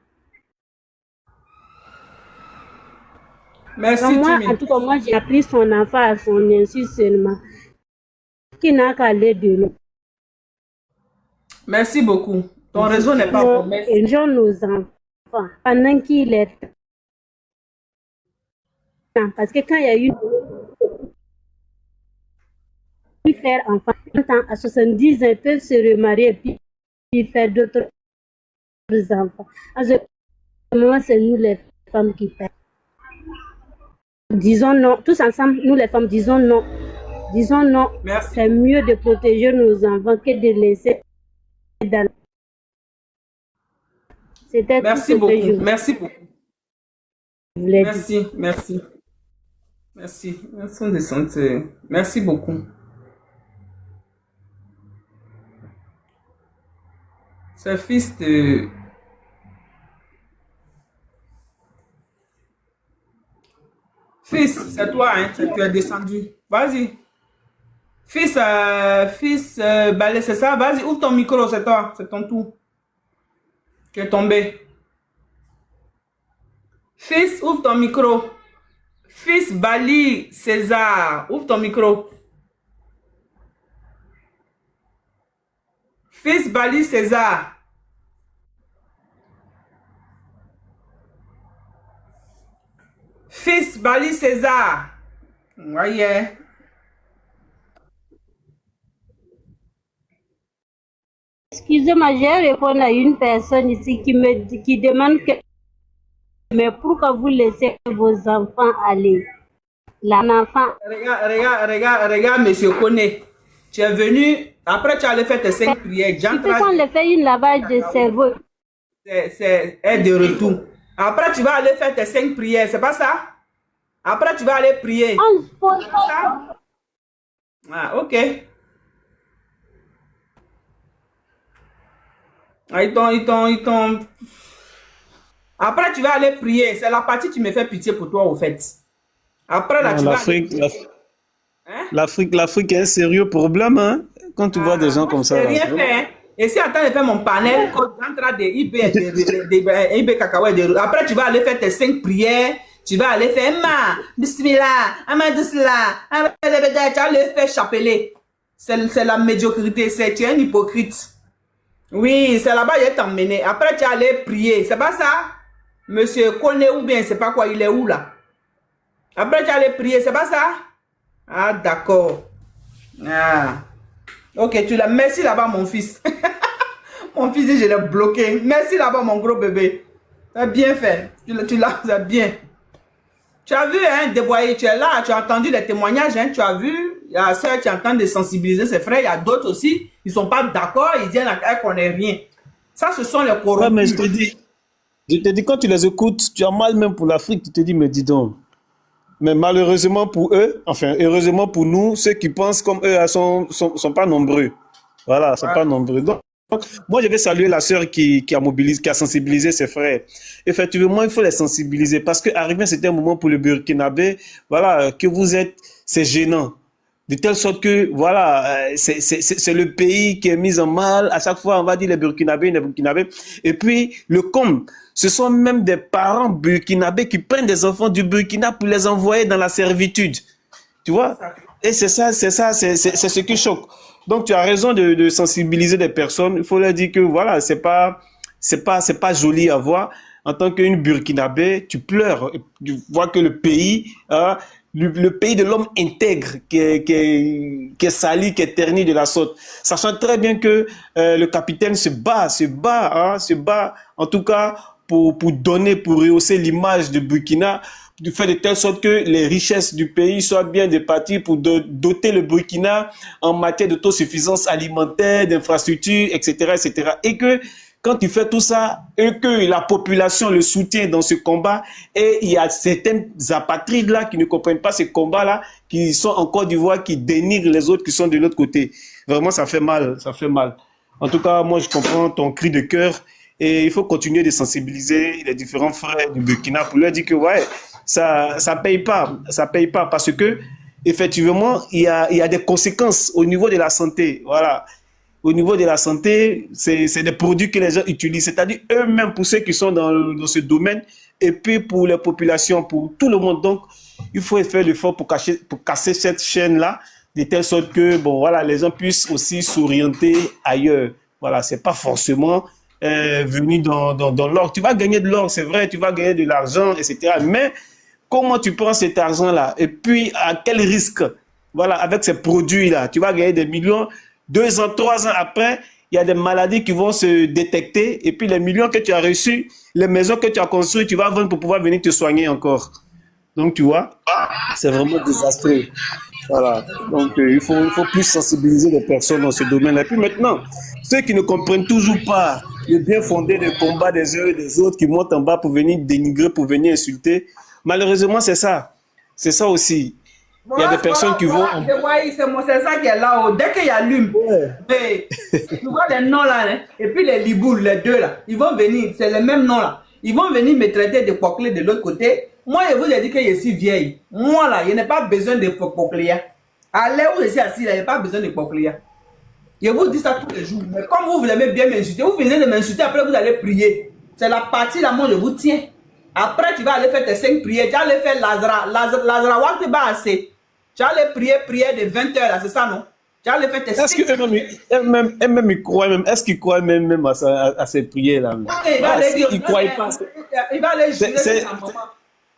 Merci, donc moi, Timi. en tout cas, moi, j'ai appris son enfant à son insu seulement. Qui n'a qu'à aller de nous. Merci beaucoup. Ton réseau n'est pas bon. Merci. Et nos enfants, pendant qu'il est... Parce que quand il y a eu... faire enfant, à 70 ans, ils peuvent se remarier et puis faire d'autres enfants. À ce moment, c'est nous les femmes qui perdent. Disons non, tous ensemble, nous les femmes, disons non. Disons non. C'est mieux de protéger nos enfants que de laisser dans... C'était merci beaucoup. Merci beaucoup. Merci, merci. Merci. Merci beaucoup. C'est fils de... Fils, c'est toi, hein, tu es descendu. Vas-y. Fils, Balé, c'est ça? Vas-y, ouvre ton micro, c'est toi, c'est ton tour. Qui est tombé. Fils, ouvre ton micro. Fils Bali César, ouvre ton micro. Fils Bali César. Fils Bali César. Voyez. Excusez-moi, j'ai répondu à une personne ici qui demande que, mais pourquoi vous laissez vos enfants aller? L'enfant. Regarde, monsieur Koné. Tu es venu, après tu allais faire tes 5 prières. Tu peux qu'on le fait une lavage de cerveau. C'est de retour. Après tu vas aller faire tes 5 prières, c'est pas ça? Après tu vas aller prier. Ah, ok. Ils t'ont. Après, tu vas aller prier. C'est la partie qui me fait pitié pour toi, au fait. Après, là, tu vas. L'Afrique est un sérieux problème, hein, quand tu vois des gens comme ça. Je n'ai rien fait. Hein. Et si en train de faire mon panel, j'entre des IB cacahuètes. Après, tu vas aller faire tes 5 prières. Tu vas aller faire Ma, Bismillah, Amadusla, tu vas aller faire chapelet. C'est la médiocrité. Tu es un hypocrite. Oui, c'est là-bas, il est emmené. Après, tu es allé prier. C'est pas ça? Monsieur Koné ou bien, c'est pas quoi, il est où là? Après, tu es allé prier, c'est pas ça? Ah, d'accord. Ah. Ok, tu l'as. Merci là-bas, mon fils. Mon fils dit, je l'ai bloqué. Merci là-bas, mon gros bébé. Tu as bien fait. Tu l'as bien. Tu as vu, hein, Déboyer, tu es là, tu as entendu les témoignages, hein, tu as vu, il y a ceux qui entendent de sensibiliser ses frères, il y a d'autres aussi, ils ne sont pas d'accord, ils disent qu'on n'est rien. Ça, ce sont les corrompus. Ouais, mais je te dis, quand tu les écoutes, tu as mal même pour l'Afrique, tu te dis, mais dis donc. Mais malheureusement pour eux, enfin, heureusement pour nous, ceux qui pensent comme eux sont pas nombreux. Voilà, sont pas nombreux. Donc, moi, je vais saluer la sœur qui a sensibilisé ses frères. Effectivement, il faut les sensibiliser parce qu'arrivé à un certain moment pour le Burkinabé, voilà, que vous êtes, c'est gênant. De telle sorte que, voilà, c'est le pays qui est mis en mal. À chaque fois, on va dire les Burkinabés. Et puis, le comble, ce sont même des parents burkinabés qui prennent des enfants du Burkina pour les envoyer dans la servitude. Tu vois? Et c'est ce qui choque. Donc, tu as raison de sensibiliser des personnes. Il faut leur dire que, voilà, c'est pas joli à voir. En tant qu'une Burkinabé, tu pleures. Tu vois que le pays, le pays de l'homme intègre, qui est sali, qui est terni de la sorte. Sachant très bien que le capitaine se bat, en tout cas, pour rehausser l'image de Burkina, de faire de telle sorte que les richesses du pays soient bien départies pour doter le Burkina en matière d'autosuffisance alimentaire, d'infrastructures, etc., etc. Et que quand tu fais tout ça, et que la population le soutient dans ce combat, et il y a certaines apatrides là qui ne comprennent pas ce combat-là, qui sont en Côte d'Ivoire, qui dénigrent les autres qui sont de l'autre côté. Vraiment, ça fait mal, ça fait mal. En tout cas, moi, je comprends ton cri de cœur. Et il faut continuer de sensibiliser les différents frères du Burkina pour leur dire que ouais, ça paye pas parce que effectivement il y a des conséquences au niveau de la santé. Voilà, au niveau de la santé, c'est des produits que les gens utilisent, c'est-à-dire eux-mêmes pour ceux qui sont dans ce domaine et puis pour les populations, pour tout le monde. Donc il faut faire l'effort pour casser cette chaîne là de telle sorte que bon voilà les gens puissent aussi s'orienter ailleurs. Voilà, c'est pas forcément venu dans l'or. Tu vas gagner de l'or, c'est vrai, tu vas gagner de l'argent, etc. Mais comment tu prends cet argent-là? Et puis, à quel risque? Voilà, avec ces produits-là, tu vas gagner des millions. 2 ans, 3 ans après, il y a des maladies qui vont se détecter. Et puis, les millions que tu as reçus, les maisons que tu as construites, tu vas vendre pour pouvoir venir te soigner encore. Donc, tu vois, c'est vraiment désastreux. Voilà. Donc, il faut plus sensibiliser les personnes dans ce domaine-là. Et puis maintenant, ceux qui ne comprennent toujours pas le bien fondé des combats des uns et des autres, qui montent en bas pour venir dénigrer, pour venir insulter, malheureusement, c'est ça. C'est ça aussi. Il y a des personnes qui vont... C'est ça qui est là. Dès qu'il y a l'hume, tu vois les noms là, hein, et puis les liboules, les deux là, ils vont venir, c'est les mêmes noms là. Ils vont venir me traiter de poclé de l'autre côté. Moi, je vous ai dit que je suis vieille. Moi là, je n'ai pas besoin de poclé. Allez où je suis assis là, je n'ai pas besoin de poclé. Je vous dis ça tous les jours. Mais comme vous aimez bien m'insulter, vous venez de m'insulter, après vous allez prier. C'est la partie là, moi je vous tiens. Après, tu vas aller faire tes 5 prières. Tu vas aller faire Lazara Wakti ba assez. Tu vas aller prier de 20 heures là, c'est ça, non? Tu vas aller faire tes 5 Est-ce qu'eux-mêmes, ils croient même, est-ce qu'ils croient même à ces prières-là? Il va aller dire, Ils ne croient pas. il va aller juger sa maman.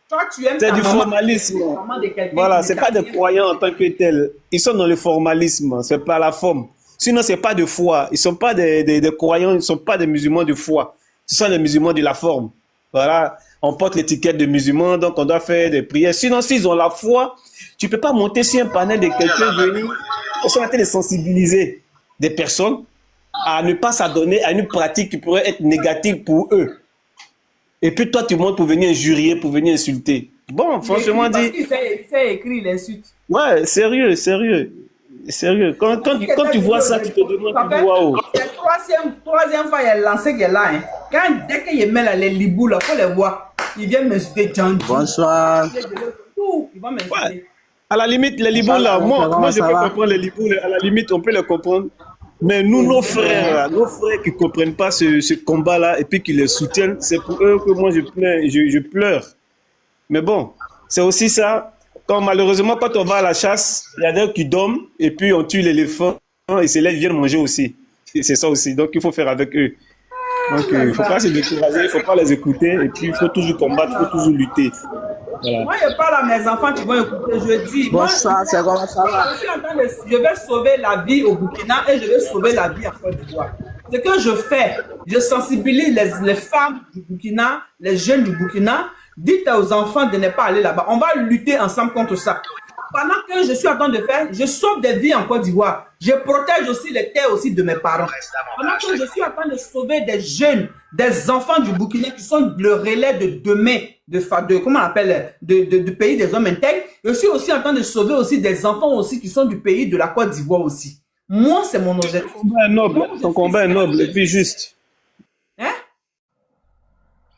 Toi, tu aimes C'est ta du maman, formalisme. maman de quelqu'un Voilà, qui c'est n'est pas des pas croyants en tant que tels. Ils sont dans le formalisme, c'est pas la forme. Sinon, c'est pas de foi. Ils sont pas des croyants, ils sont pas des musulmans de foi. Ce sont des musulmans de la forme. Voilà, on porte l'étiquette de musulman, donc on doit faire des prières. Sinon, s'ils ont la foi, tu peux pas monter sur un panel de quelqu'un venir. Ils sont en train de sensibiliser des personnes à ne pas s'adonner à une pratique qui pourrait être négative pour eux. Et puis toi, tu montes pour venir injurier, pour venir insulter. Bon, franchement dit... Il sait écrire l'insulte. Ouais, sérieux. Quand tu vois ça, tu te demandes, waouh. C'est la troisième fois qu'il a lancé qu'elle est là. Hein. Dès qu'il met là, les libous, il faut les voir. Il vient m'insulter, John. Bonsoir. Il va m'insulter. Ouais. À la limite, les libous là, moi je peux comprendre les libous, à la limite, on peut les comprendre. Mais nous, nos frères qui ne comprennent pas ce combat-là et puis qui les soutiennent, c'est pour eux que moi je pleure. Mais bon, c'est aussi ça. Malheureusement, quand on va à la chasse, il y a des gens qui dorment et puis on tue l'éléphant et c'est là qu'ils viennent manger aussi. C'est ça aussi. Donc il faut faire avec eux. Donc il ne faut pas se décourager, il ne faut pas les écouter et puis il faut toujours combattre, il faut toujours lutter. Voilà. Moi, je parle à mes enfants qui vont écouter. Je dis, Bonsoir, c'est comment ça va? je vais sauver la vie au Burkina et je vais sauver la vie en Côte d'Ivoire. Ce que je fais, je sensibilise les femmes du Burkina, les jeunes du Burkina. Dites aux enfants de ne pas aller là-bas. On va lutter ensemble contre ça. Pendant que je suis en train de faire, je sauve des vies en Côte d'Ivoire. Je protège aussi les terres aussi de mes parents. Pendant que je suis en train de sauver des jeunes, des enfants du Burkina qui sont le relais de demain, comment on appelle, du pays des hommes intègres. Je suis aussi en train de sauver aussi des enfants aussi qui sont du pays de la Côte d'Ivoire aussi. Moi, c'est mon objectif. Ton combat est noble et puis juste. Hein?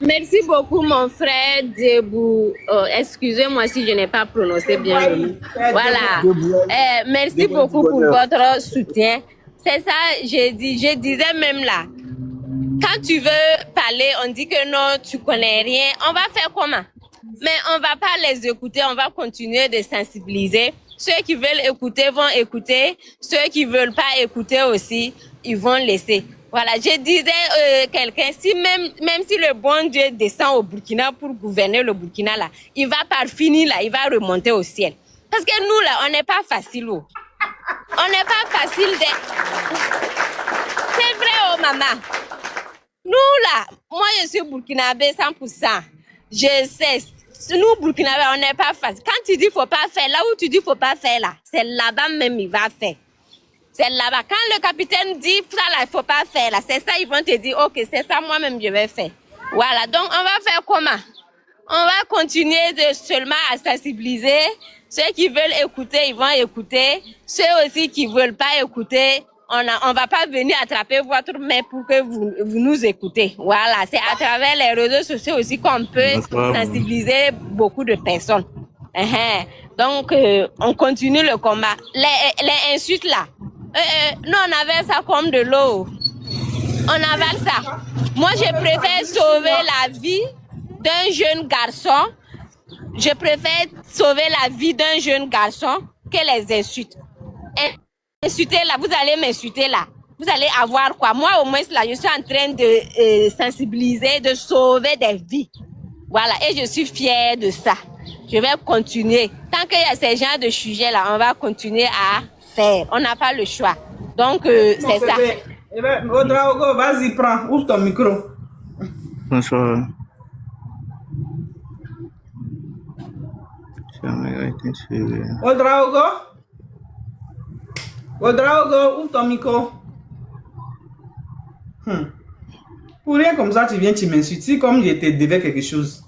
Merci beaucoup, mon frère Debou. Excusez-moi si je n'ai pas prononcé bien le nom. Voilà. Merci beaucoup pour votre soutien. C'est ça, je disais même là. Quand tu veux parler, on dit que non, tu connais rien. On va faire comment? Mais on va pas les écouter, on va continuer de sensibiliser. Ceux qui veulent écouter vont écouter. Ceux qui veulent pas écouter aussi, ils vont laisser. Voilà, je disais quelqu'un, si même si le bon Dieu descend au Burkina pour gouverner le Burkina là, il va par finir là, il va remonter au ciel. Parce que nous là, on n'est pas facile. Oh. On n'est pas facile de... C'est vrai, oh maman. Nous là, moi je suis burkinabé 100%. Je sais, nous burkinabé, on n'est pas facile. Quand tu dis faut pas faire, là où tu dis faut pas faire là, c'est là-bas même il va faire. C'est là-bas. Quand le capitaine dit ça là, il faut pas faire là, c'est ça, ils vont te dire ok, c'est ça moi-même je vais faire. Voilà, donc on va faire comment? On va continuer seulement à sensibiliser. Ceux qui veulent écouter, ils vont écouter. Ceux aussi qui veulent pas écouter, on va pas venir attraper votre main pour que vous nous écoutez. Voilà, c'est à travers les réseaux sociaux aussi qu'on peut sensibiliser beaucoup de personnes. Donc, on continue le combat. Les insultes là, nous on avait ça comme de l'eau. On avale ça. Moi, je préfère sauver la vie d'un jeune garçon. Je préfère sauver la vie d'un jeune garçon que les insultes. Insulter là, vous allez m'insulter là. Vous allez avoir quoi? Moi, au moins, là, je suis en train de sensibiliser, de sauver des vies. Voilà, et je suis fière de ça. Je vais continuer. Tant qu'il y a ces genres de sujets là, on va continuer à faire. On n'a pas le choix. Donc, c'est ça. Eh bien, Odraogo, vas-y, prends, ouvre ton micro. Bonsoir. Odraogo, ouvre ton micro. Pour rien comme ça, tu viens, tu m'insultes. Si comme je te devais quelque chose.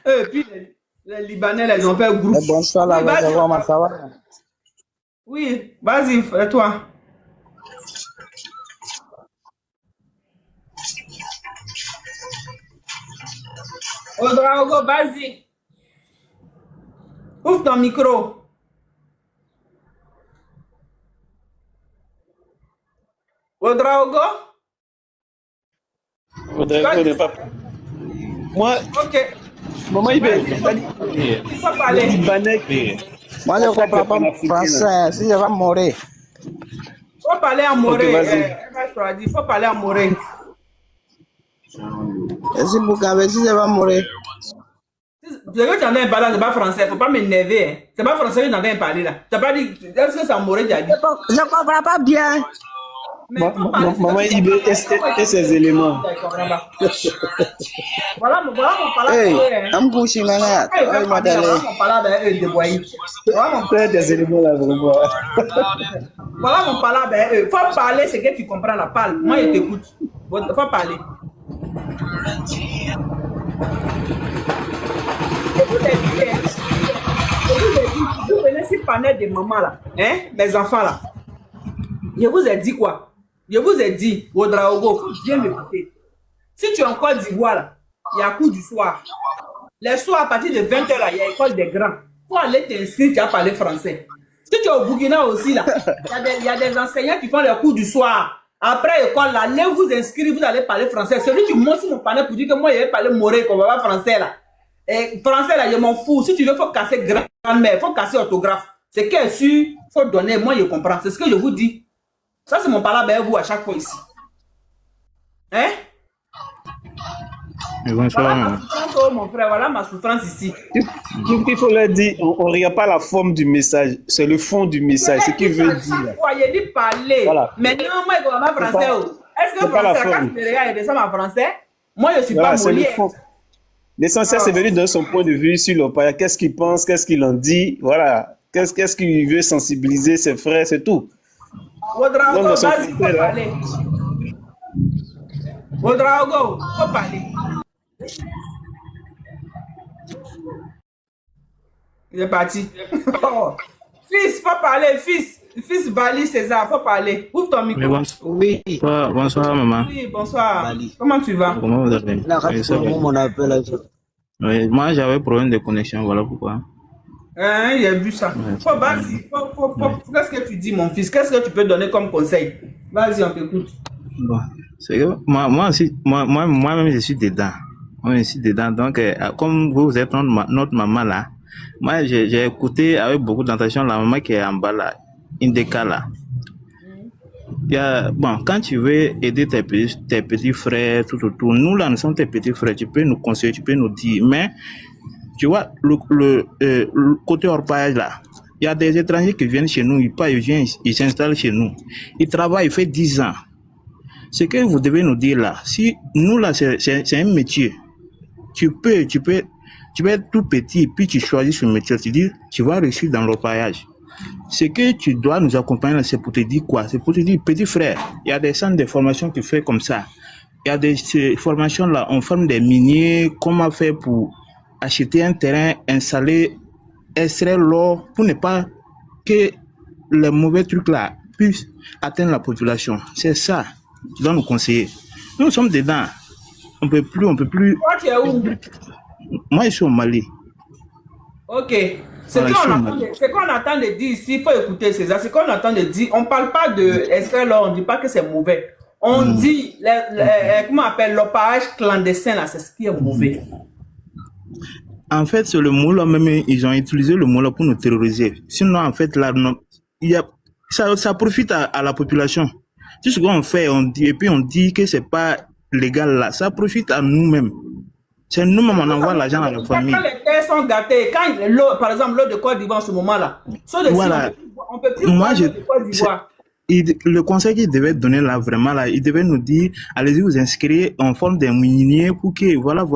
Et puis, les Libanais, là, ils ont fait un groupe. Bonsoir, là, Oui, ça va? Oui, vas-y, toi. Odraogo, vas-y. Ouvre ton micro. Odraogo? On n'est pas. Moi, Ok. maman, il faut parler. Moi, je ne comprends pas français. Si je vais mourir. Faut parler en moré. Ok, vas-y. Faut parler en moré. Et si vous avez, si je vais mourir. Ce que tu en as parlé, c'est pas français. Faut pas m'énerver. Hein. C'est pas français que tu en as parlé là. Tu n'as pas dit. Est-ce que c'est en moré tu as dit? Je ne comprends pas bien. Maman, il et ses éléments. Voilà mon palabre. Hey, I'm pushing my head. Voilà mon palabre dévoyé. Des éléments là, vraiment. Voilà mon palabre. Faut parler ce que tu comprends la parle. Moi, je t'écoute. Faut parler. Vous venez sur panel de maman là, hein, mes enfants là. Je vous ai dit quoi? Je vous ai dit, Ouedraogo, faut bien m'écouter. Si tu es en Côte d'Ivoire là, il y a cours du soir. Les soirs à partir de 20h là, il y a école des grands. Faut aller t'inscrire, tu as parlé français. Si tu es au Burkina aussi là, il y a des enseignants qui font les cours du soir. Après l'école là, allez vous inscrire, vous allez parler français. Celui qui monte sur mon panel pour dire que moi, je vais parler moré, qu'on va pas français là. Et français là, je m'en fous. Si tu veux, il faut casser grand-mère, il faut casser orthographe. C'est qu'elle est sûr, il faut donner, moi je comprends. C'est ce que je vous dis. Ça, c'est mon palabre avec vous à chaque fois ici. Hein? Bonsoir. Voilà ma souffrance, mon frère, voilà ma souffrance ici. Il faut leur dire, on ne regarde pas la forme du message, c'est le fond du message, ce qu'il veut dire. Il dit parler. Voilà. Maintenant, moi, je ne comprends pas français. Est-ce que français, quand tu me regardes, il descend en français? Moi, je ne suis pas Molière. L'essentiel, c'est venu de son point de vue sur le paya. Qu'est-ce qu'il pense, qu'est-ce qu'il en dit, voilà. Qu'est-ce qu'il veut sensibiliser ses frères, c'est tout. Ouedraogo, vas-y, faut parler. Ouedraogo, faut parler. Il est parti. Oh. Fils, faut parler, fils Bali César, faut parler. Ouvre ton micro. Oui. Bonsoir, maman. Oui, bonsoir. Bali. Comment tu vas? Comment vous allez? Oui, moi j'avais problème de connexion, voilà pourquoi. Hein, il a vu ça. Ouais, vas-y, qu'est-ce que tu dis, mon fils? Qu'est-ce que tu peux donner comme conseil? Vas-y, on t'écoute. Bon, c'est que moi-même, je suis dedans. Moi, je suis dedans. Donc, comme vous êtes notre maman là, moi, j'ai écouté avec beaucoup d'attention la maman qui est en bas là, Indeka là. Bon, quand tu veux aider tes petits frères, tout, nous là, nous sommes tes petits frères, tu peux nous conseiller, tu peux nous dire, mais tu vois, le côté orpaillage là, il y a des étrangers qui viennent chez nous, ils s'installent chez nous. Ils travaillent, ils font 10 ans. Ce que vous devez nous dire là, si nous là, c'est un métier, tu peux être tout petit, puis tu choisis ce métier, tu dis, tu vas réussir dans l'orpaillage. Ce que tu dois nous accompagner là, c'est pour te dire quoi? C'est pour te dire, petit frère, il y a des centres de formation qui font comme ça. Il y a des formations là, on forme des miniers, comment faire pour acheter un terrain, installer, extraire l'or pour ne pas que les mauvais trucs là puissent atteindre la population. C'est ça, tu dois nous conseiller. Nous sommes dedans. On peut plus. Toi, tu es où? Moi, je suis au Mali. Ok. Ce qu'on attend de dire ici, il faut écouter César. Ce qu'on attend de dire, on ne parle pas de extraire l'or, on ne dit pas que c'est mauvais. On dit, comment on appelle, l'opérage clandestin là, c'est ce qui est mauvais. En fait, c'est le mot là même, ils ont utilisé le mot là pour nous terroriser. Sinon, en fait, là, ça profite à la population. Tout ce qu'on fait, on dit, et puis on dit que c'est pas légal là, ça profite à nous-mêmes. C'est nous-mêmes, on envoie l'argent à la famille. Quand les terres sont gâtées, quand l'eau, par exemple, l'eau de Côte d'Ivoire en ce moment-là, voilà. On peut plus boire l'eau de Côte d'Ivoire. Le conseil qu'il devait donner là, vraiment là, il devait nous dire, allez-y vous inscrire en forme des miniers pour que, voilà.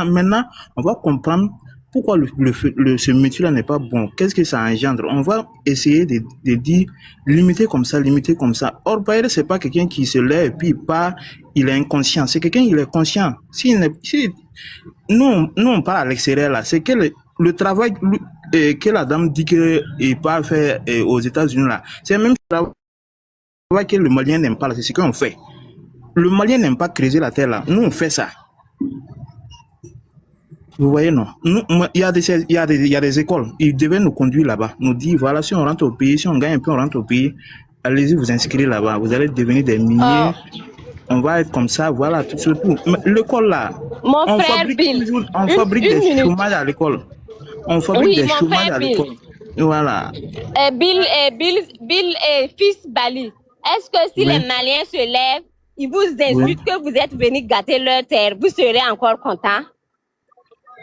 Maintenant, on va comprendre pourquoi ce métier-là n'est pas bon. Qu'est-ce que ça engendre? On va essayer de dire, limiter comme ça. Or, Bayer, c'est pas quelqu'un qui se lève et puis il part, il est inconscient. C'est quelqu'un qui est conscient. Nous, on parle à l'extérieur là. C'est que le travail que la dame dit qu'il part faire aux États-Unis là, c'est le même travail que le Malien n'aime pas. C'est ce qu'on fait. Le Malien n'aime pas creuser la terre là. Nous, on fait ça. Vous voyez, non? Il y a des écoles. Ils devaient nous conduire là-bas. Nous dire, voilà, si on rentre au pays, si on gagne un peu, on rentre au pays. Allez-y, vous inscrire là-bas. Vous allez devenir des miniers. on va être comme ça, voilà, tout surtout. L'école là, Mon on frère fabrique Bill, toujours, on fabrique des minute. chômages à l'école. On fabrique Oui, des mon chômages frère à Bill. l'école. Voilà. Bill et fils Bali. Est-ce que si Oui. les Maliens se lèvent, ils vous insultent que vous êtes venus gâter leur terre, vous serez encore content?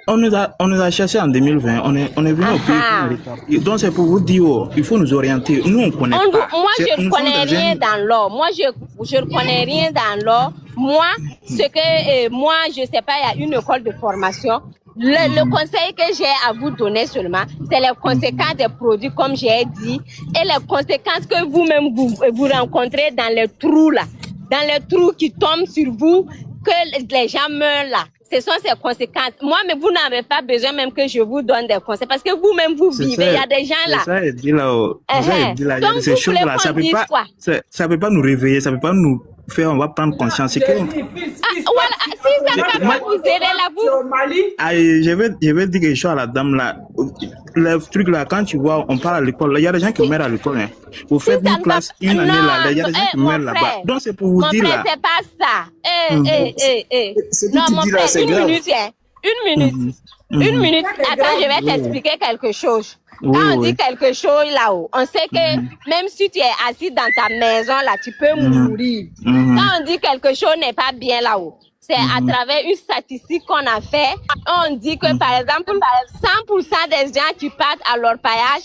On nous a cherché en 2020, on est venu au pays pour nous répartir. Donc c'est pour vous dire, oh, il faut nous orienter. Nous, on connaît pas. Moi, je ne connais rien dans l'or. Moi, je ne connais rien dans l'or. Moi, moi, je sais pas, il y a une école de formation. Le conseil que j'ai à vous donner seulement, c'est les conséquences des produits, comme j'ai dit, et les conséquences que vous-même vous rencontrez dans les trous là, dans les trous qui tombent sur vous, que les gens meurent là. Ce sont ces conséquences. Moi, mais vous n'avez pas besoin même que je vous donne des conseils, parce que vous-même vous vivez. Il y a des gens là. C'est ça, il dit là. Donc, ces vous choses voulez là, qu'on dise quoi? ça peut pas nous réveiller, ça peut pas nous faire, on va prendre conscience. C'est que Voilà, si ça va pas vous aider là, vous. je vais dire quelque chose à la dame là. Le truc là, quand tu vois, on parle à l'école, il y a des gens qui meurent à l'école. Hein. Vous faites une classe, une année là, il y a des gens qui meurent là-bas. Donc c'est pour vous dire là. C'est pas ça. Non, mon frère, une minute. Une minute. Attends, je vais t'expliquer quelque chose. Quand on dit quelque chose là-haut, on sait que même si tu es assis dans ta maison là, tu peux mourir. Quand on dit quelque chose n'est pas bien là-haut, c'est à travers une statistique qu'on a fait. On dit que par exemple, 100% des gens qui partent à l'orpaillage,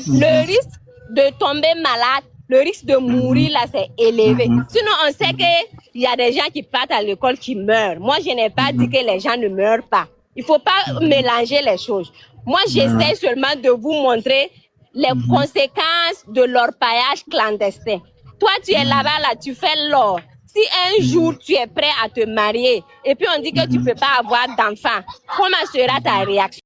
le risque de tomber malade, le risque de mourir là, c'est élevé. Sinon, on sait qu'il y a des gens qui partent à l'école qui meurent. Moi, je n'ai pas dit que les gens ne meurent pas. Il faut pas mélanger les choses. Moi, j'essaie seulement de vous montrer les conséquences de l'orpaillage clandestin. Toi, tu es là-bas, là, tu fais l'or. Si un jour tu es prêt à te marier et puis on dit que tu peux pas avoir d'enfant, comment sera ta réaction?